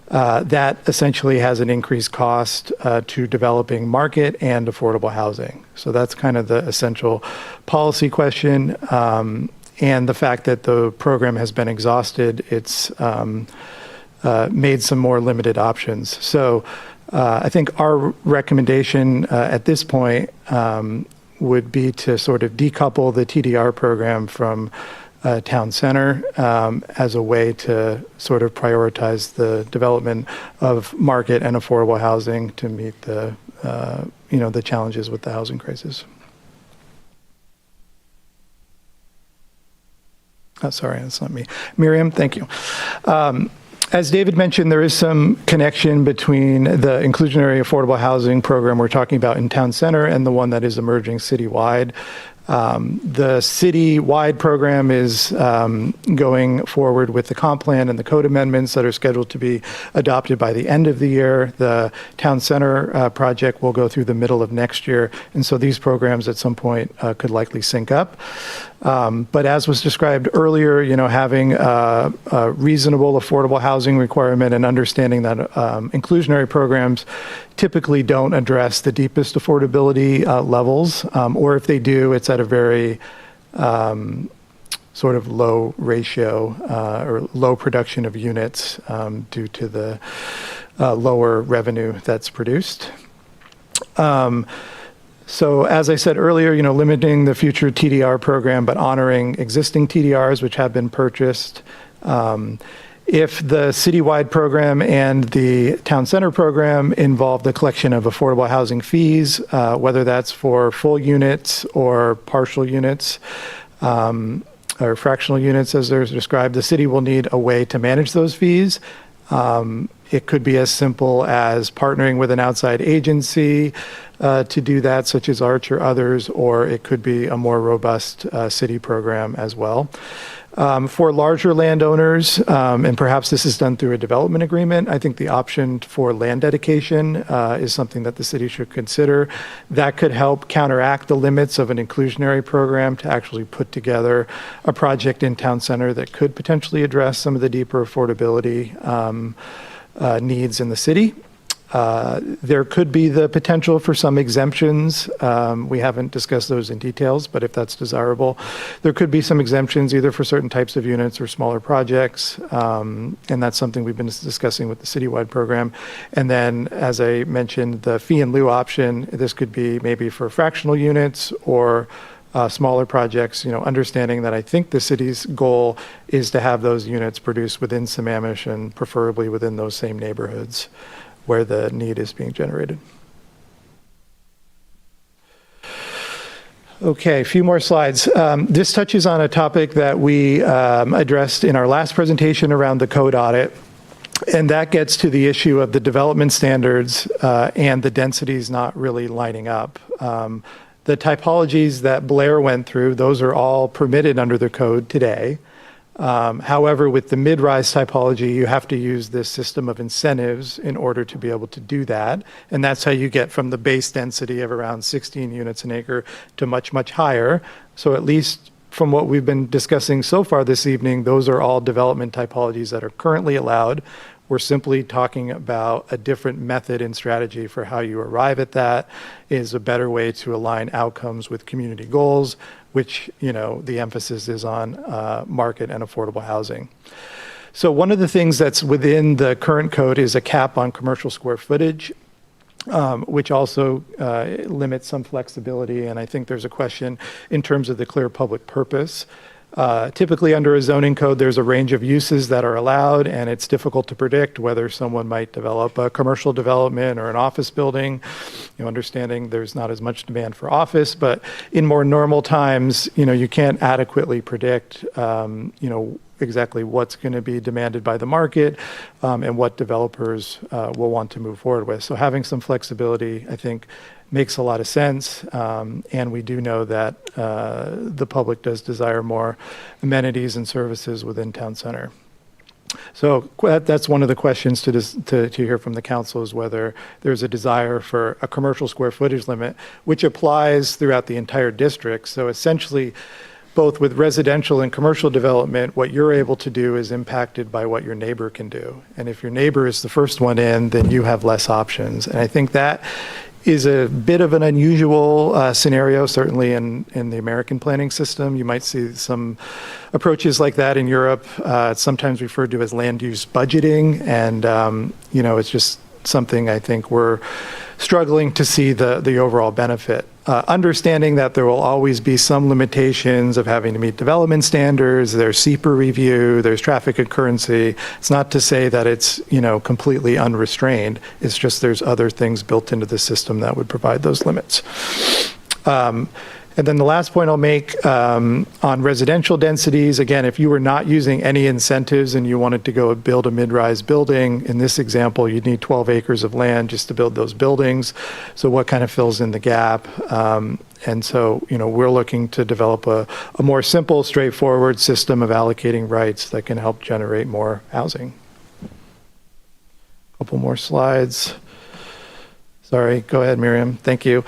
that essentially has an increased cost to developing market and affordable housing. So that's kind of the essential policy question. And the fact that the program has been exhausted, it's made some more limited options. So I think our recommendation at this point would be to sort of decouple the TDR program from town center as a way to sort of prioritize the development of market and affordable housing to meet the the challenges with the housing crisis. Oh, sorry, that's not me. Miriam, thank you. As David mentioned, there is some connection between the inclusionary affordable housing program we're talking about in town center and the one that is emerging citywide. The citywide program is going forward with the comp plan and the code amendments that are scheduled to be adopted by the end of the year. The town center project will go through the middle of next year, and so these programs at some point could likely sync up. But as was described earlier, having a reasonable affordable housing requirement and understanding that inclusionary programs typically don't address the deepest affordability levels, or if they do, it's at a very sort of low ratio or low production of units due to the lower revenue that's produced. So as I said earlier, limiting the future TDR program, but honoring existing TDRs which have been purchased. If the citywide program and the town center program involve the collection of affordable housing fees, whether that's for full units or partial units, or fractional units as they're described, the city will need a way to manage those fees. It could be as simple as partnering with an outside agency to do that, such as Arch or others, or it could be a more robust city program as well. For larger landowners, and perhaps this is done through a development agreement, I think the option for land dedication is something that the city should consider. That could help counteract the limits of an inclusionary program to actually put together a project in town center that could potentially address some of the deeper affordability needs in the city. There could be the potential for some exemptions. We haven't discussed those in details, but if that's desirable, there could be some exemptions either for certain types of units or smaller projects. And that's something we've been discussing with the citywide program. And then, as I mentioned, the fee in lieu option, this could be maybe for fractional units or smaller projects, understanding that I think the city's goal is to have those units produced within Sammamish and preferably within those same neighborhoods where the need is being generated. Okay, a few more slides. This touches on a topic that we addressed in our last presentation around the code audit, and that gets to the issue of the development standards and the densities not really lining up. The typologies that Blair went through, those are all permitted under the code today. However, with the mid-rise typology, you have to use this system of incentives in order to be able to do that. And that's how you get from the base density of around 16 units an acre to much, much higher. So at least from what we've been discussing so far this evening, those are all development typologies that are currently allowed. We're simply talking about a different method and strategy for how you arrive at that is a better way to align outcomes with community goals, which, the emphasis is on market and affordable housing. So one of the things that's within the current code is a cap on commercial square footage, which also limits some flexibility. And I think there's a question in terms of the clear public purpose. Typically under a zoning code, there's a range of uses that are allowed, and it's difficult to predict whether someone might develop a commercial development or an office building, understanding there's not as much demand for office, but in more normal times, you can't adequately predict, exactly what's going to be demanded by the market and what developers will want to move forward with. So having some flexibility, I think, makes a lot of sense, and we do know that the public does desire more amenities and services within town center. So that's one of the questions to hear from the council is whether there's a desire for a commercial square footage limit, which applies throughout the entire district. So essentially, both with residential and commercial development, what you're able to do is impacted by what your neighbor can do. And if your neighbor is the first one in, then you have less options. And I think that is a bit of an unusual scenario, certainly in the American planning system. You might see some approaches like that in Europe. It's sometimes referred to as land use budgeting. And, it's just something I think we're struggling to see the overall benefit. Understanding that there will always be some limitations of having to meet development standards, there's SEPA review, there's traffic concurrency. It's not to say that it's, completely unrestrained. It's just there's other things built into the system that would provide those limits. And then the last point I'll make on residential densities, again, if you were not using any incentives and you wanted to go build a mid-rise building, in this example, you'd need 12 acres of land just to build those buildings. So what kind of fills in the gap? And so, we're looking to develop a more simple, straightforward system of allocating rights that can help generate more housing. A couple more slides. Sorry, go ahead, Miriam. Thank you.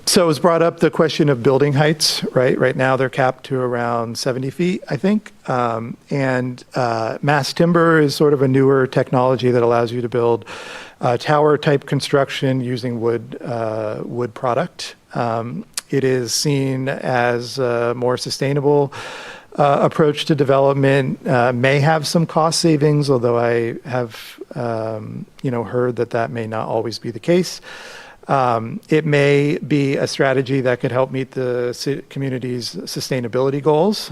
So it was brought up the question of building heights, right? Right now they're capped to around 70 feet, I think. And mass timber is sort of a newer technology that allows you to build tower type construction using wood product. It is seen as a more sustainable approach to development, may have some cost savings, although I have heard that may not always be the case. It may be a strategy that could help meet the community's sustainability goals,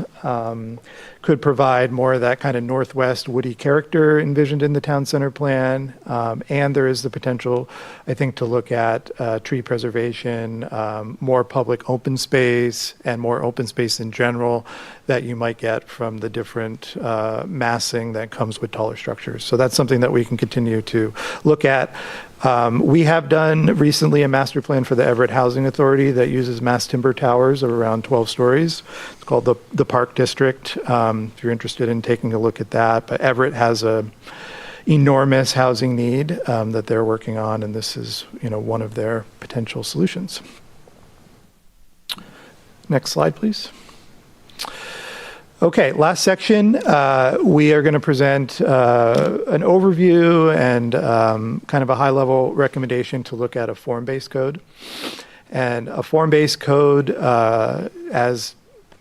could provide more of that kind of northwest woody character envisioned in the town center plan, and there is the potential, I think, to look at tree preservation, more public open space, and more open space in general that you might get from the different massing that comes with taller structures. So that's something that we can continue to look at. We have done recently a master plan for the Everett Housing Authority that uses mass timber towers of around 12 stories. It's called the Park District, if you're interested in taking a look at that. But Everett has a enormous housing need that they're working on, and this is one of their potential solutions. Next slide, please. Okay, last section, we are going to present an overview and kind of a high-level recommendation to look at a form-based code. And a form-based code, as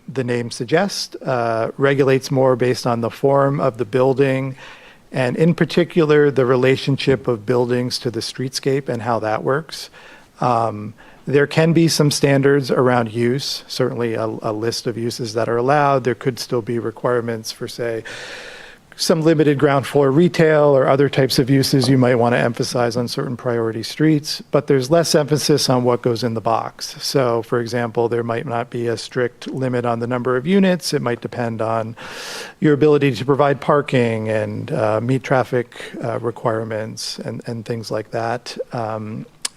the name suggests, regulates more based on the form of the building, and in particular, the relationship of buildings to the streetscape and how that works. There can be some standards around use, certainly a list of uses that are allowed. There could still be requirements for, say, some limited ground floor retail or other types of uses you might want to emphasize on certain priority streets, but there's less emphasis on what goes in the box. So, for example, there might not be a strict limit on the number of units. It might depend on your ability to provide parking and meet traffic requirements and things like that.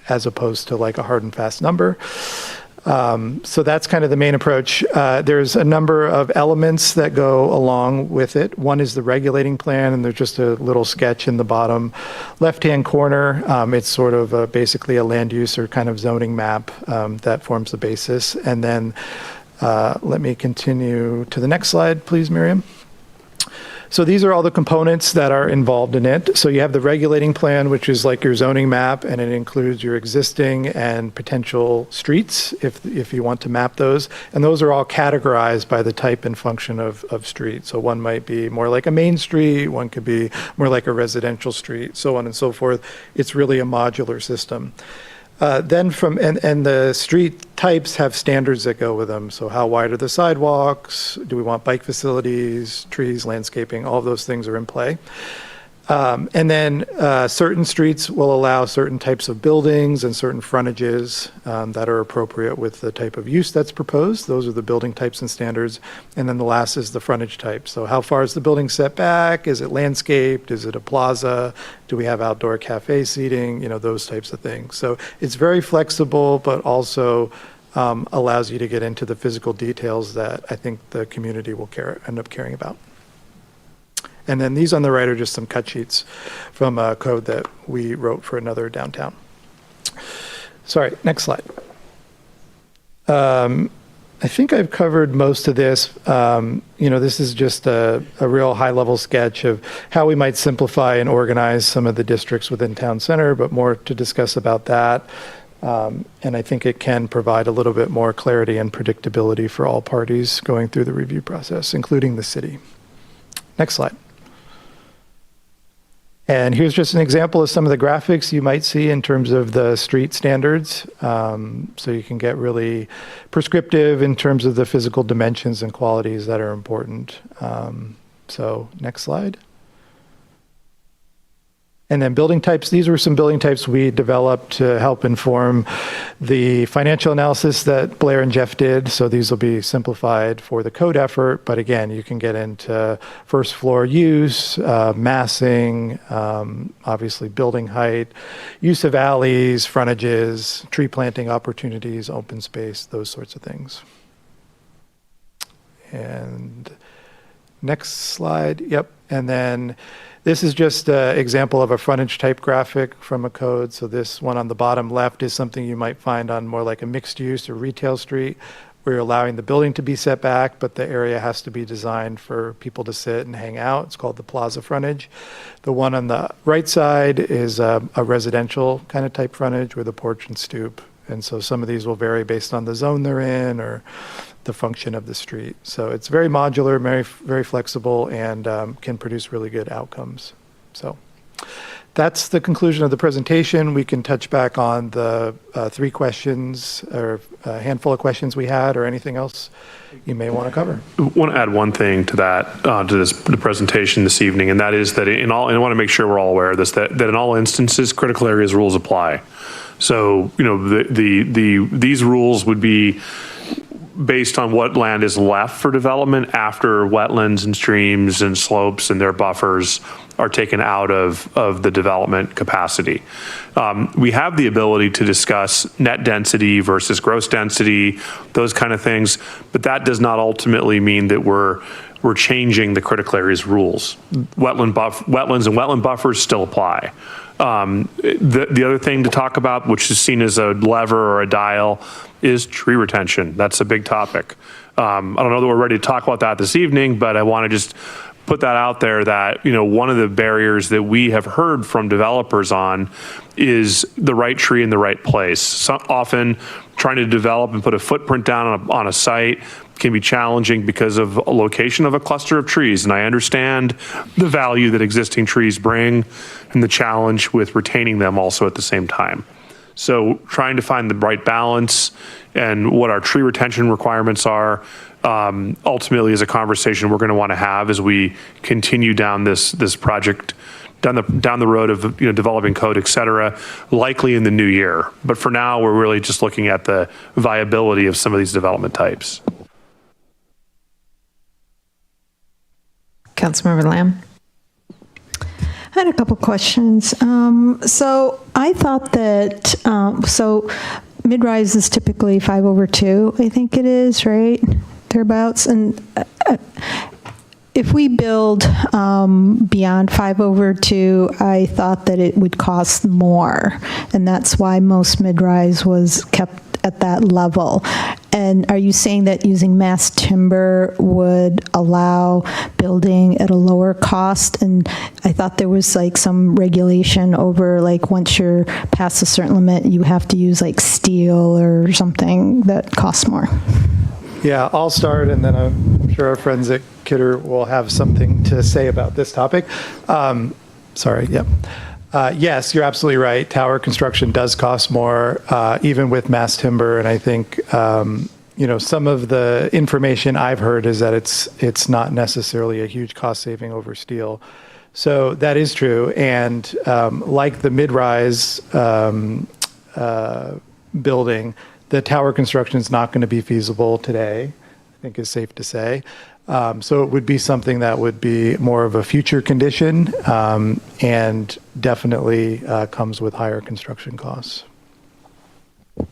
As opposed to like a hard and fast number. So that's kind of the main approach. There's a number of elements that go along with it. One is the regulating plan, and there's just a little sketch in the bottom left-hand corner. It's sort of basically a land use or kind of zoning map that forms the basis. And then let me continue to the next slide, please, Miriam. So these are all the components that are involved in it. So you have the regulating plan, which is like your zoning map, and it includes your existing and potential streets, if you want to map those. And those are all categorized by the type and function of street. So one might be more like a main street, one could be more like a residential street, so on and so forth. It's really a modular system. Then the street types have standards that go with them. So how wide are the sidewalks? Do we want bike facilities, trees, landscaping? All of those things are in play. And then certain streets will allow certain types of buildings and certain frontages that are appropriate with the type of use that's proposed. Those are the building types and standards. And then the last is the frontage type. So how far is the building set back? Is it landscaped? Is it a plaza? Do we have outdoor cafe seating? Those types of things. So it's very flexible, but also allows you to get into the physical details that I think the community will end up caring about. And then these on the right are just some cut sheets from a code that we wrote for another downtown. Sorry, next slide. I think I've covered most of this. This is just a real high-level sketch of how we might simplify and organize some of the districts within town center, but more to discuss about that. And I think it can provide a little bit more clarity and predictability for all parties going through the review process, including the city. Next slide. And here's just an example of some of the graphics you might see in terms of the street standards. So you can get really prescriptive in terms of the physical dimensions and qualities that are important. So next slide. And then building types, these were some building types we developed to help inform the financial analysis that Blair and Jeff did. So these will be simplified for the code effort. But again, you can get into first floor use, massing, obviously building height, use of alleys, frontages, tree planting opportunities, open space, those sorts of things. And next slide, yep. And then this is just an example of a frontage type graphic from a code. So this one on the bottom left is something you might find on more like a mixed use or retail street, where you're allowing the building to be set back, but the area has to be designed for people to sit and hang out. It's called the plaza frontage. The one on the right side is a residential kind of type frontage with a porch and stoop. And so some of these will vary based on the zone they're in or the function of the street. So it's very modular, very flexible, and can produce really good outcomes. So that's the conclusion of the presentation. We can touch back on the 3 questions or a handful of questions we had, or anything else you may want to cover. I want to add one thing to that, to the presentation this evening, and that is that and I want to make sure we're all aware of this, that in all instances, critical areas rules apply. So, you know, these rules would be based on what land is left for development after wetlands and streams and slopes and their buffers are taken out of the development capacity. We have the ability to discuss net density versus gross density, those kind of things, but that does not ultimately mean that we're changing the critical areas rules. Wetlands and wetland buffers still apply. The other thing to talk about, which is seen as a lever or a dial, is tree retention. That's a big topic. I don't know that we're ready to talk about that this evening, but I want to just put that out there that, you know, one of the barriers that we have heard from developers on is the right tree in the right place. Often trying to develop and put a footprint down on a site can be challenging because of a location of a cluster of trees. And I understand the value that existing trees bring and the challenge with retaining them also at the same time. So trying to find the right balance and what our tree retention requirements are ultimately is a conversation we're going to want to have as we continue down this project, down the road of, you know, developing code, et cetera, likely in the new year. But for now, we're really just looking at the viability of some of these development types. Councilmember Lamb. I had a couple questions. So I thought that, so mid-rise is typically 5/2, I think it is, right? Thereabouts. And if we build beyond 5/2, I thought that it would cost more. And that's why most mid-rise was kept at that level. And are you saying that using mass timber would allow building at a lower cost? And I thought there was like some regulation over, like, once you're past a certain limit, you have to use like steel or something that costs more. Yeah, I'll start, and then I'm sure our friends at Kidder will have something to say about this topic. Sorry, yep. Yes, you're absolutely right. Tower construction does cost more, even with mass timber. And I think, you know, some of the information I've heard is that it's not necessarily a huge cost saving over steel. So that is true. And like the mid-rise building, the tower construction is not going to be feasible today, I think is safe to say. So it would be something that would be more of a future condition, and definitely comes with higher construction costs. You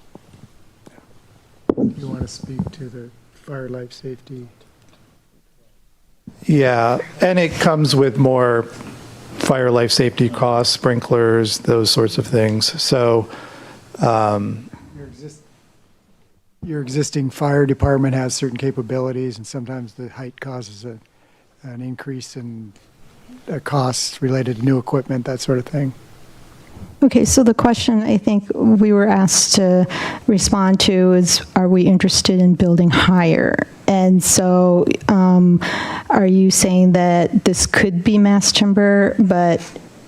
want to speak to the fire life safety? Yeah, and it comes with more fire life safety costs, sprinklers, those sorts of things. So your existing fire department has certain capabilities, and sometimes the height causes an increase in costs related to new equipment, that sort of thing. Okay, so the question I think we were asked to respond to is, are we interested in building higher? And so are you saying that this could be mass timber, but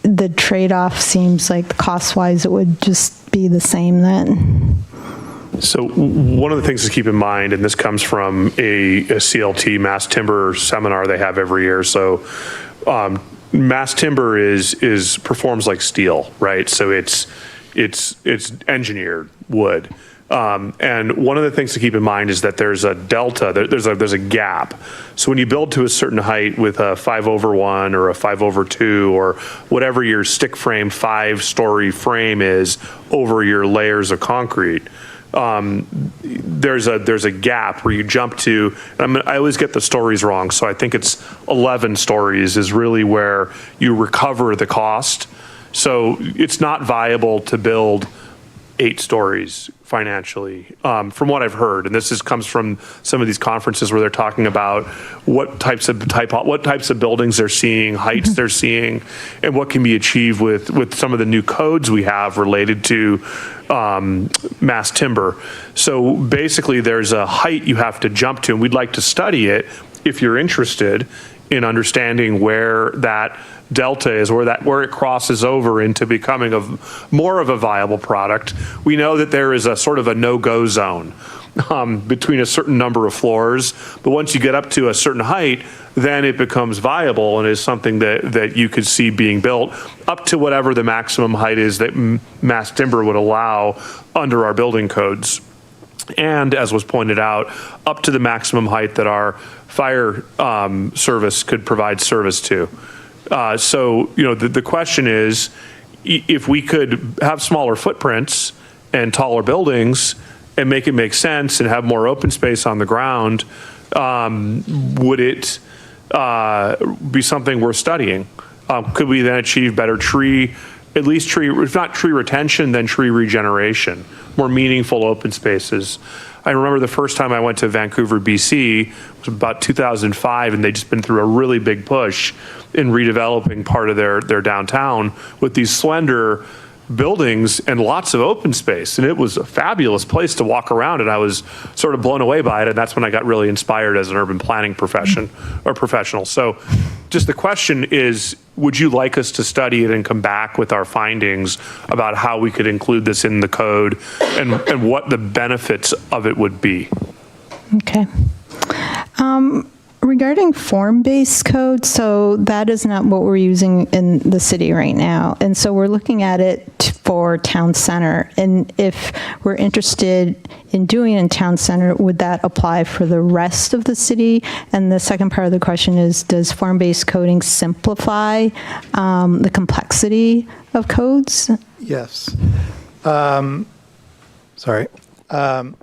the trade-off seems like cost-wise, it would just be the same then. So one of the things to keep in mind, and this comes from a CLT Mass Timber seminar they have every year. So mass timber performs like steel, right? So it's engineered wood. And one of the things to keep in mind is that there's a delta, there's a gap. So when you build to a certain height with a 5/1 or a 5/2 or whatever your stick frame 5-story frame is over your layers of concrete, there's a gap where you jump to, I always get the stories wrong, so I think it's 11 stories is really where you recover the cost. So it's not viable to build 8 stories financially, from what I've heard. And this comes from some of these conferences where they're talking about what types of buildings they're seeing, heights they're seeing, and what can be achieved with some of the new codes we have related to mass timber. So basically there's a height you have to jump to, and we'd like to study it if you're interested in understanding where that delta is, where it crosses over into becoming more of a viable product. We know that there is a sort of a no-go zone between a certain number of floors, but once you get up to a certain height, then it becomes viable and is something that you could see being built up to whatever the maximum height is that mass timber would allow under our building codes. And as was pointed out, up to the maximum height that our fire service could provide service to. So, the question is, if we could have smaller footprints and taller buildings and make it make sense and have more open space on the ground, would it be something worth studying? Could we then achieve better if not tree retention, then tree regeneration, more meaningful open spaces? I remember the first time I went to Vancouver, BC, it was about 2005, and they'd just been through a really big push in redeveloping part of their downtown with these slender buildings and lots of open space. And it was a fabulous place to walk around, and I was sort of blown away by it. And that's when I got really inspired as an urban planning professional. So just the question is, would you like us to study it and come back with our findings about how we could include this in the code and what the benefits of it would be? Okay. Regarding form-based code, so that is not what we're using in the city right now. And so we're looking at it for town center. And if we're interested in doing it in town center, would that apply for the rest of the city? And the second part of the question is, does form-based coding simplify the complexity of codes? Yes.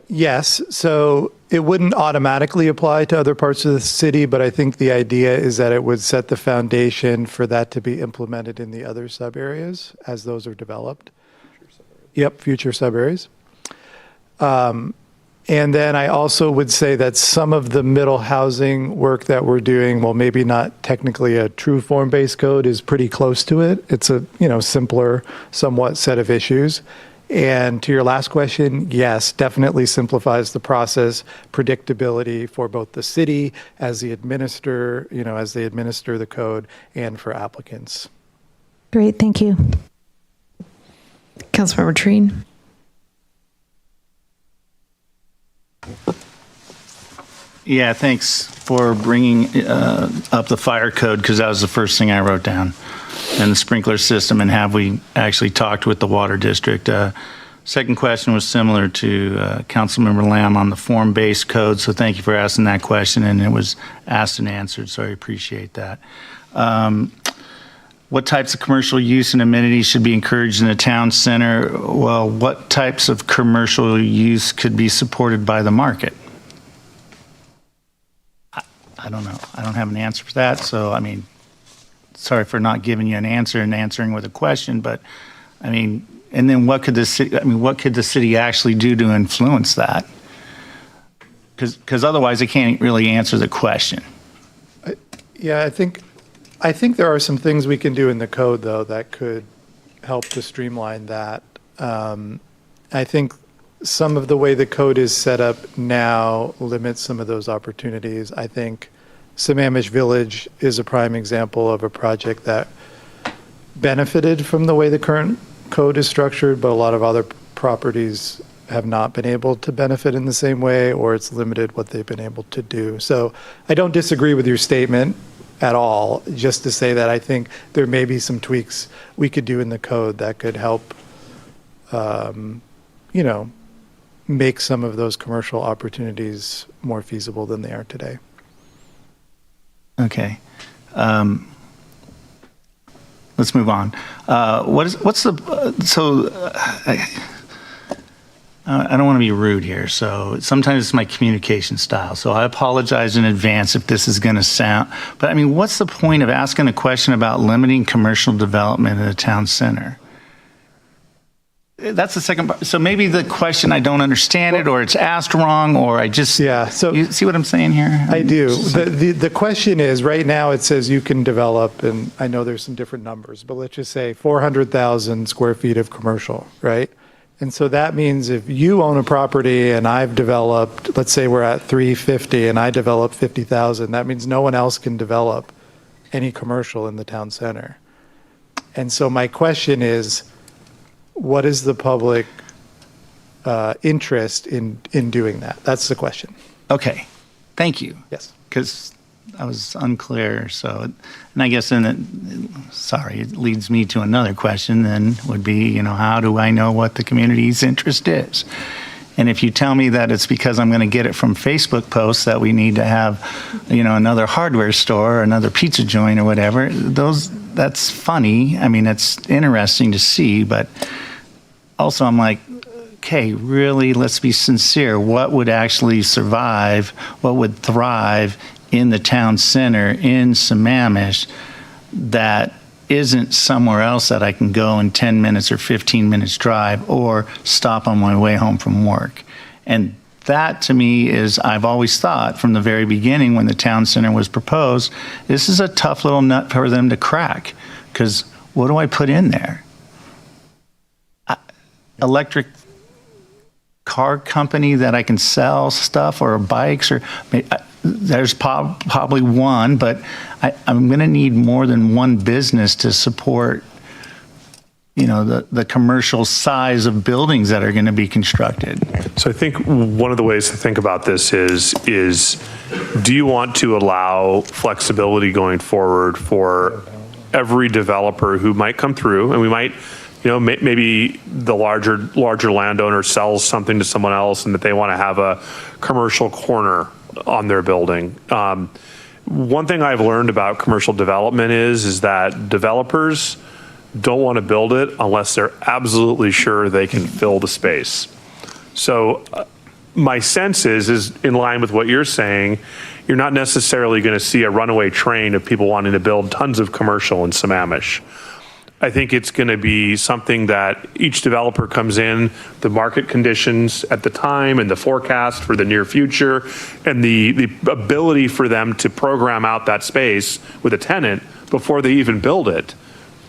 Yes. So it wouldn't automatically apply to other parts of the city, but I think the idea is that it would set the foundation for that to be implemented in the other sub-areas as those are developed. Future sub-areas. And then I also would say that some of the middle housing work that we're doing, well, maybe not technically a true form-based code, is pretty close to it. It's a simpler, somewhat set of issues. And to your last question, yes, definitely simplifies the process, predictability for both the city as they administer the code, and for applicants. Great, thank you. Councilmember Treen. Yeah, thanks for bringing up the fire code, because that was the first thing I wrote down. And the sprinkler system, and have we actually talked with the water district? Second question was similar to Councilmember Lamb on the form-based code, so thank you for asking that question, and it was asked and answered, so I appreciate that. What types of commercial use and amenities should be encouraged in the town center? Well, what types of commercial use could be supported by the market? I don't know. I don't have an answer for that, so sorry for not giving you an answer and answering with a question, but and then what could the city actually do to influence that? Because otherwise it can't really answer the question. I think there are some things we can do in the code, though, that could help to streamline that. I think some of the way the code is set up now limits some of those opportunities. I think Sammamish Village is a prime example of a project that benefited from the way the current code is structured, but a lot of other properties have not been able to benefit in the same way, or it's limited what they've been able to do. So I don't disagree with your statement at all, just to say that I think there may be some tweaks we could do in the code that could help, make some of those commercial opportunities more feasible than they are today. Okay. Let's move on. I don't want to be rude here, so sometimes it's my communication style. So I apologize in advance if this is going to sound, but I mean, what's the point of asking a question about limiting commercial development in a town center? That's the second part. So maybe the question, I don't understand it, or it's asked wrong, or I just, so you see what I'm saying here? I do. The question is, right now it says you can develop, and I know there's some different numbers, but let's just say 400,000 square feet of commercial, right? And so that means if you own a property and I've developed, let's say we're at 350 and I develop 50,000, that means no one else can develop any commercial in the town center. And so my question is, what is the public interest in doing that? That's the question. Okay, thank you. Yes. Because I was unclear, so, and I guess then it leads me to another question then would be, how do I know what the community's interest is? And if you tell me that it's because I'm going to get it from Facebook posts that we need to have, another hardware store or another pizza joint or whatever, that's funny. I mean, it's interesting to see, but also I'm like, okay, really, let's be sincere. What would actually survive? What would thrive in the town center in Sammamish that isn't somewhere else that I can go in 10 minutes or 15 minutes drive or stop on my way home from work? And that to me is, I've always thought from the very beginning when the town center was proposed, this is a tough little nut for them to crack, because what do I put in there? Electric car company that I can sell stuff, or bikes, or there's probably one, but I'm going to need more than one business to support, the commercial size of buildings that are going to be constructed. So I think one of the ways to think about this is do you want to allow flexibility going forward for every developer who might come through, and we might, maybe the larger landowner sells something to someone else and that they want to have a commercial corner on their building. One thing I've learned about commercial development is that developers don't want to build it unless they're absolutely sure they can fill the space. So my sense is in line with what you're saying, you're not necessarily going to see a runaway train of people wanting to build tons of commercial in Sammamish. I think it's going to be something that each developer comes in, the market conditions at the time and the forecast for the near future, and the ability for them to program out that space with a tenant before they even build it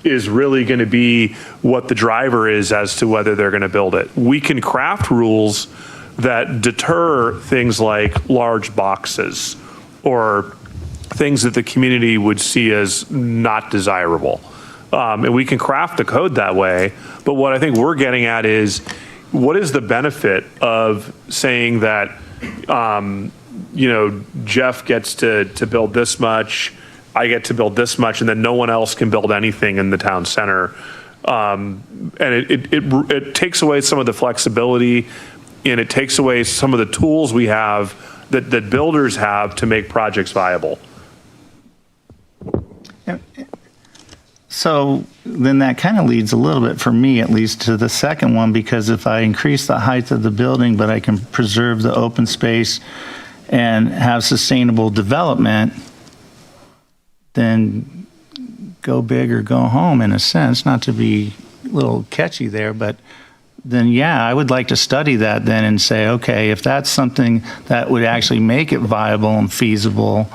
is really going to be what the driver is as to whether they're going to build it. We can craft rules that deter things like large boxes or things that the community would see as not desirable. And we can craft the code that way, but what I think we're getting at is, what is the benefit of saying that, Jeff gets to build this much, I get to build this much, and then no one else can build anything in the town center. And it takes away some of the flexibility, and it takes away some of the tools we have that builders have to make projects viable. So then that kind of leads a little bit, for me at least, to the second one, because if I increase the height of the building, but I can preserve the open space and have sustainable development, then go big or go home, in a sense, not to be a little catchy there, but then yeah, I would like to study that then and say, okay, if that's something that would actually make it viable and feasible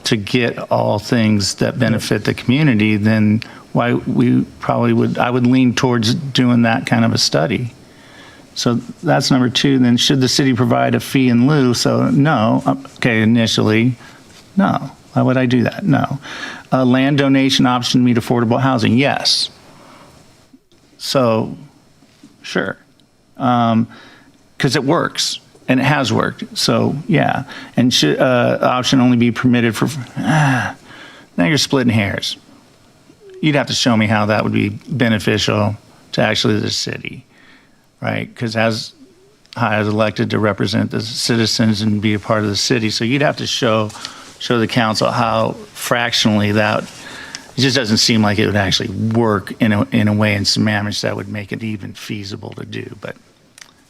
to get all things that benefit the community, then I would lean towards doing that kind of a study. So that's number two. Then should the city provide a fee in lieu? So no, okay, initially, no. Why would I do that? No. Land donation option to meet affordable housing? Yes. So, sure. Because it works, and it has worked. So, yeah. And should option only be permitted for, now you're splitting hairs. You'd have to show me how that would be beneficial to actually the city, right? Because as I was elected to represent the citizens and be a part of the city, so you'd have to show the council how fractionally that, it just doesn't seem like it would actually work in a way in Sammamish that would make it even feasible to do. But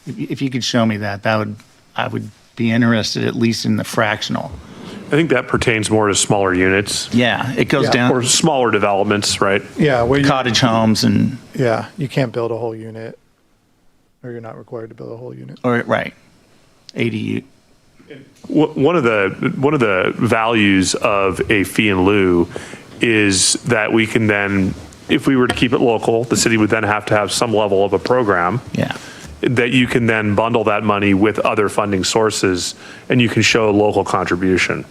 if you could show me that, I would be interested at least in the fractional. I think that pertains more to smaller units. Yeah, it goes down. Or smaller developments, right? Yeah. Cottage homes and. Yeah, you can't build a whole unit, or you're not required to build a whole unit. Or, right. ADU. One of the values of a fee in lieu is that we can then, if we were to keep it local, the city would then have to have some level of a program. Yeah. That you can then bundle that money with other funding sources, and you can show a local contribution.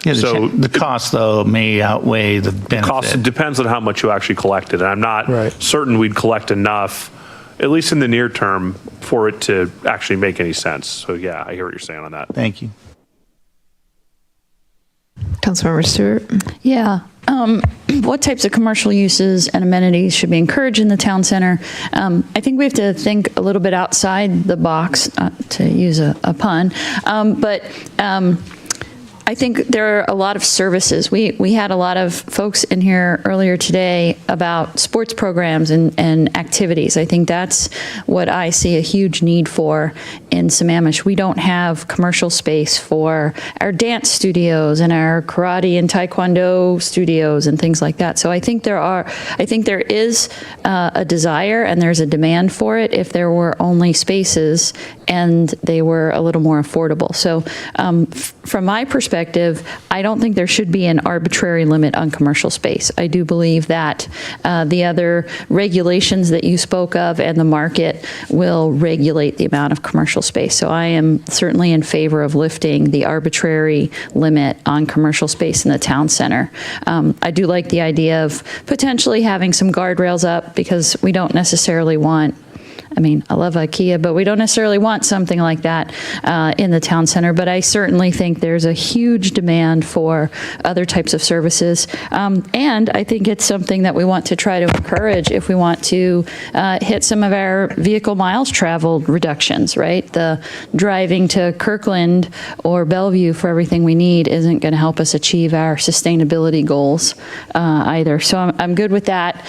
Yeah, so the cost, though, may outweigh the benefit. Cost depends on how much you actually collected, and I'm not certain we'd collect enough, at least in the near term, for it to actually make any sense. So yeah, I hear what you're saying on that. Thank you. Councilmember Stewart. Yeah. What types of commercial uses and amenities should be encouraged in the town center? I think we have to think a little bit outside the box, to use a pun, but I think there are a lot of services. We had a lot of folks in here earlier today about sports programs and activities. I think that's what I see a huge need for in Sammamish. We don't have commercial space for our dance studios and our karate and taekwondo studios and things like that. So I think there is a desire and there's a demand for it if there were only spaces and they were a little more affordable. So from my perspective, I don't think there should be an arbitrary limit on commercial space. I do believe that the other regulations that you spoke of and the market will regulate the amount of commercial space. So I am certainly in favor of lifting the arbitrary limit on commercial space in the town center. I do like the idea of potentially having some guardrails up because we don't necessarily want, I mean, I love IKEA, but we don't necessarily want something like that in the town center. But I certainly think there's a huge demand for other types of services. And I think it's something that we want to try to encourage if we want to hit some of our vehicle miles traveled reductions, right? The driving to Kirkland or Bellevue for everything we need isn't going to help us achieve our sustainability goals either. So I'm good with that.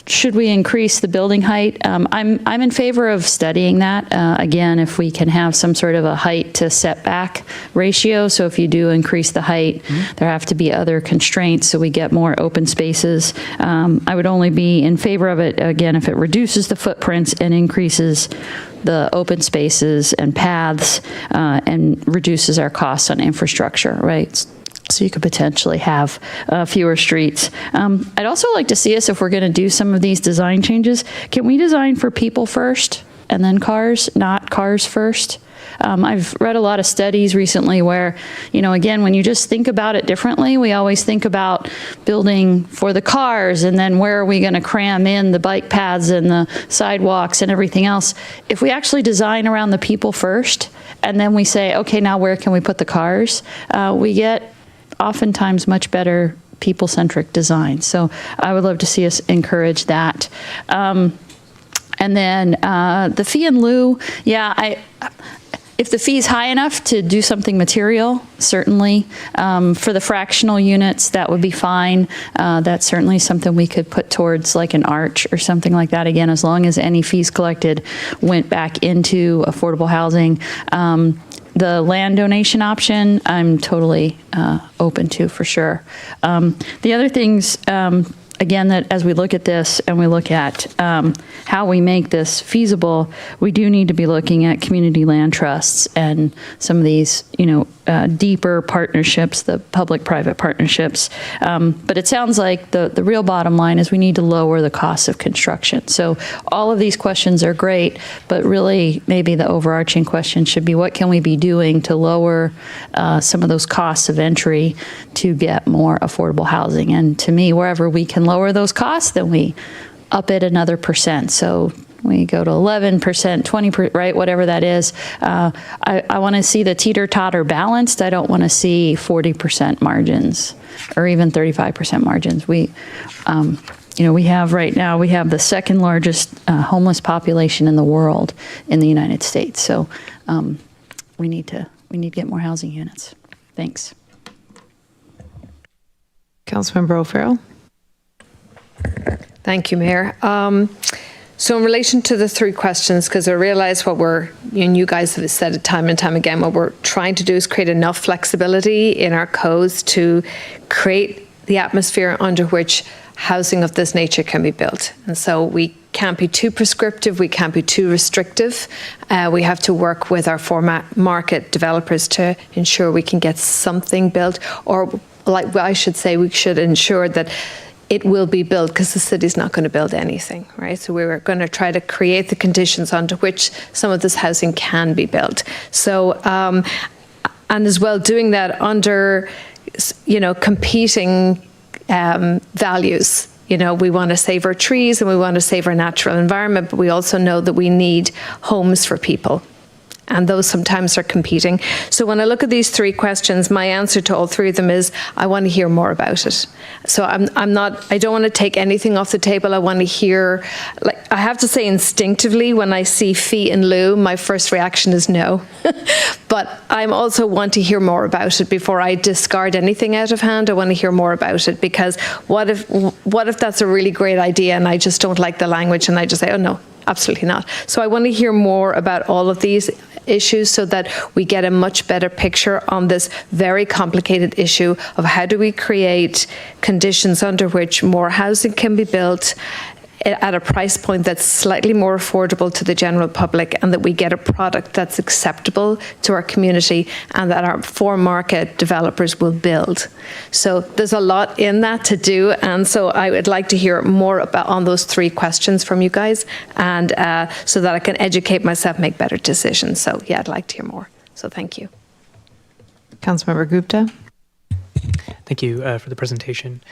Should we increase the building height? I'm in favor of studying that. Again, if we can have some sort of a height to setback ratio. So if you do increase the height, there have to be other constraints so we get more open spaces. I would only be in favor of it, again, if it reduces the footprints and increases the open spaces and paths and reduces our costs on infrastructure, right? So you could potentially have fewer streets. I'd also like to see us, if we're going to do some of these design changes, can we design for people first and then cars, not cars first? I've read a lot of studies recently where, you know, again, when you just think about it differently, we always think about building for the cars and then where are we going to cram in the bike paths and the sidewalks and everything else. If we actually design around the people first and then we say, okay, now where can we put the cars? We get oftentimes much better people-centric design. So I would love to see us encourage that. And then the fee in lieu, yeah, if the fee is high enough to do something material, certainly. For the fractional units, that would be fine. That's certainly something we could put towards like an arch or something like that. Again, as long as any fees collected went back into affordable housing. The land donation option, I'm totally open to for sure. The other things, again, that as we look at this and we look at how we make this feasible, we do need to be looking at community land trusts and some of these, deeper partnerships, the public-private partnerships. But it sounds like the real bottom line is we need to lower the cost of construction. So all of these questions are great, but really maybe the overarching question should be, what can we be doing to lower some of those costs of entry to get more affordable housing? And to me, wherever we can lower those costs, then we up it another percent. So we go to 11%, 20%, right, whatever that is. I want to see the teeter-totter balanced. I don't want to see 40% margins or even 35% margins. We have right now, we have the second largest homeless population in the world in the United States. So we need to get more housing units. Thanks. Councilmember O'Farrell. Thank you, Mayor. So in relation to the three questions, because I realize what you guys have said it time and time again, what we're trying to do is create enough flexibility in our codes to create the atmosphere under which housing of this nature can be built. And so we can't be too prescriptive, we can't be too restrictive. We have to work with our market developers to ensure we can get something built, or like I should say, we should ensure that it will be built, because the city's not going to build anything, right? So we're going to try to create the conditions under which some of this housing can be built. So, and as well, doing that under, competing values. We want to save our trees and we want to save our natural environment, but we also know that we need homes for people. And those sometimes are competing. So when I look at these three questions, my answer to all three of them is, I want to hear more about it. So I don't want to take anything off the table. I want to hear, I have to say instinctively, when I see fee in lieu, my first reaction is no. But I also want to hear more about it before I discard anything out of hand. I want to hear more about it, because what if that's a really great idea and I just don't like the language and I just say, oh no, absolutely not. So I want to hear more about all of these issues so that we get a much better picture on this very complicated issue of how do we create conditions under which more housing can be built at a price point that's slightly more affordable to the general public, and that we get a product that's acceptable to our community and that our for-market developers will build. So there's a lot in that to do, and so I would like to hear more on those three questions from you guys, and so that I can educate myself, make better decisions. So yeah, I'd like to hear more. So thank you. Councilmember Gupta. Thank you for the presentation.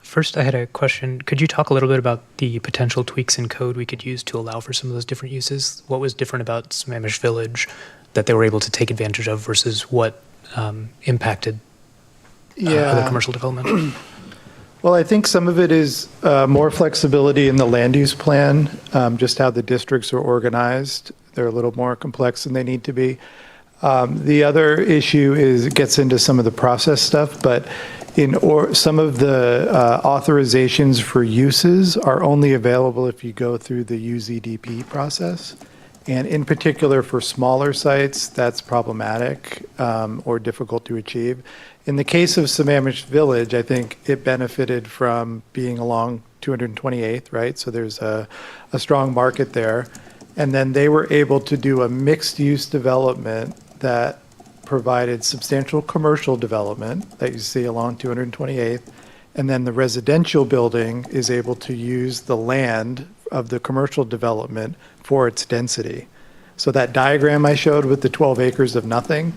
First, I had a question. Could you talk a little bit about the potential tweaks in code we could use to allow for some of those different uses? What was different about Sammamish Village that they were able to take advantage of versus what impacted other commercial development? Well, I think some of it is more flexibility in the land use plan, just how the districts are organized. They're a little more complex than they need to be. The other issue is it gets into some of the process stuff, but some of the authorizations for uses are only available if you go through the UZDP process. And in particular for smaller sites, that's problematic or difficult to achieve. In the case of Sammamish Village, I think it benefited from being along 228th, right? So there's a strong market there. And then they were able to do a mixed-use development that provided substantial commercial development that you see along 228th. And then the residential building is able to use the land of the commercial development for its density. So that diagram I showed with the 12 acres of nothing,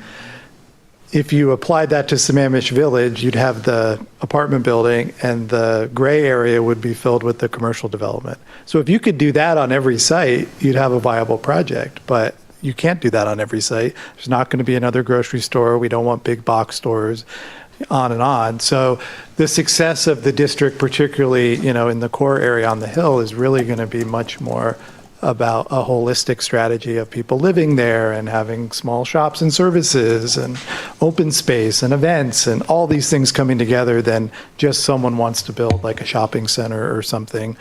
if you applied that to Sammamish Village, you'd have the apartment building and the gray area would be filled with the commercial development. So if you could do that on every site, you'd have a viable project, but you can't do that on every site. There's not going to be another grocery store. We don't want big box stores, on and on. So the success of the district, particularly, in the core area on the Hill, is really going to be much more about a holistic strategy of people living there and having small shops and services and open space and events and all these things coming together than just someone wants to build like a shopping center or something.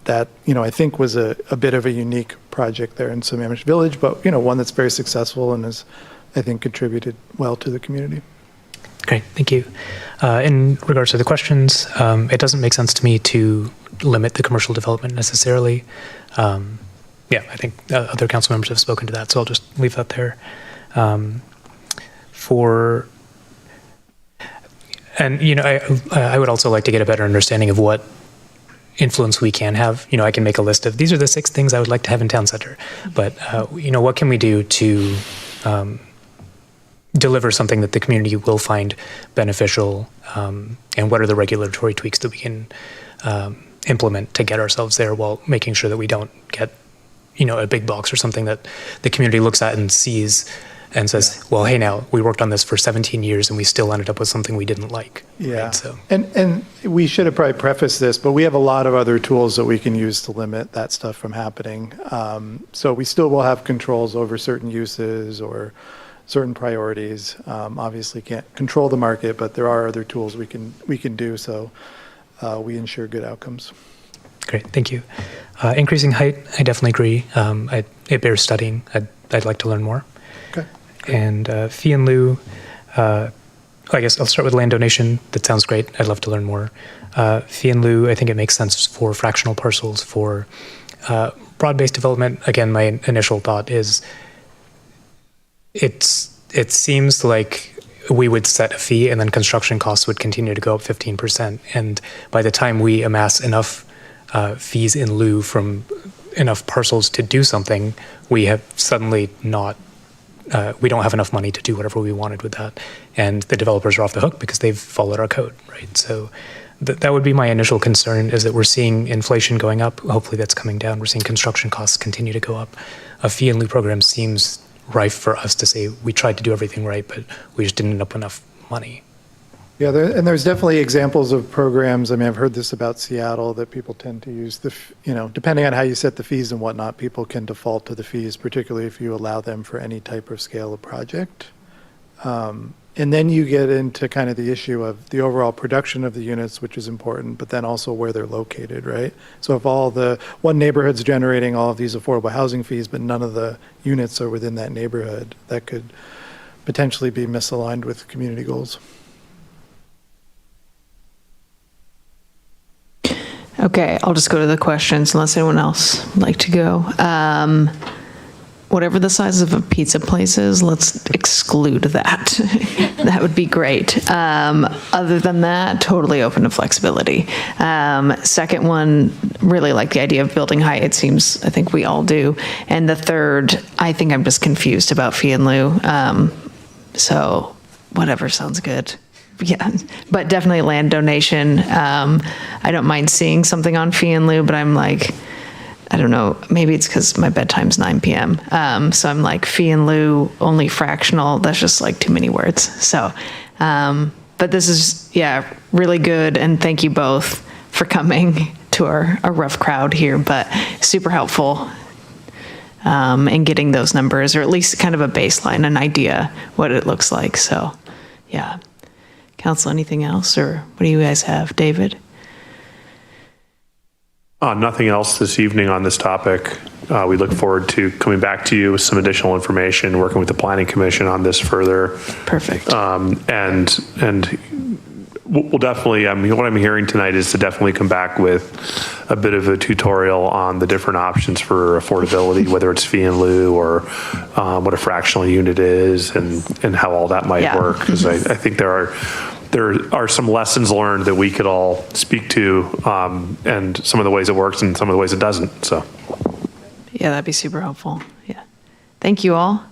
That, I think was a bit of a unique project there in Sammamish Village, but, one that's very successful and has, I think, contributed well to the community. Great, thank you. In regards to the questions, it doesn't make sense to me to limit the commercial development necessarily. Yeah, I think other council members have spoken to that, so I'll just leave that there. I would also like to get a better understanding of what influence we can have. I can make a list of these are the 6 things I would like to have in town center, but what can we do to deliver something that the community will find beneficial, and what are the regulatory tweaks that we can implement to get ourselves there while making sure that we don't get a big box or something that the community looks at and sees and says, well, hey, now we worked on this for 17 years and we still ended up with something we didn't like. Yeah. Right? So. And we should have probably prefaced this, but we have a lot of other tools that we can use to limit that stuff from happening. So we still will have controls over certain uses or certain priorities. Obviously can't control the market, but there are other tools we can do so we ensure good outcomes. Great, thank you. Increasing height, I definitely agree. It bears studying. I'd like to learn more. Okay. And fee and lieu, I guess I'll start with land donation. That sounds great. I'd love to learn more. Fee and lieu, I think it makes sense for fractional parcels. For broad-based development, again, my initial thought is it seems like we would set a fee and then construction costs would continue to go up 15%. And by the time we amass enough fees in lieu from enough parcels to do something, we have suddenly we don't have enough money to do whatever we wanted with that. And the developers are off the hook because they've followed our code, right? So that would be my initial concern, is that we're seeing inflation going up. Hopefully that's coming down. We're seeing construction costs continue to go up. A fee and lieu program seems rife for us to say we tried to do everything right, but we just didn't end up with enough money. Yeah, and there's definitely examples of programs. I mean, I've heard this about Seattle, that people tend to use depending on how you set the fees and whatnot, people can default to the fees, particularly if you allow them for any type of scale of project. And then you get into kind of the issue of the overall production of the units, which is important, but then also where they're located, right? So if one neighborhood's generating all of these affordable housing fees, but none of the units are within that neighborhood, that could potentially be misaligned with community goals. Okay, I'll just go to the questions unless anyone else would like to go. Whatever the size of a pizza place is, let's exclude that. That would be great. Other than that, totally open to flexibility. Second one, really like the idea of building height. It seems, I think we all do. And the third, I think I'm just confused about fee and lieu. So whatever sounds good. Yeah, but definitely land donation. I don't mind seeing something on fee and lieu, but I'm like, I don't know, maybe it's because my bedtime's 9 p.m. So I'm like, fee and lieu, only fractional, that's just like too many words. So, but this is, really good. And thank you both for coming to a rough crowd here, but super helpful in getting those numbers, or at least kind of a baseline, an idea what it looks like. So, yeah. Council, anything else, or what do you guys have? David? Nothing else this evening on this topic. We look forward to coming back to you with some additional information, working with the Planning Commission on this further. Perfect. And we'll definitely, what I'm hearing tonight is to definitely come back with a bit of a tutorial on the different options for affordability, whether it's fee and lieu or what a fractional unit is and how all that might work. Because I think there are some lessons learned that we could all speak to, and some of the ways it works and some of the ways it doesn't. So, yeah, that'd be super helpful. Yeah, thank you all.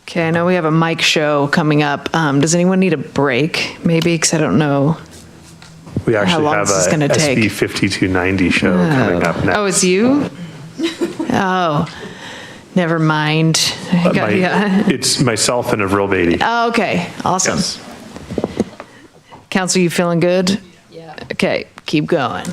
Okay, I know we have a mic show coming up. Does anyone need a break? Maybe, because I don't know. We actually have a SB 5290 show coming up next. Oh, it's you? Oh, never mind. It's myself and Avril Beatty. Oh, okay, awesome. Yes. Council, you feeling good? Yeah. Okay, keep going.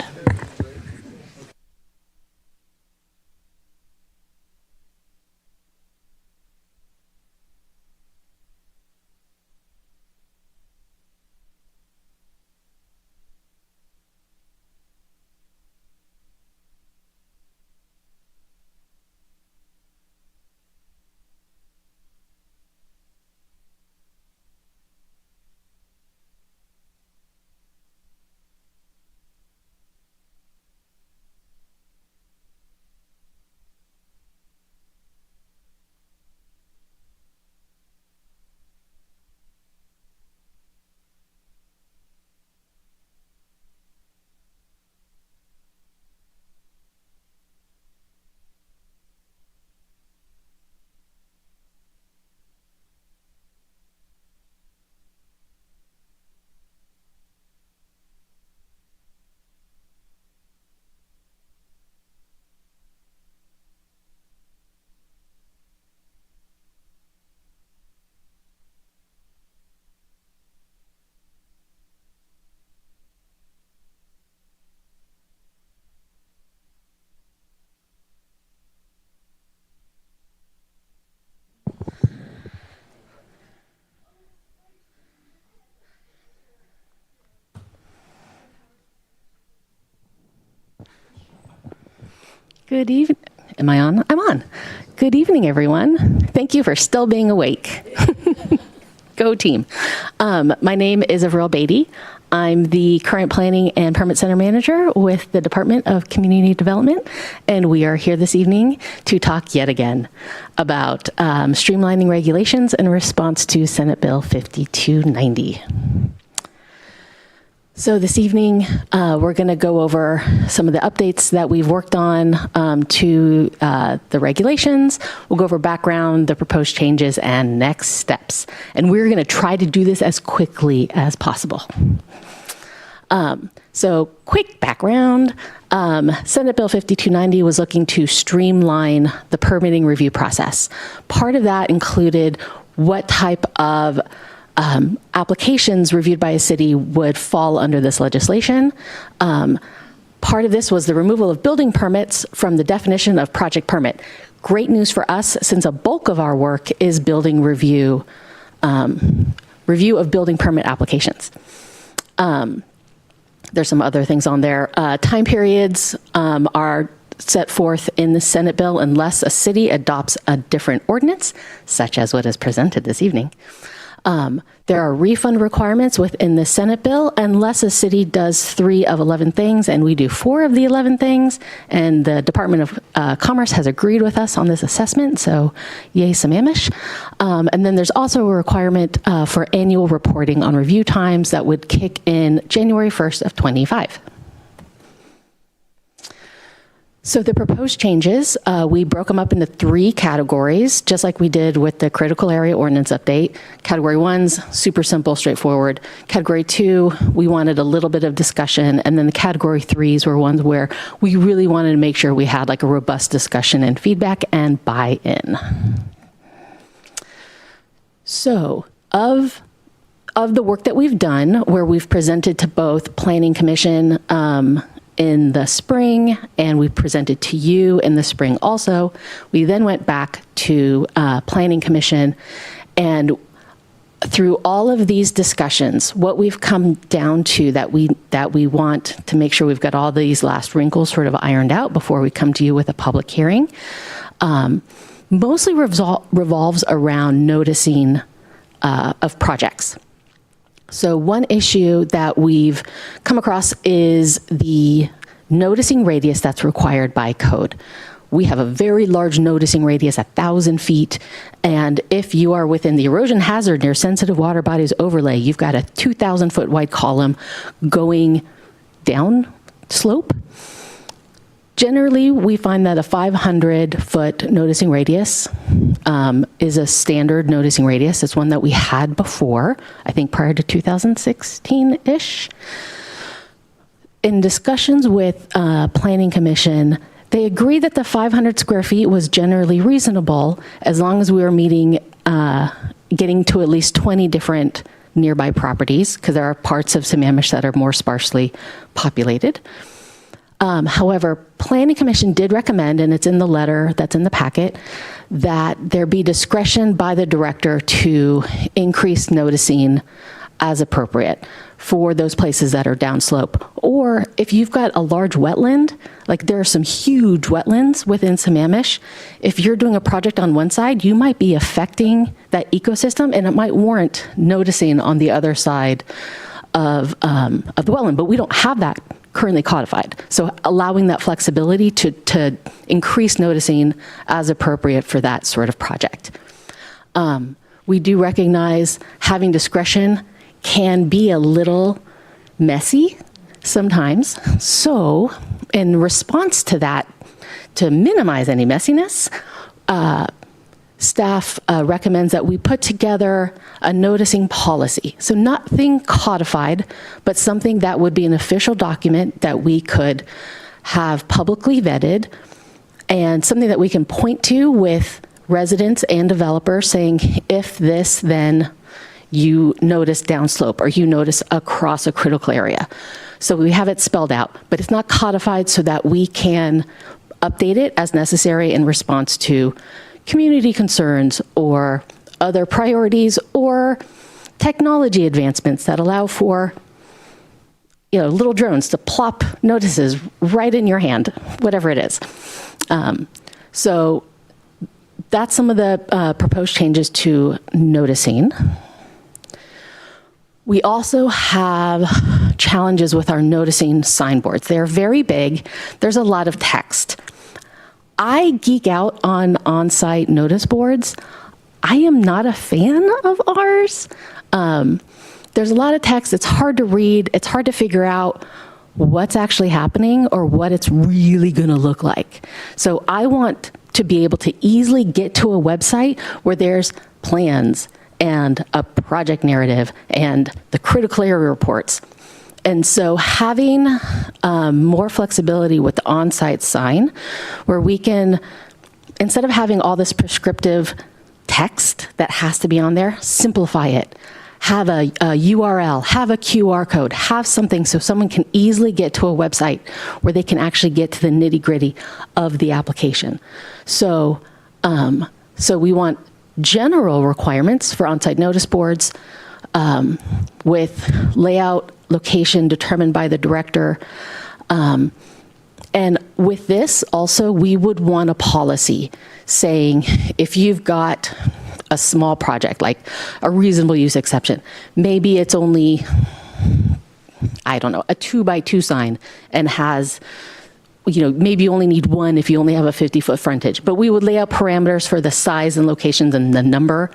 Good evening. Am I on? I'm on. Good evening, everyone. Thank you for still being awake. Go team. My name is Avril Beatty. I'm the current Planning and Permit Center Manager with the Department of Community Development, and we are here this evening to talk yet again about streamlining regulations in response to Senate Bill 5290. So this evening, we're going to go over some of the updates that we've worked on to the regulations. We'll go over background, the proposed changes, and next steps. And we're going to try to do this as quickly as possible. So quick background, Senate Bill 5290 was looking to streamline the permitting review process. Part of that included what type of applications reviewed by a city would fall under this legislation. Part of this was the removal of building permits from the definition of project permit. Great news for us, since a bulk of our work is building review of building permit applications. There's some other things on there. Time periods are set forth in the Senate bill unless a city adopts a different ordinance, such as what is presented this evening. There are refund requirements within the Senate bill unless a city does 3 of 11 things, and we do 4 of the 11 things, and the Department of Commerce has agreed with us on this assessment, so yay Sammamish. And then there's also a requirement for annual reporting on review times that would kick in January 1st of 25. So the proposed changes, we broke them up into 3 categories, just like we did with the critical area ordinance update. Category 1's super simple, straightforward. Category 2, we wanted a little bit of discussion. And then the category 3s were ones where we really wanted to make sure we had like a robust discussion and feedback and buy-in. So of the work that we've done, where we've presented to both Planning Commission in the spring, and we presented to you in the spring also. We then went back to Planning Commission, and through all of these discussions, what we've come down to that we want to make sure we've got all these last wrinkles sort of ironed out before we come to you with a public hearing, mostly revolves around noticing of projects. So one issue that we've come across is the noticing radius that's required by code. We have a very large noticing radius, 1,000 feet, and if you are within the erosion hazard near sensitive water bodies overlay, you've got a 2,000 foot wide column going down slope. Generally, we find that a 500-foot noticing radius is a standard noticing radius. It's one that we had before, I think prior to 2016-ish. In discussions with Planning Commission, they agree that the 500 square feet was generally reasonable as long as we were meeting, getting to at least 20 different nearby properties, because there are parts of Sammamish that are more sparsely populated. However, Planning Commission did recommend, and it's in the letter that's in the packet, that there be discretion by the director to increase noticing as appropriate for those places that are downslope. Or if you've got a large wetland, like there are some huge wetlands within Sammamish, if you're doing a project on one side, you might be affecting that ecosystem, and it might warrant noticing on the other side of the wetland, but we don't have that currently codified. So allowing that flexibility to increase noticing as appropriate for that sort of project. We do recognize having discretion can be a little messy sometimes. So in response to that, to minimize any messiness, staff recommends that we put together a noticing policy. So nothing codified, but something that would be an official document that we could have publicly vetted, and something that we can point to with residents and developers saying, if this, then you notice downslope or you notice across a critical area. So we have it spelled out, but it's not codified so that we can update it as necessary in response to community concerns or other priorities or technology advancements that allow for, little drones to plop notices right in your hand, whatever it is. So that's some of the proposed changes to noticing. We also have challenges with our noticing signboards. They're very big. There's a lot of text. I geek out on on-site notice boards. I am not a fan of ours. There's a lot of text. It's hard to read. It's hard to figure out what's actually happening or what it's really going to look like. So I want to be able to easily get to a website where there's plans and a project narrative and the critical area reports. And so having more flexibility with the on-site sign, where we can, instead of having all this prescriptive text that has to be on there, simplify it. Have a URL, have a QR code, have something so someone can easily get to a website where they can actually get to the nitty-gritty of the application. So, so we want general requirements for on-site notice boards with layout, location determined by the director. And with this also, we would want a policy saying if you've got a small project, like a reasonable use exception, maybe it's only, I don't know, a 2x2 sign and has, you know, maybe you only need one if you only have a 50-foot frontage. But we would lay out parameters for the size and locations and the number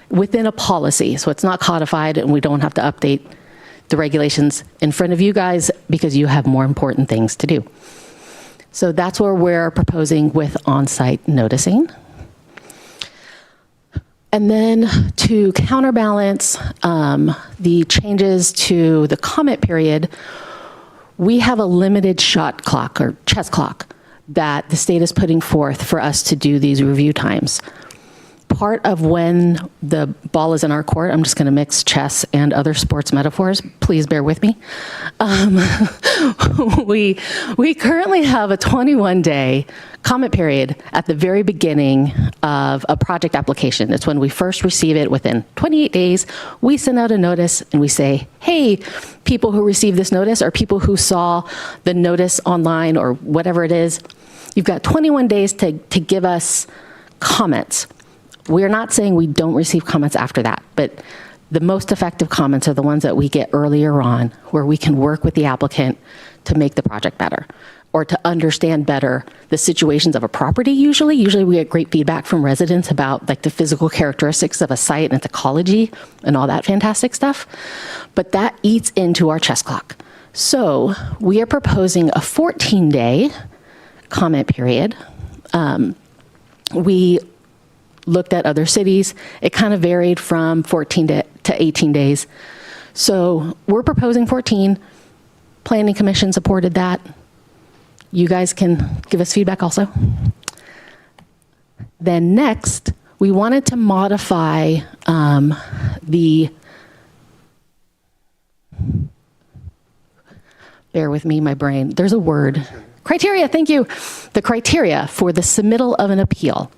within a policy. So it's not codified and we don't have to update the regulations in front of you guys because you have more important things to do. So that's where we're proposing with on-site noticing. And then to counterbalance the changes to the comment period, we have a limited shot clock or chess clock that the state is putting forth for us to do these review times. Part of when the ball is in our court, I'm just going to mix chess and other sports metaphors. Please bear with me. We currently have a 21-day comment period at the very beginning of a project application. It's when we first receive it. Within 28 days, we send out a notice and we say, hey, people who received this notice or people who saw the notice online or whatever it is, you've got 21 days to give us comments. We're not saying we don't receive comments after that, but the most effective comments are the ones that we get earlier on, where we can work with the applicant to make the project better or to understand better the situations of a property. Usually we get great feedback from residents about like the physical characteristics of a site and its ecology and all that fantastic stuff, but that eats into our chess clock. So we are proposing a 14-day comment period. We looked at other cities. It kind of varied from 14 to 18 days. So we're proposing 14. Planning Commission supported that. You guys can give us feedback also. Then next, we wanted to modify bear with me, my brain. There's a word. Criteria, thank you. The criteria for the submittal of an appeal.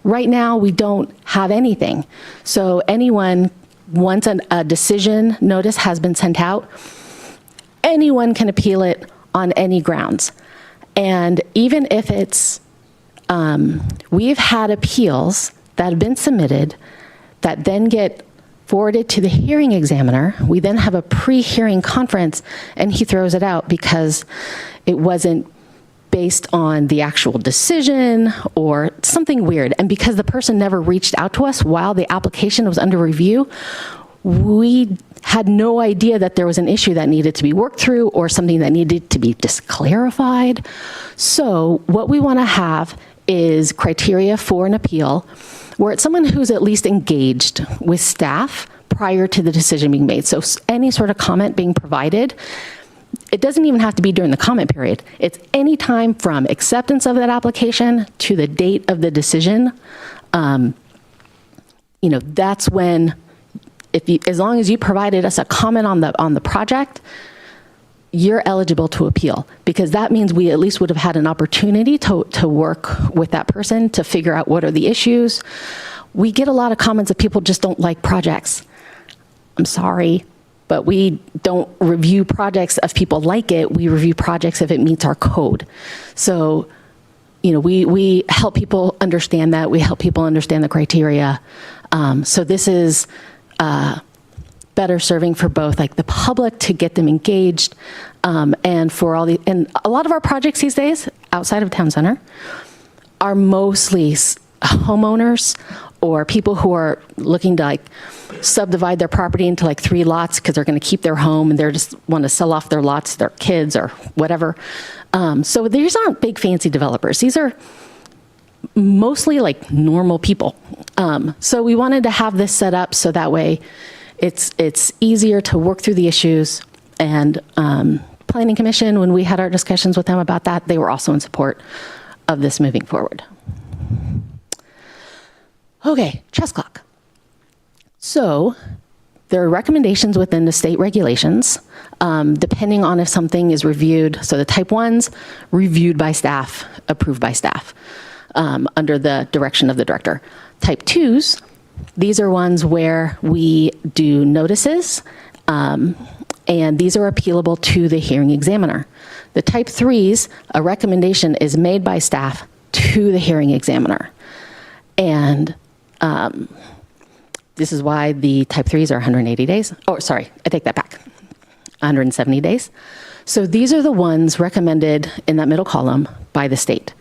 Right now, we don't have anything. So anyone, once a decision notice has been sent out, anyone can appeal it on any grounds. And even if it's, we've had appeals that have been submitted that then get forwarded to the hearing examiner. We then have a pre-hearing conference and he throws it out because it wasn't based on the actual decision or something weird. And because the person never reached out to us while the application was under review, we had no idea that there was an issue that needed to be worked through or something that needed to be just clarified. So what we want to have is criteria for an appeal where it's someone who's at least engaged with staff prior to the decision being made. So any sort of comment being provided, it doesn't even have to be during the comment period. It's any time from acceptance of that application to the date of the decision. That's when, as long as you provided us a comment on the project, you're eligible to appeal, because that means we at least would have had an opportunity to work with that person to figure out what are the issues. We get a lot of comments that people just don't like projects. I'm sorry, but we don't review projects if people like it. We review projects if it meets our code. So we help people understand that. We help people understand the criteria. So this is better serving for both like the public to get them engaged, and for and a lot of our projects these days outside of town center are mostly homeowners or people who are looking to like subdivide their property into like 3 lots because they're going to keep their home and they're just want to sell off their lots to their kids or whatever. So these aren't big fancy developers. These are mostly like normal people. So we wanted to have this set up so that way it's easier to work through the issues. And Planning Commission, when we had our discussions with them about that, they were also in support of this moving forward. Okay, chess clock. So there are recommendations within the state regulations, depending on if something is reviewed. So the type 1s, reviewed by staff, approved by staff, under the direction of the director. Type 2s, these are ones where we do notices, and these are appealable to the hearing examiner. The type 3s, a recommendation is made by staff to the hearing examiner. And this is why the type 3s are 180 days. Oh, sorry, I take that back. 170 days. So these are the ones recommended in that middle column by the state.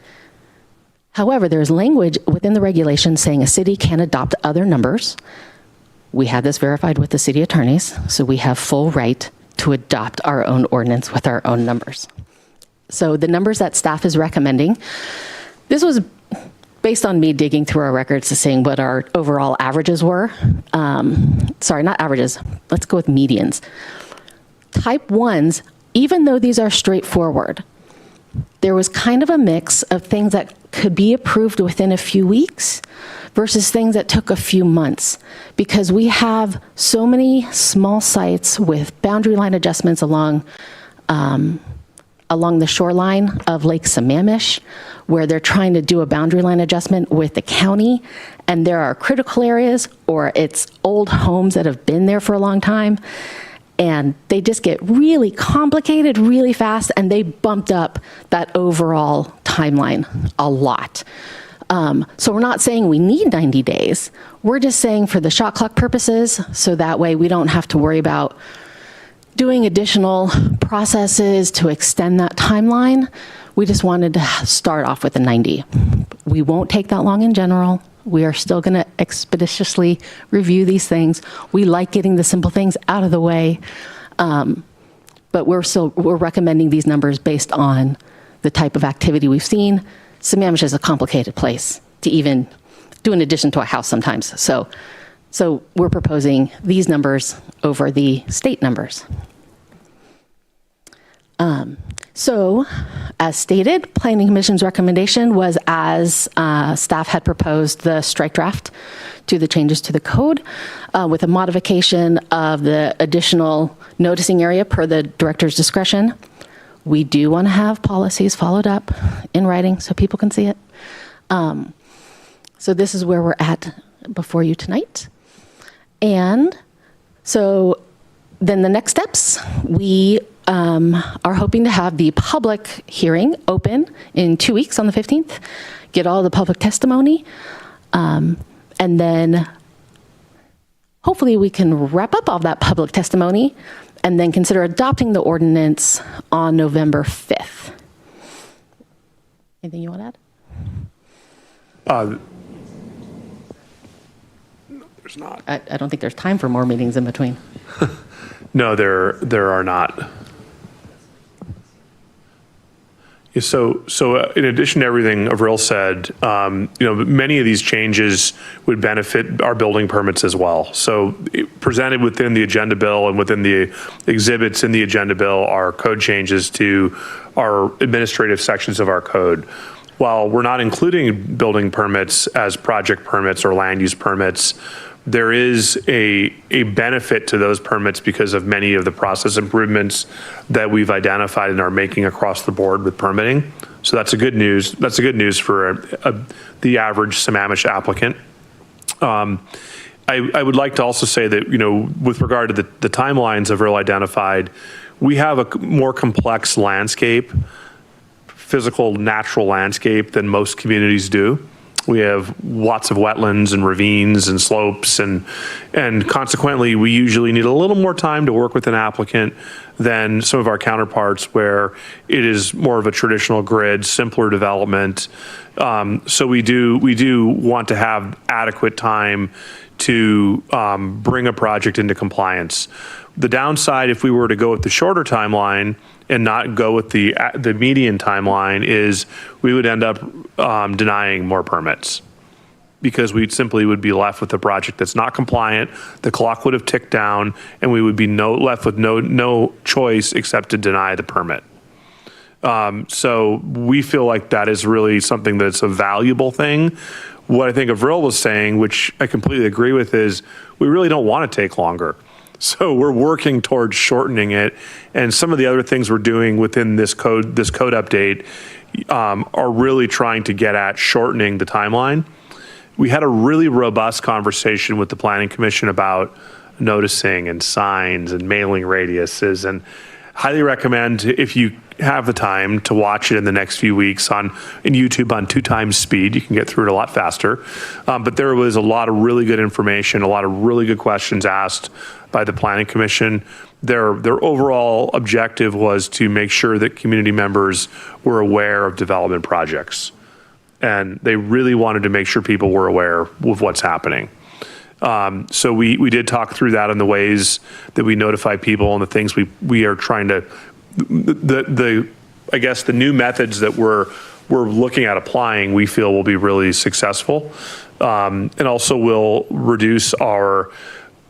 However, there's language within the regulation saying a city can adopt other numbers. We have this verified with the city attorneys, so we have full right to adopt our own ordinance with our own numbers. So the numbers that staff is recommending, this was based on me digging through our records to seeing what our overall averages were. Sorry, not averages. Let's go with medians. Type 1s, even though these are straightforward, there was kind of a mix of things that could be approved within a few weeks versus things that took a few months, because we have so many small sites with boundary line adjustments along the shoreline of Lake Sammamish, where they're trying to do a boundary line adjustment with the county, and there are critical areas or it's old homes that have been there for a long time, and they just get really complicated really fast, and they bumped up that overall timeline a lot. So we're not saying we need 90 days. We're just saying for the shot clock purposes, so that way we don't have to worry about doing additional processes to extend that timeline. We just wanted to start off with a 90. We won't take that long in general. We are still going to expeditiously review these things. We like getting the simple things out of the way, but we're recommending these numbers based on the type of activity we've seen. Sammamish is a complicated place to even do an addition to a house sometimes. So we're proposing these numbers over the state numbers. So, as stated, Planning Commission's recommendation was as staff had proposed the strike draft to the changes to the code with a modification of the additional noticing area per the director's discretion. We do want to have policies followed up in writing so people can see it. So this is where we're at before you tonight. And so then the next steps, we are hoping to have the public hearing open in 2 weeks on the 15th, get all the public testimony, and then hopefully we can wrap up all that public testimony and then consider adopting the ordinance on November 5th. Anything you want to add? There's not. I don't think there's time for more meetings in between. No, there are not. So in addition to everything Avril said, many of these changes would benefit our building permits as well. So presented within the agenda bill and within the exhibits in the agenda bill are code changes to our administrative sections of our code. While we're not including building permits as project permits or land use permits, there is a benefit to those permits because of many of the process improvements that we've identified and are making across the board with permitting. So that's a good news. That's a good news for the average Sammamish applicant. I would like to also say that, with regard to the timelines Avril identified, we have a more complex landscape physical natural landscape than most communities do. We have lots of wetlands and ravines and slopes, and consequently, we usually need a little more time to work with an applicant than some of our counterparts where it is more of a traditional grid, simpler development. So we do want to have adequate time to bring a project into compliance. The downside, if we were to go with the shorter timeline and not go with the median timeline, is we would end up denying more permits, because we simply would be left with a project that's not compliant. The clock would have ticked down, and we would be left with no choice except to deny the permit. So we feel like that is really something that's a valuable thing. What I think Avril was saying, which I completely agree with, is we really don't want to take longer. So we're working towards shortening it, and some of the other things we're doing within this code update are really trying to get at shortening the timeline. We had a really robust conversation with the Planning Commission about noticing and signs and mailing radiuses, and highly recommend, if you have the time, to watch it in the next few weeks in YouTube on 2 times speed. You can get through it a lot faster. But there was a lot of really good information, a lot of really good questions asked by the Planning Commission. Their overall objective was to make sure that community members were aware of development projects. And they really wanted to make sure people were aware of what's happening. So we did talk through that and the ways that we notify people and the things we are trying to, I guess the new methods that we're looking at applying, we feel will be really successful, and also will reduce our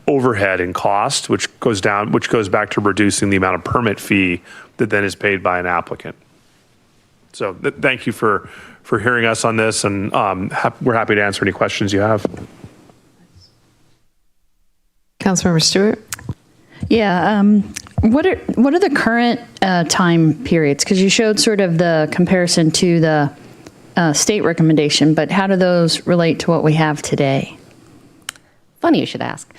overhead and cost, which goes back to reducing the amount of permit fee that then is paid by an applicant. So thank you for hearing us on this, and we're happy to answer any questions you have. Councilmember Stewart? Yeah. What are the current time periods? Because you showed sort of the comparison to the state recommendation, but how do those relate to what we have today? Funny you should ask.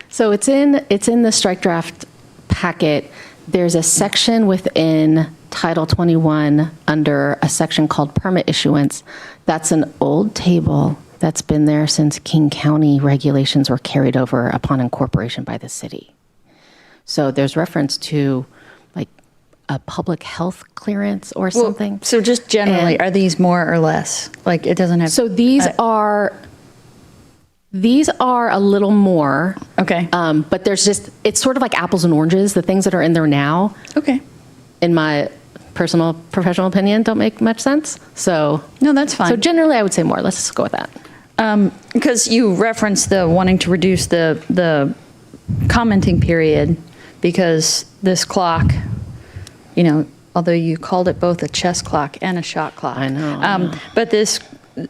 So it's in the strike draft packet. There's a section within Title 21 under a section called permit issuance. That's an old table that's been there since King County regulations were carried over upon incorporation by the city. So there's reference to like a public health clearance or something. Well, so just generally, are these more or less? Like it doesn't have. So these are a little more. Okay. But it's sort of like apples and oranges. The things that are in there now, okay, in my professional opinion, don't make much sense. So no, that's fine. So generally, I would say more. Let's just go with that. Because you referenced the wanting to reduce the commenting period, because this clock, although you called it both a chess clock and a shot clock. I know. But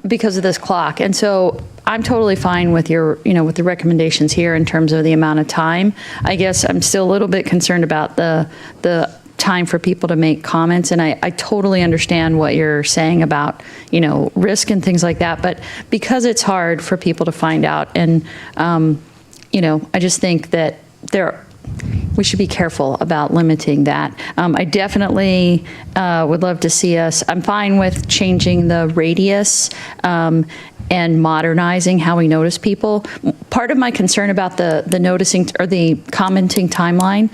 because of this clock. And so I'm totally fine with with the recommendations here in terms of the amount of time. I guess I'm still a little bit concerned about the time for people to make comments. And I totally understand what you're saying about, risk and things like that. But because it's hard for people to find out, and, I just think that we should be careful about limiting that. I definitely would love to see I'm fine with changing the radius and modernizing how we notice people. Part of my concern about the noticing or the commenting timeline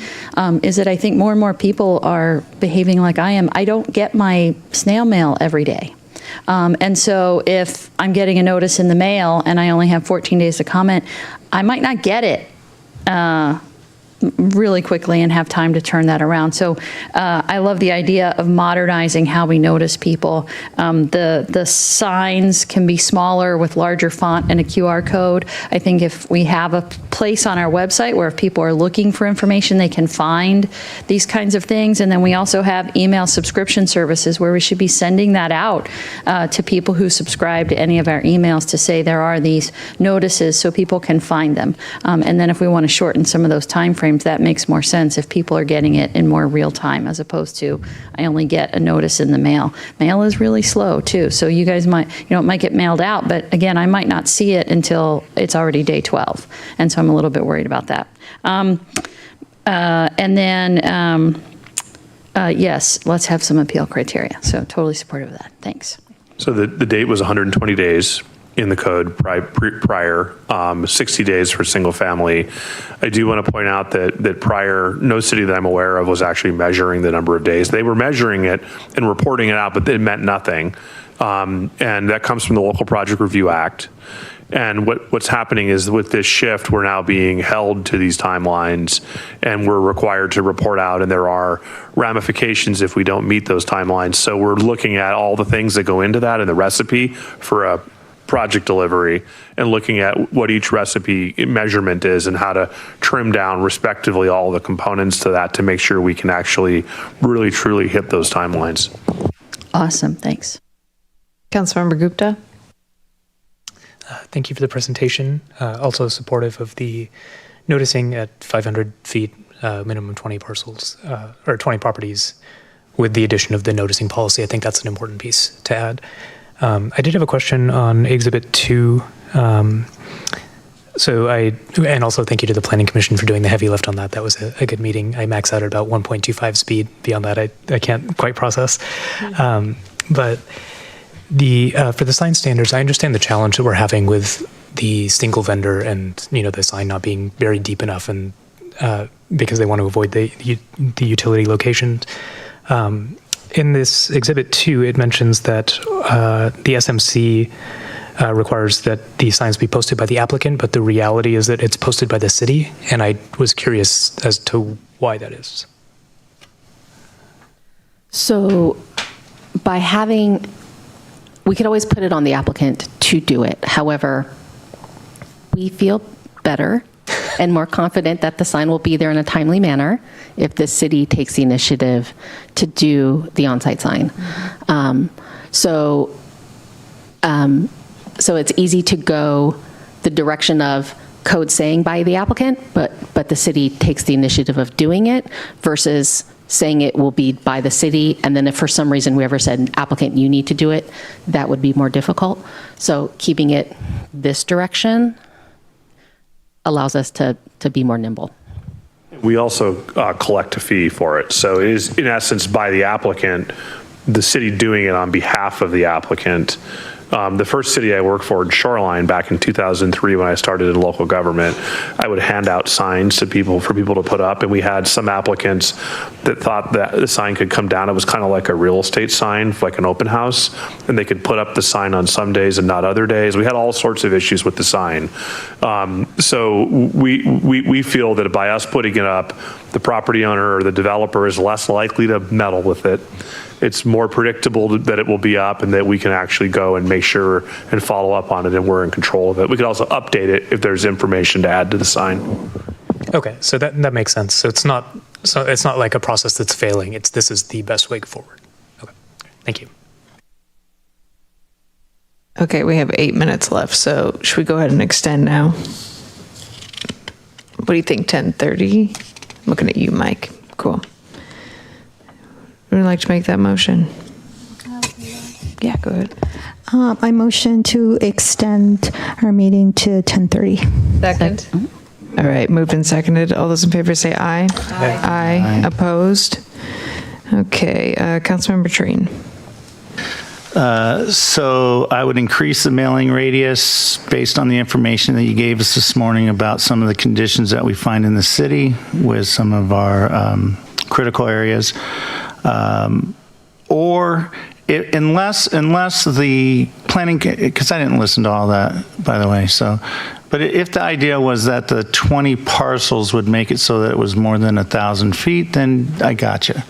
is that I think more and more people are behaving like I am. I don't get my snail mail every day. And so if I'm getting a notice in the mail and I only have 14 days to comment, I might not get it really quickly and have time to turn that around. So I love the idea of modernizing how we notice people. The signs can be smaller with larger font and a QR code. I think if we have a place on our website where if people are looking for information, they can find these kinds of things. And then we also have email subscription services where we should be sending that out to people who subscribe to any of our emails to say there are these notices so people can find them. And then if we want to shorten some of those timeframes, that makes more sense if people are getting it in more real time as opposed to I only get a notice in the mail. Mail is really slow too. So you guys might, it might get mailed out, but again, I might not see it until it's already day 12. And so I'm a little bit worried about that. And then Yes, let's have some appeal criteria. So totally supportive of that. Thanks. So the date was 120 days in the code prior, 60 days for single family. I do want to point out that prior, no city that I'm aware of was actually measuring the number of days. They were measuring it and reporting it out, but it meant nothing. And that comes from the Local Project Review Act. And what's happening is with this shift, we're now being held to these timelines and we're required to report out, and there are ramifications if we don't meet those timelines. So we're looking at all the things that go into that and the recipe for a project delivery and looking at what each recipe measurement is and how to trim down respectively all the components to that to make sure we can actually really truly hit those timelines. Awesome. Thanks. Councilmember Gupta. Thank you for the presentation. Also supportive of the noticing at 500 feet, minimum 20 parcels, or 20 properties with the addition of the noticing policy. I think that's an important piece to add. I did have a question on Exhibit 2. And also thank you to the Planning Commission for doing the heavy lift on that. That was a good meeting. I maxed out at about 1.25 speed. Beyond that, I can't quite process. But for the sign standards, I understand the challenge that we're having with the single vendor and the sign not being buried deep enough, and because they want to avoid the utility locations. In this Exhibit 2, it mentions that the SMC requires that the signs be posted by the applicant, but the reality is that it's posted by the city, and I was curious as to why that is. So we could always put it on the applicant to do it. However, we feel better and more confident that the sign will be there in a timely manner if the city takes the initiative to do the on-site sign. So it's easy to go the direction of code saying by the applicant, but the city takes the initiative of doing it versus saying it will be by the city, and then if for some reason we ever said, applicant, you need to do it, that would be more difficult. So keeping it this direction allows us to be more nimble. We also collect a fee for it. So it is, in essence, by the applicant, the city doing it on behalf of the applicant. The first city I worked for, Shoreline, back in 2003 when I started in local government, I would hand out signs to people for people to put up, and we had some applicants that thought that the sign could come down. It was kind of like a real estate sign, like an open house, and they could put up the sign on some days and not other days. We had all sorts of issues with the sign. So we feel that by us putting it up, the property owner or the developer is less likely to meddle with it. It's more predictable that it will be up and that we can actually go and make sure and follow up on it and we're in control of it. We could also update it if there's information to add to the sign. Okay, so that makes sense. So it's not like a process that's failing. This is the best way forward. Okay, thank you. Okay, we have 8 minutes left, so should we go ahead and extend now? What do you think, 10:30? I'm looking at you, Mike. Cool. Would you like to make that motion? Yeah, go ahead. I motion to extend our meeting to 10:30. Second. All right, moved and seconded. All those in favor say aye. Aye. Opposed? Okay, Councilmember Treen. So I would increase the mailing radius based on the information that you gave us this morning about some of the conditions that we find in the city with some of our critical areas. Unless the planning, because I didn't listen to all that, by the way, but if the idea was that the 20 parcels would make it so that it was more than 1,000 feet, then I gotcha,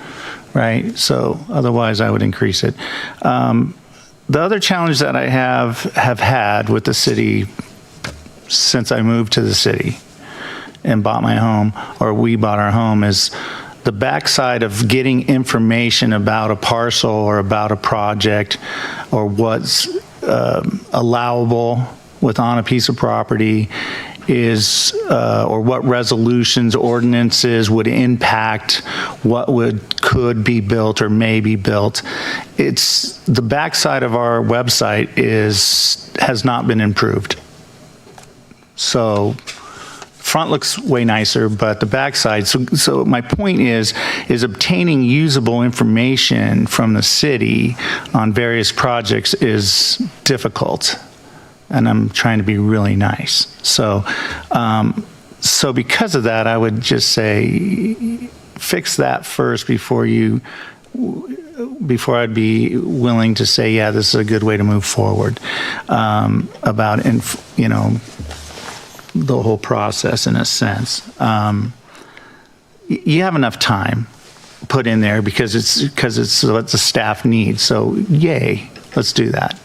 right? So otherwise I would increase it. The other challenge that I have had with the city since I moved to the city and bought my home, or we bought our home, is the backside of getting information about a parcel or about a project or what's allowable on a piece of property is, or what resolutions, ordinances would impact what could be built or may be built. It's the backside of our website has not been improved. So front looks way nicer, but the backside. So my point is obtaining usable information from the city on various projects is difficult, and I'm trying to be really nice. So, so because of that, I would just say fix that first before I'd be willing to say, yeah, this is a good way to move forward about, the whole process in a sense. You have enough time put in there because it's what the staff needs. So yay, let's do that.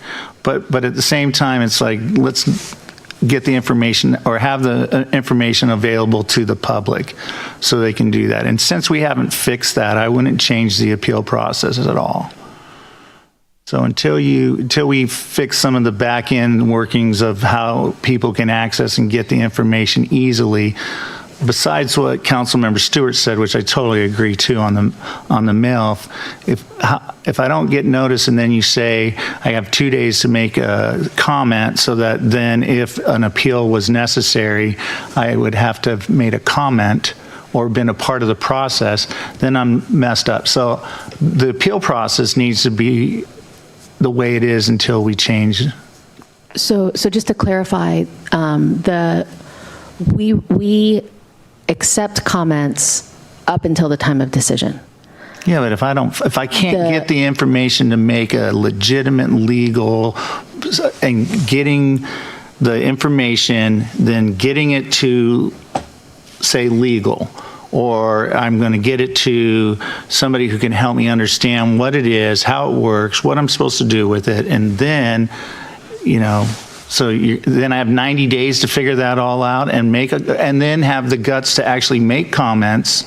But at the same time, it's like, let's get the information or have the information available to the public so they can do that. And since we haven't fixed that, I wouldn't change the appeal process at all. So until we fix some of the back end workings of how people can access and get the information easily, besides what Councilmember Stewart said, which I totally agree too on the mail, if I don't get notice and then you say I have 2 days to make a comment, so that then if an appeal was necessary, I would have to have made a comment or been a part of the process, then I'm messed up. So the appeal process needs to be the way it is until we change. So just to clarify, we accept comments up until the time of decision. Yeah, but if I can't get the information to make a legitimate legal, and getting the information, then getting it to say legal, or I'm going to get it to somebody who can help me understand what it is, how it works, what I'm supposed to do with it, and then, then I have 90 days to figure that all out and and then have the guts to actually make comments.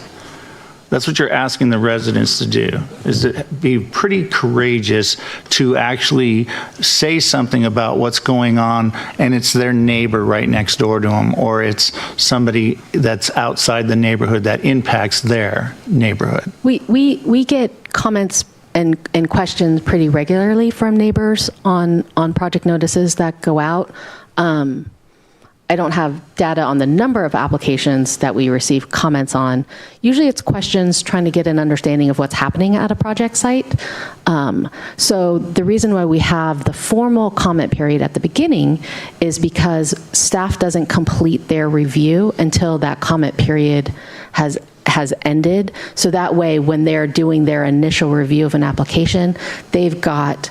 That's what you're asking the residents to do, is to be pretty courageous to actually say something about what's going on, and it's their neighbor right next door to them, or it's somebody that's outside the neighborhood that impacts their neighborhood. We get comments and questions pretty regularly from neighbors on project notices that go out. I don't have data on the number of applications that we receive comments on. Usually it's questions trying to get an understanding of what's happening at a project site. So the reason why we have the formal comment period at the beginning is because staff doesn't complete their review until that comment period has ended. So that way, when they're doing their initial review of an application, they've got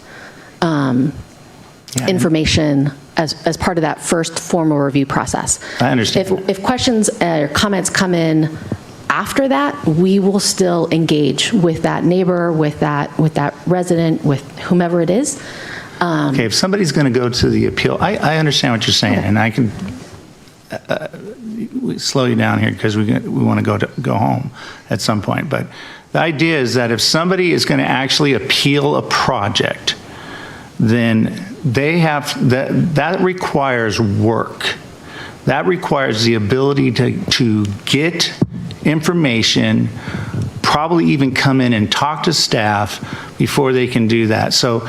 information as part of that first formal review process. I understand. If questions or comments come in after that, we will still engage with that neighbor, with that resident, with whomever it is. Okay, if somebody's going to go to the appeal, I understand what you're saying, and I can slow you down here because we want to go home at some point. But the idea is that if somebody is going to actually appeal a project, then they have that requires work. That requires the ability to get information, probably even come in and talk to staff before they can do that. So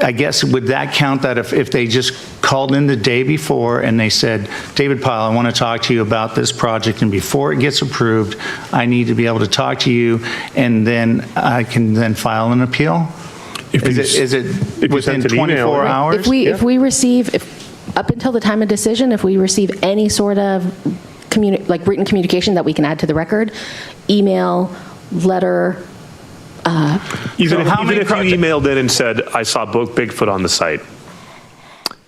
I guess would that count that if they just called in the day before and they said, David Pyle, I want to talk to you about this project, and before it gets approved, I need to be able to talk to you, and then I can then file an appeal? Is it within 24 hours? If we receive, up until the time of decision, if we receive any sort of written communication that we can add to the record, email, letter. Even if you emailed in and said, I saw Bigfoot on the site,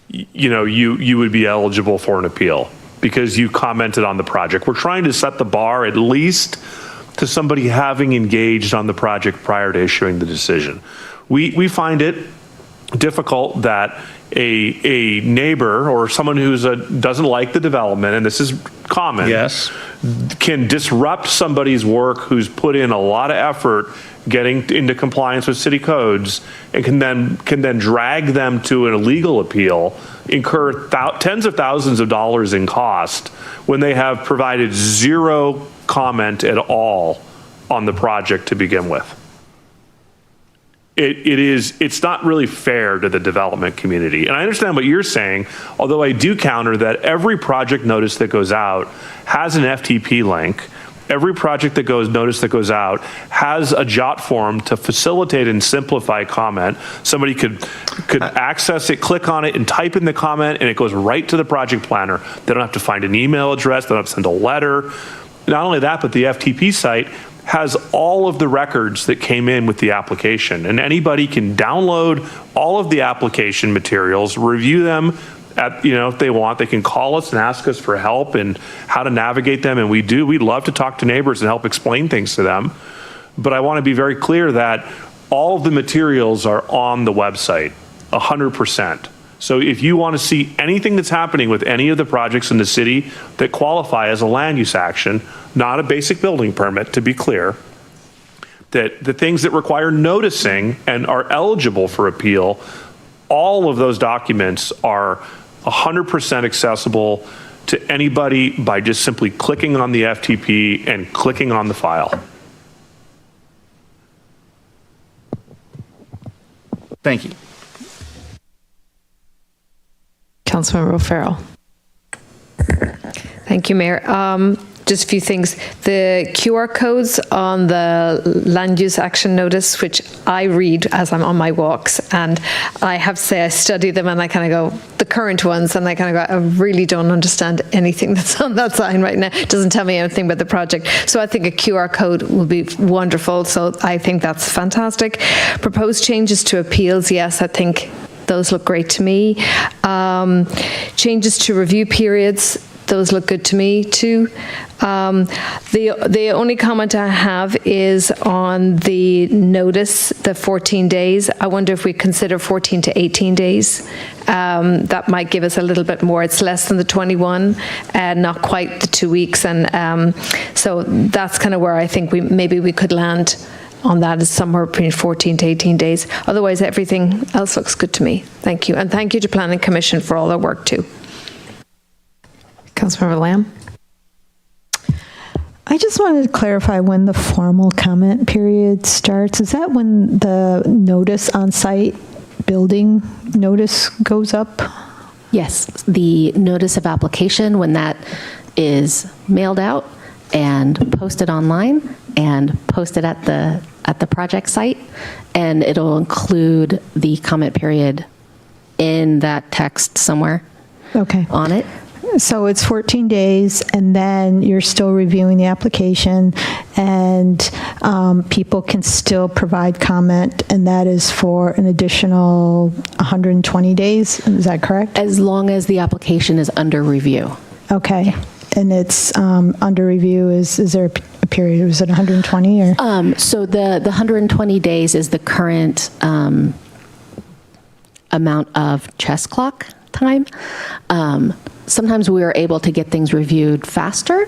you would be eligible for an appeal because you commented on the project. We're trying to set the bar at least to somebody having engaged on the project prior to issuing the decision. We find it difficult that a neighbor or someone who doesn't like the development, and this is common, yes, can disrupt somebody's work who's put in a lot of effort getting into compliance with city codes, and can then drag them to an illegal appeal, incur tens of thousands of dollars in cost when they have provided zero comment at all on the project to begin with. it's not really fair to the development community. And I understand what you're saying, although I do counter that every project notice that goes out has an FTP link. Every project notice that goes out has a jot form to facilitate and simplify comment. Somebody could access it, click on it, and type in the comment, and it goes right to the project planner. They don't have to find an email address. They don't have to send a letter. Not only that, but the FTP site has all of the records that came in with the application, and anybody can download all of the application materials, review them. If they want, they can call us and ask us for help and how to navigate them. And we'd love to talk to neighbors and help explain things to them. But I want to be very clear that all of the materials are on the website, 100%. So if you want to see anything that's happening with any of the projects in the city that qualify as a land use action, not a basic building permit, to be clear, that the things that require noticing and are eligible for appeal, all of those documents are 100% accessible to anybody by just simply clicking on the FTP and clicking on the file. Thank you. Councilmember O'Farrell. Thank you, Mayor. Just a few things. The QR codes on the land use action notice, which I read as I'm on my walks, and I have to say I study them and I kind of go, the current ones, and I kind of go, I really don't understand anything that's on that sign right now. It doesn't tell me anything about the project. So I think a QR code will be wonderful. So I think that's fantastic. Proposed changes to appeals, yes, I think those look great to me. Changes to review periods, those look good to me too. The only comment I have is on the notice, the 14 days. I wonder if we consider 14 to 18 days. That might give us a little bit more. It's less than the 21 and not quite the 2 weeks. And so that's kind of where I think maybe we could land on that, is somewhere between 14 to 18 days. Otherwise, everything else looks good to me. Thank you. And thank you to Planning Commission for all their work too. Councilmember Lamb. I just wanted to clarify when the formal comment period starts. Is that when the notice on site building notice goes up? Yes, the notice of application, when that is mailed out and posted online and posted at the project site, and it'll include the comment period in that text somewhere on it. So it's 14 days, and then you're still reviewing the application, and people can still provide comment, and that is for an additional 120 days. Is that correct? As long as the application is under review. Okay. And it's under review, is there a period? Was it 120 or? So the 120 days is the current amount of chess clock time. Sometimes we are able to get things reviewed faster.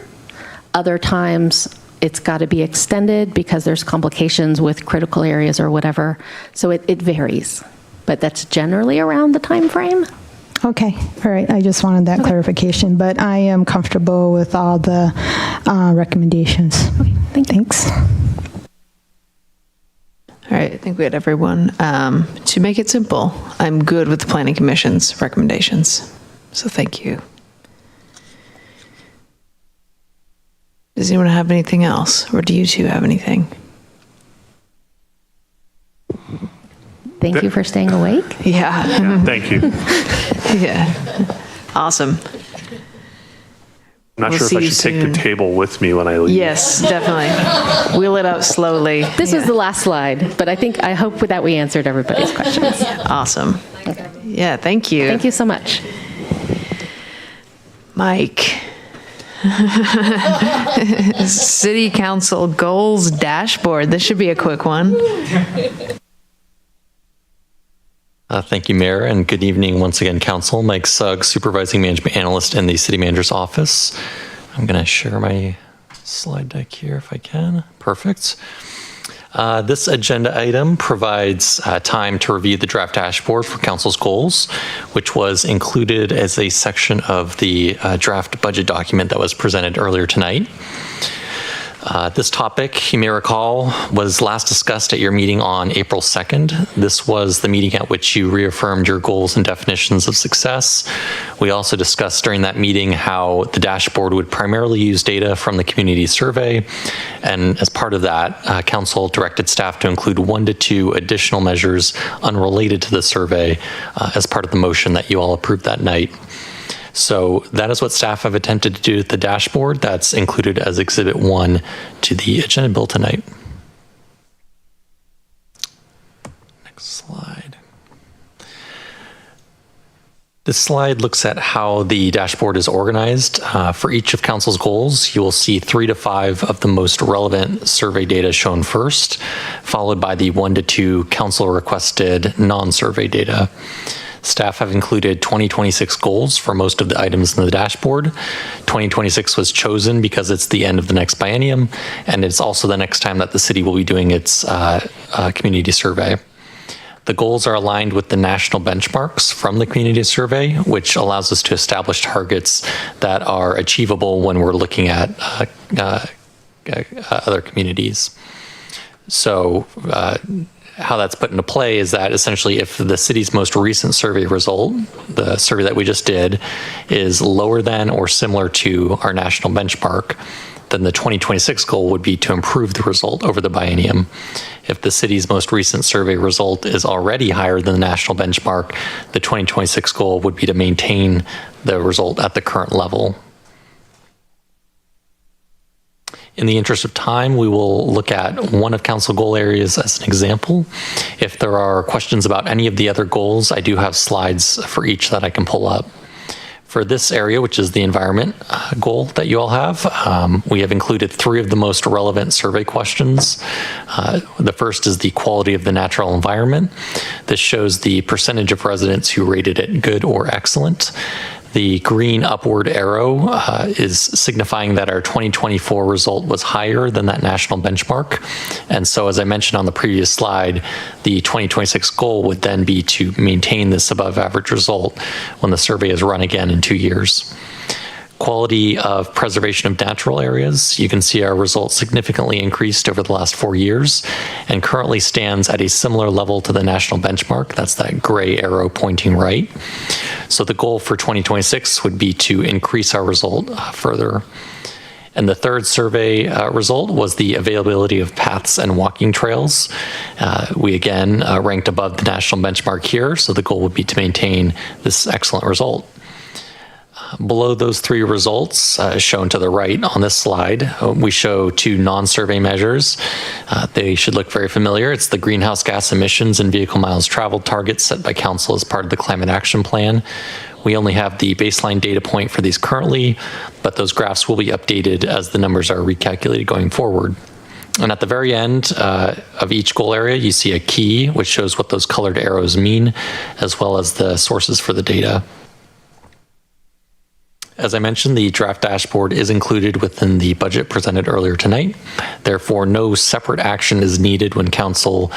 Other times it's got to be extended because there's complications with critical areas or whatever. So it varies, but that's generally around the time frame. Okay, all right. I just wanted that clarification, but I am comfortable with all the recommendations. Okay, thanks. All right, I think we had everyone. To make it simple, I'm good with the Planning Commission's recommendations. So thank you. Does anyone have anything else, or do you two have anything? Thank you for staying awake. Yeah. Thank you. Yeah. Awesome. I'm not We'll sure if see I you should take soon. the table with me when I leave. Yes, definitely. Wheel it out slowly. This was the last slide, but I hope that we answered everybody's questions. Awesome. Yeah, thank you. Thank you so much. Mike. City Council Goals Dashboard. This should be a quick one. Thank you, Mayor, and good evening once again, Council. Mike Sugg, Supervising Management Analyst in the City Manager's Office. I'm going to share my slide deck here if I can. Perfect. This agenda item provides time to review the draft dashboard for Council's goals, which was included as a section of the draft budget document that was presented earlier tonight. This topic, you may recall, was last discussed at your meeting on April 2nd. This was the meeting at which you reaffirmed your goals and definitions of success. We also discussed during that meeting how the dashboard would primarily use data from the community survey. And as part of that, Council directed staff to include 1 to 2 additional measures unrelated to the survey as part of the motion that you all approved that night. So that is what staff have attempted to do with the dashboard. That's included as Exhibit 1 to the agenda bill tonight. Next slide. This slide looks at how the dashboard is organized. For each of Council's goals, you will see 3 to 5 of the most relevant survey data shown first, followed by the 1 to 2 Council requested non-survey data. Staff have included 2026 goals for most of the items in the dashboard. 2026 was chosen because it's the end of the next biennium, and it's also the next time that the city will be doing its community survey. The goals are aligned with the national benchmarks from the community survey, which allows us to establish targets that are achievable when we're looking at other communities. So, how that's put into play is that essentially if the city's most recent survey result, the survey that we just did, is lower than or similar to our national benchmark, then the 2026 goal would be to improve the result over the biennium. If the city's most recent survey result is already higher than the national benchmark, the 2026 goal would be to maintain the result at the current level. In the interest of time, we will look at one of Council goal areas as an example. If there are questions about any of the other goals, I do have slides for each that I can pull up. For this area, which is the environment goal that you all have, we have included 3 of the most relevant survey questions. The first is the quality of the natural environment. This shows the percentage of residents who rated it good or excellent. The green upward arrow is signifying that our 2024 result was higher than that national benchmark. And so, as I mentioned on the previous slide, the 2026 goal would then be to maintain this above average result when the survey is run again in 2 years. Quality of preservation of natural areas, you can see our results significantly increased over the last 4 years and currently stands at a similar level to the national benchmark. That's that gray arrow pointing right. So the goal for 2026 would be to increase our result further. And the third survey result was the availability of paths and walking trails. We again ranked above the national benchmark here, so the goal would be to maintain this excellent result. Below those 3 results, shown to the right on this slide, we show 2 non-survey measures. They should look very familiar. It's the greenhouse gas emissions and vehicle miles traveled targets set by Council as part of the Climate Action Plan. We only have the baseline data point for these currently, but those graphs will be updated as the numbers are recalculated going forward. And at the very end of each goal area, you see a key, which shows what those colored arrows mean, as well as the sources for the data. As I mentioned, the draft dashboard is included within the budget presented earlier tonight. Therefore, no separate action is needed when Council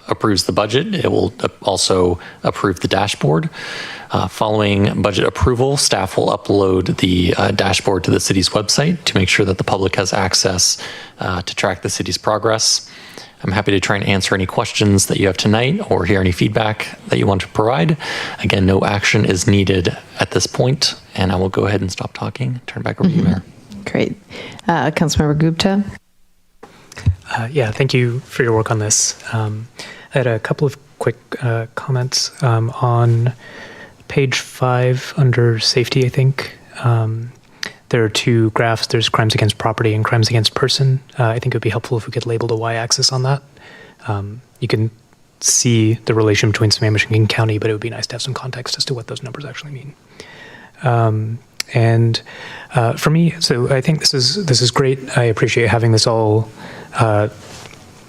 approves the budget. It will also approve the dashboard. Following budget approval, staff will upload the dashboard to the city's website to make sure that the public has access to track the city's progress. I'm happy to try and answer any questions that you have tonight or hear any feedback that you want to provide. Again, no action is needed at this point, and I will go ahead and stop talking. Turn back over to you, Mayor. Great. Councilmember Gupta. Yeah, thank you for your work on this. I had a couple of quick comments on page 5 under safety, I think. There are 2 graphs. There's crimes against property and crimes against person. I think it would be helpful if we could label the y-axis on that. You can see the relation between Sammamish and King County, but it would be nice to have some context as to what those numbers actually mean. And for me, so I think this is great. I appreciate having this all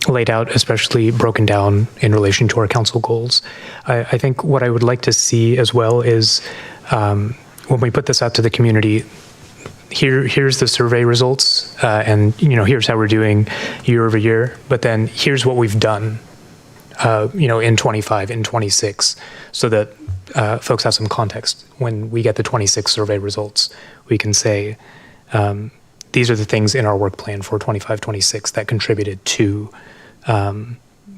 laid out, especially broken down in relation to our council goals. I think what I would like to see as well is when we put this out to the community, here's the survey results, and here's how we're doing year over year. But then here's what we've done, in 25, in 26, so that folks have some context. When we get the 26 survey results, we can say, these are the things in our work plan for 25-26 that contributed to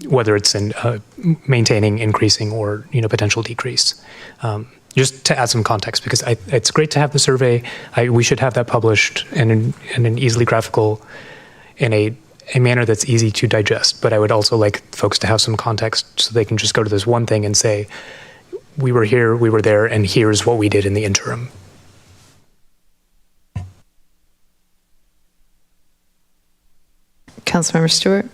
whether it's in maintaining, increasing, or potential decrease. Just to add some context, because it's great to have the survey. We should have that published in an easily graphical, in a manner that's easy to digest. But I would also like folks to have some context so they can just go to this one thing and say, we were here, we were there, and here's what we did in the interim. Councilmember Stewart?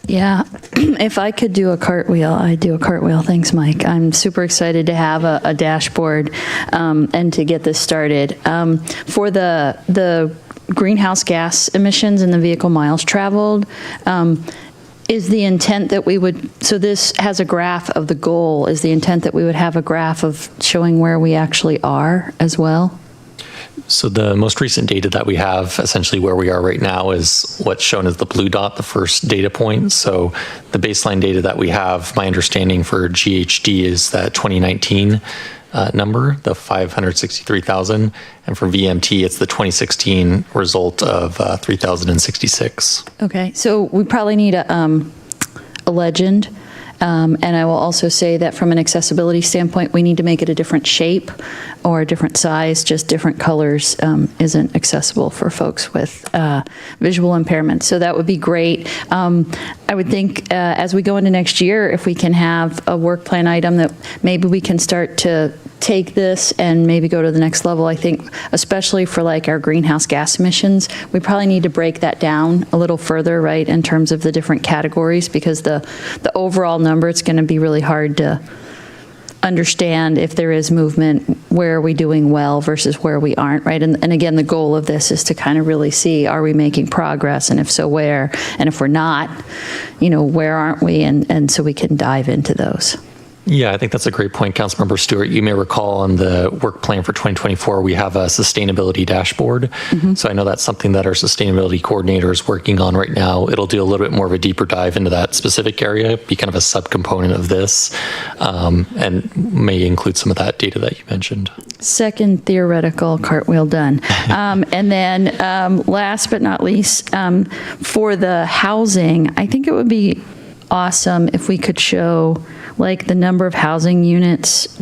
Yeah, if I could do a cartwheel, I'd do a cartwheel. Thanks, Mike. I'm super excited to have a dashboard and to get this started. For the greenhouse gas emissions and the vehicle miles traveled, is the intent that we would, so this has a graph of the goal, is the intent that we would have a graph of showing where we actually are as well? So the most recent data that we have, essentially where we are right now, is what's shown as the blue dot, the first data point. So the baseline data that we have, my understanding for GHD is that 2019 number, the 563,000. And for VMT, it's the 2016 result of 3,066. Okay, so we probably need a legend. And I will also say that from an accessibility standpoint, we need to make it a different shape or a different size. Just different colors isn't accessible for folks with visual impairments. So that would be great. I would think as we go into next year, if we can have a work plan item that maybe we can start to take this and maybe go to the next level. I think especially for like our greenhouse gas emissions, we probably need to break that down a little further, right, in terms of the different categories, because the overall number, it's going to be really hard to understand if there is movement, where are we doing well versus where we aren't, right? And again, the goal of this is to kind of really see, are we making progress? And if so, where? And if we're not, where aren't we? And so we can dive into those. Yeah, I think that's a great point, Councilmember Stewart. You may recall on the work plan for 2024, we have a sustainability dashboard. Mm-hmm. So I know that's something that our sustainability coordinator is working on right now. It'll do a little bit more of a deeper dive into that specific area, be kind of a subcomponent of this, and may include some of that data that you mentioned. Second theoretical cartwheel done. And then last but not least, for the housing, I think it would be awesome if we could show like the number of housing units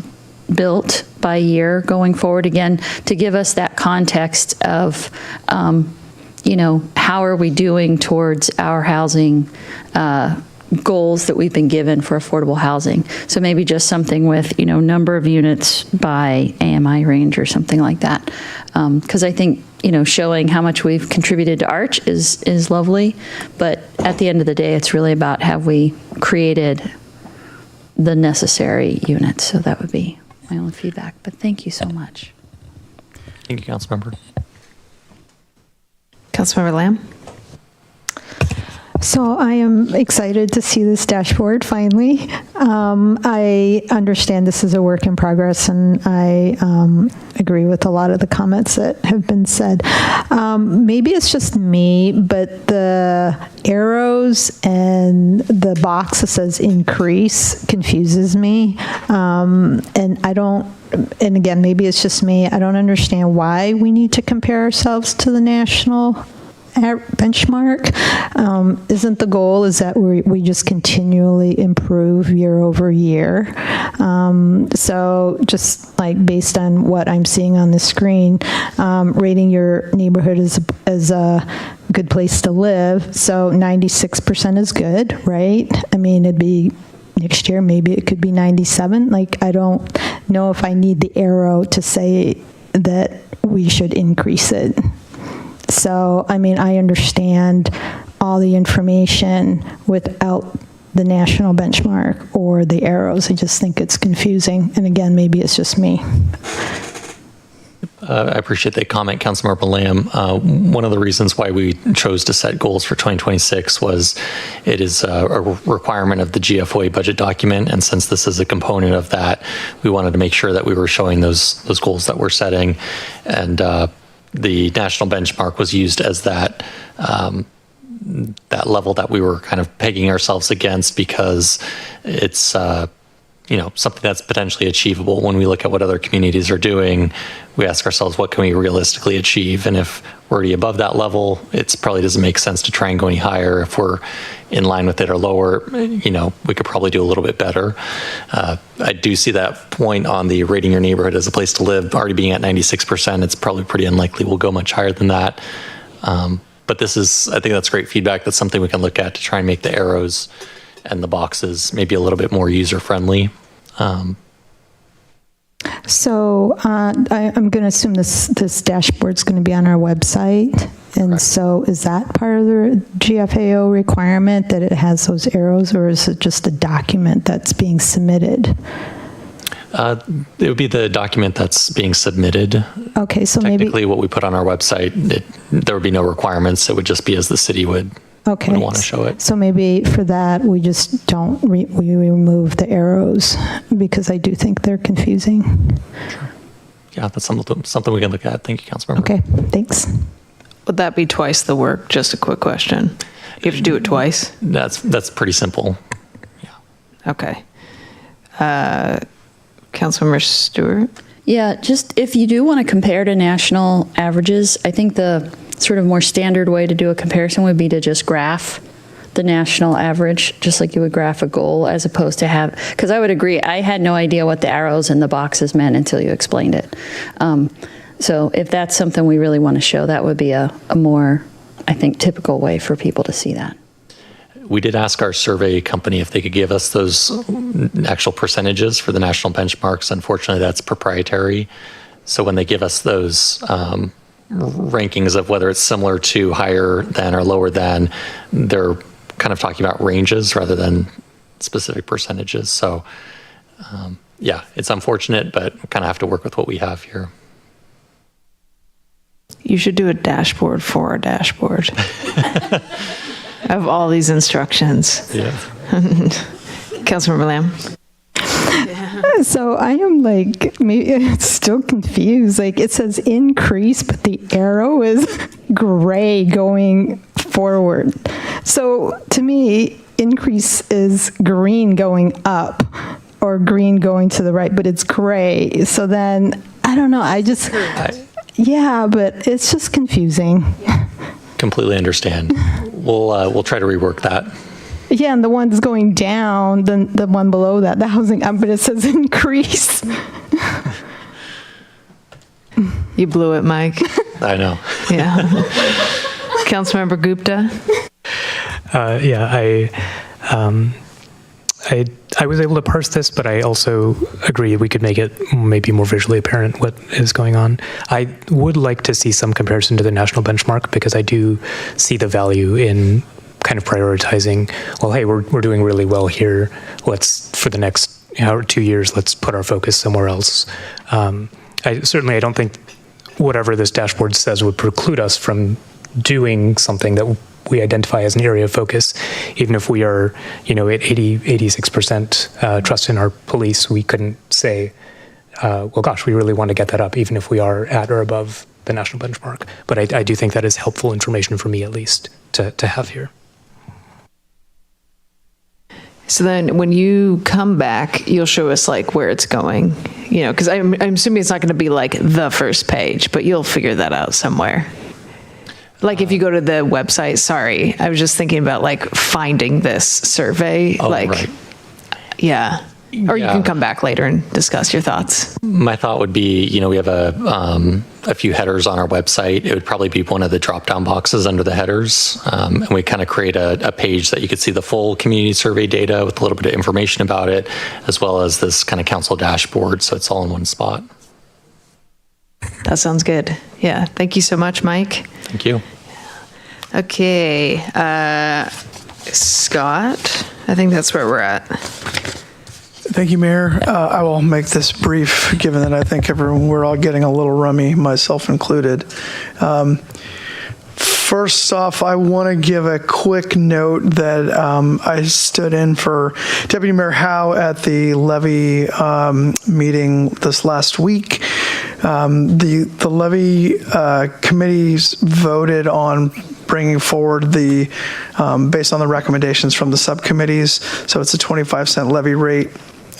built by year going forward, again, to give us that context of, how are we doing towards our housing goals that we've been given for affordable housing. So maybe just something with, number of units by AMI range or something like that. Because I think, showing how much we've contributed to ARCH is lovely. But at the end of the day, it's really about have we created the necessary units. So that would be my only feedback. But thank you so much. Thank you, Councilmember. Councilmember Lamb? So I am excited to see this dashboard finally. I understand this is a work in progress, and I agree with a lot of the comments that have been said. Maybe it's just me, but the arrows and the box that says increase confuses me. And I don't, and again, maybe it's just me, I don't understand why we need to compare ourselves to the national benchmark. Isn't the goal is that we just continually improve year over year? So just like based on what I'm seeing on the screen, rating your neighborhood as a good place to live. So 96% is good, right? I mean, it'd be next year, maybe it could be 97. Like, I don't know if I need the arrow to say that we should increase it. So, I mean, I understand all the information without the national benchmark or the arrows. I just think it's confusing. And again, maybe it's just me. I appreciate that comment, Councilmember Lamb. One of the reasons why we chose to set goals for 2026 was it is a requirement of the GFOA budget document. And since this is a component of that, we wanted to make sure that we were showing those goals that we're setting. And the national benchmark was used as that level that we were kind of pegging ourselves against, because it's something that's potentially achievable. When we look at what other communities are doing, we ask ourselves, what can we realistically achieve? And if we're already above that level, it probably doesn't make sense to try and go any higher. If we're in line with it or lower, we could probably do a little bit better. I do see that point on the rating your neighborhood as a place to live already being at 96%. It's probably pretty unlikely we'll go much higher than that. But I think that's great feedback. That's something we can look at to try and make the arrows and the boxes maybe a little bit more user-friendly. So I'm going to assume this dashboard's going to be on our website. And correct. So is that part of the GFAO requirement that it has those arrows, or is it just a document that's being submitted? It would be the document that's being submitted. Okay, so technically what we put on our website, there would be no requirements. It would just be as the city would want to show it. So maybe for that, we just don't, we remove the arrows, because I do think they're confusing. Sure. Yeah, that's something we can look at. Thank you, Councilmember. Okay, thanks. Would that be twice the work? Just a quick question. You have to do it twice? That's pretty simple. Yeah. Okay. Councilmember Stewart? Yeah, just if you do want to compare to national averages, I think the sort of more standard way to do a comparison would be to just graph the national average, just like you would graph a goal, as opposed to because I would agree, I had no idea what the arrows and the boxes meant until you explained it. So if that's something we really want to show, that would be a more, I think, typical way for people to see that. We did ask our survey company if they could give us those actual percentages for the national benchmarks. Unfortunately, that's proprietary. So when they give us those rankings of whether it's similar to, higher than, or lower than, they're kind of talking about ranges rather than specific percentages. So yeah, it's unfortunate, but we kind of have to work with what we have here. You should do a dashboard for a dashboard. Of all these instructions. Yeah. Councilmember Lamb. So I am maybe still confused. It says increase, but the arrow is gray going forward. So to me, increase is green going up or green going to the right, but it's gray. So then, I don't know, yeah, but it's just confusing. Completely understand. We'll try to rework that. Yeah, and the one's going down, the one below that, the housing, but it says increase. You blew it, Mike. I know. Yeah. Councilmember Gupta. I was able to parse this, but I also agree we could make it maybe more visually apparent what is going on. I would like to see some comparison to the national benchmark, because I do see the value in kind of prioritizing, well, hey, we're doing really well here. Let's, for the next 2 years, let's put our focus somewhere else. I don't think whatever this dashboard says would preclude us from doing something that we identify as an area of focus. Even if we are, at 86% trust in our police, we couldn't say, well, gosh, we really want to get that up, even if we are at or above the national benchmark. But I do think that is helpful information for me, at least, to have here. So then when you come back, you'll show us where it's going, because I'm assuming it's not going to be the first page, but you'll figure that out somewhere. If you go to the website, sorry, I was just thinking about finding this survey, right. Yeah. Or you can come back later and discuss your thoughts. My thought would be, we have a few headers on our website. It would probably be one of the drop-down boxes under the headers. And we kind of create a page that you could see the full community survey data with a little bit of information about it, as well as this kind of council dashboard. So it's all in one spot. That sounds good. Yeah. Thank you so much, Mike. Thank you. Okay. Scott, I think that's where we're at. Thank you, Mayor. I will make this brief, given that I think we're all getting a little rummy, myself included. First off, I want to give a quick note that I stood in for Deputy Mayor Howe at the levy meeting this last week. The levy committees voted on bringing forward based on the recommendations from the subcommittees. So it's a 25-cent levy rate.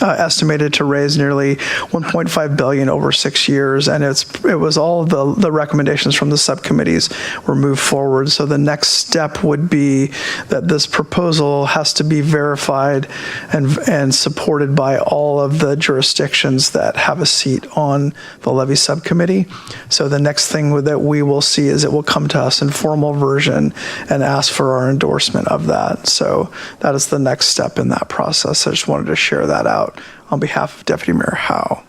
estimated to raise nearly 1.5 billion over 6 years, and it was all of the recommendations from the subcommittees were moved forward. So the next step would be that this proposal has to be verified and supported by all of the jurisdictions that have a seat on the levy subcommittee. So the next thing that we will see is it will come to us in formal version and ask for our endorsement of that. So that is the next step in that process. I just wanted to share that out on behalf of Deputy Mayor Howe.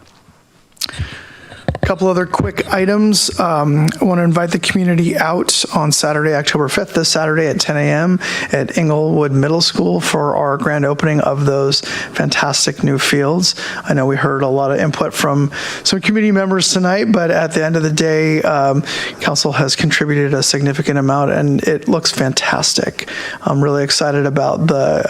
A couple other quick items. I want to invite the community out on Saturday, October 5th, this Saturday at 10 a.m. at Inglewood Middle School for our grand opening of those fantastic new fields. I know we heard a lot of input from some community members tonight, but at the end of the day, council has contributed a significant amount and it looks fantastic. I'm really excited about the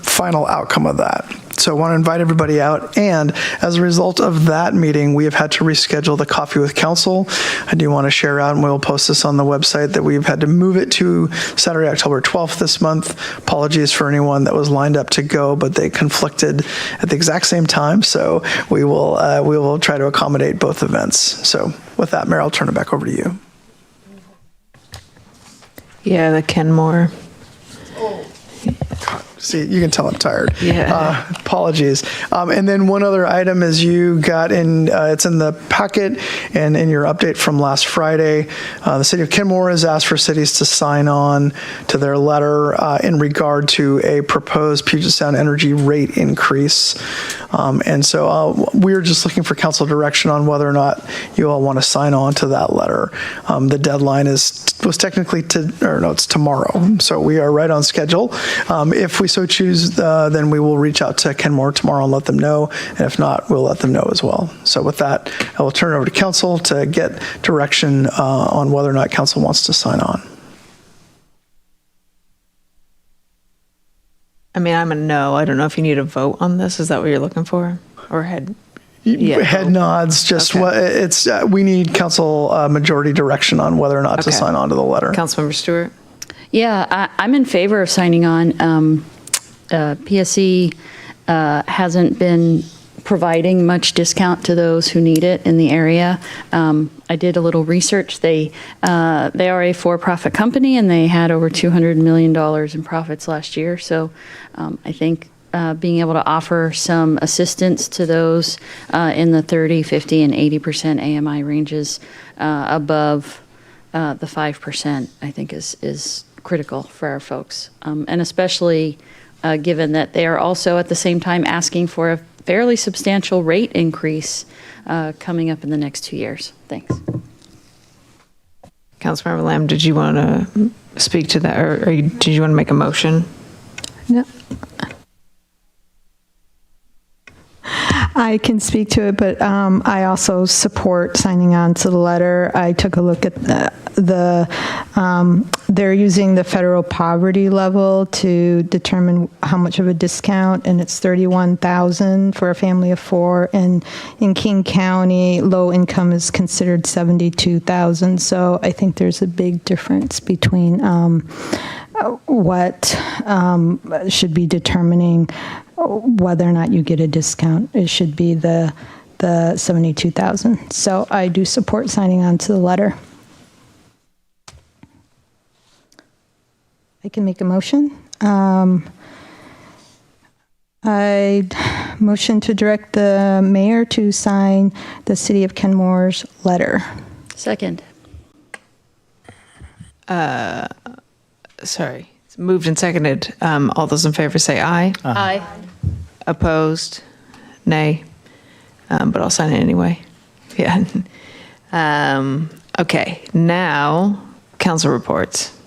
final outcome of that. So I want to invite everybody out. And as a result of that meeting, we have had to reschedule the Coffee with Council. I do want to share out, and we'll post this on the website, that we've had to move it to Saturday, October 12th this month. Apologies for anyone that was lined up to go, but they conflicted at the exact same time. So we will try to accommodate both events. So with that, Mayor, I'll turn it back over to you. Yeah, the Kenmore. See, you can tell I'm tired. Yeah. Apologies. And then one other item is you got in, it's in the packet and in your update from last Friday, the city of Kenmore has asked for cities to sign on to their letter in regard to a proposed Puget Sound energy rate increase. And so we're just looking for council direction on whether or not you all want to sign on to that letter. The deadline was technically it's tomorrow. So we are right on schedule. If we so choose, then we will reach out to Kenmore tomorrow and let them know. And if not, we'll let them know as well. So with that, I will turn it over to council to get direction on whether or not council wants to sign on. I mean, I'm a no. I don't know if you need a vote on this. Is that what you're looking for? Or head? Yeah, head nods. Just okay. What it's. We need council majority direction on whether or not to sign on to the letter. Councilmember Stewart. Yeah, I'm in favor of signing on. PSC hasn't been providing much discount to those who need it in the area. I did a little research. They are a for-profit company and they had over $200 million in profits last year. So I think being able to offer some assistance to those in the 30, 50, and 80% AMI ranges above the 5%, I think is critical for our folks. And especially given that they are also at the same time asking for a fairly substantial rate increase coming up in the next 2 years. Thanks. Councilmember Lamb, did you want to speak to that, or did you want to make a motion? No. I can speak to it, but I also support signing on to the letter. I took a look at they're using the federal poverty level to determine how much of a discount, and it's $31,000 for a family of four. And in King County, low income is considered $72,000. So I think there's a big difference between what should be determining whether or not you get a discount. It should be the $72,000. So I do support signing on to the letter. I can make a motion. I motion to direct the mayor to sign the City of Kenmore's letter. Second. Sorry. It's moved and seconded. All those in favor say aye. Aye. Opposed? Nay. But I'll sign it anyway. Yeah. Okay. Now, council reports.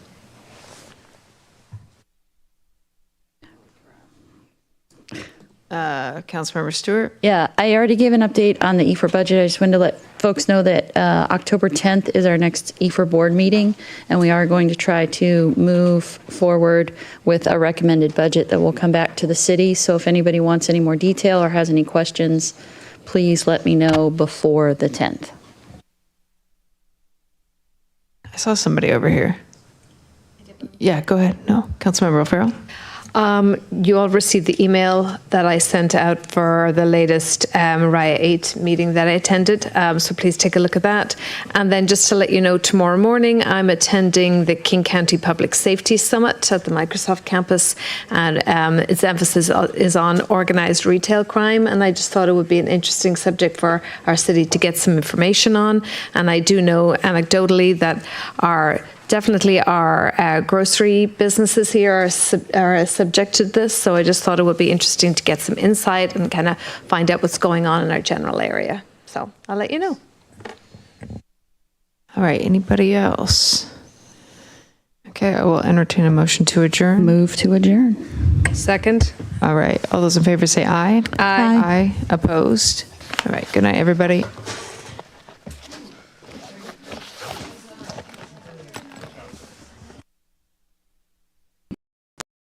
Councilmember Stewart? Yeah, I already gave an update on the E4 budget. I just wanted to let folks know that October 10th is our next E4 board meeting, and we are going to try to move forward with a recommended budget that will come back to the city. So if anybody wants any more detail or has any questions, please let me know before the 10th. I saw somebody over here. Yeah, go ahead. No, Councilmember O'Farrell? You all received the email that I sent out for the latest RIA 8 meeting that I attended, so please take a look at that. And then just to let you know, tomorrow morning I'm attending the King County Public Safety Summit at the Microsoft campus, and its emphasis is on organized retail crime, and I just thought it would be an interesting subject for our city to get some information on. And I do know anecdotally that definitely our grocery businesses here are subject to this, so I just thought it would be interesting to get some insight and kind of find out what's going on in our general area. So I'll let you know. All right, anybody else? Okay, I will entertain a motion to adjourn. Move to adjourn. Second. All right, all those in favor say aye. Aye. Aye. Opposed? All right, good night, everybody.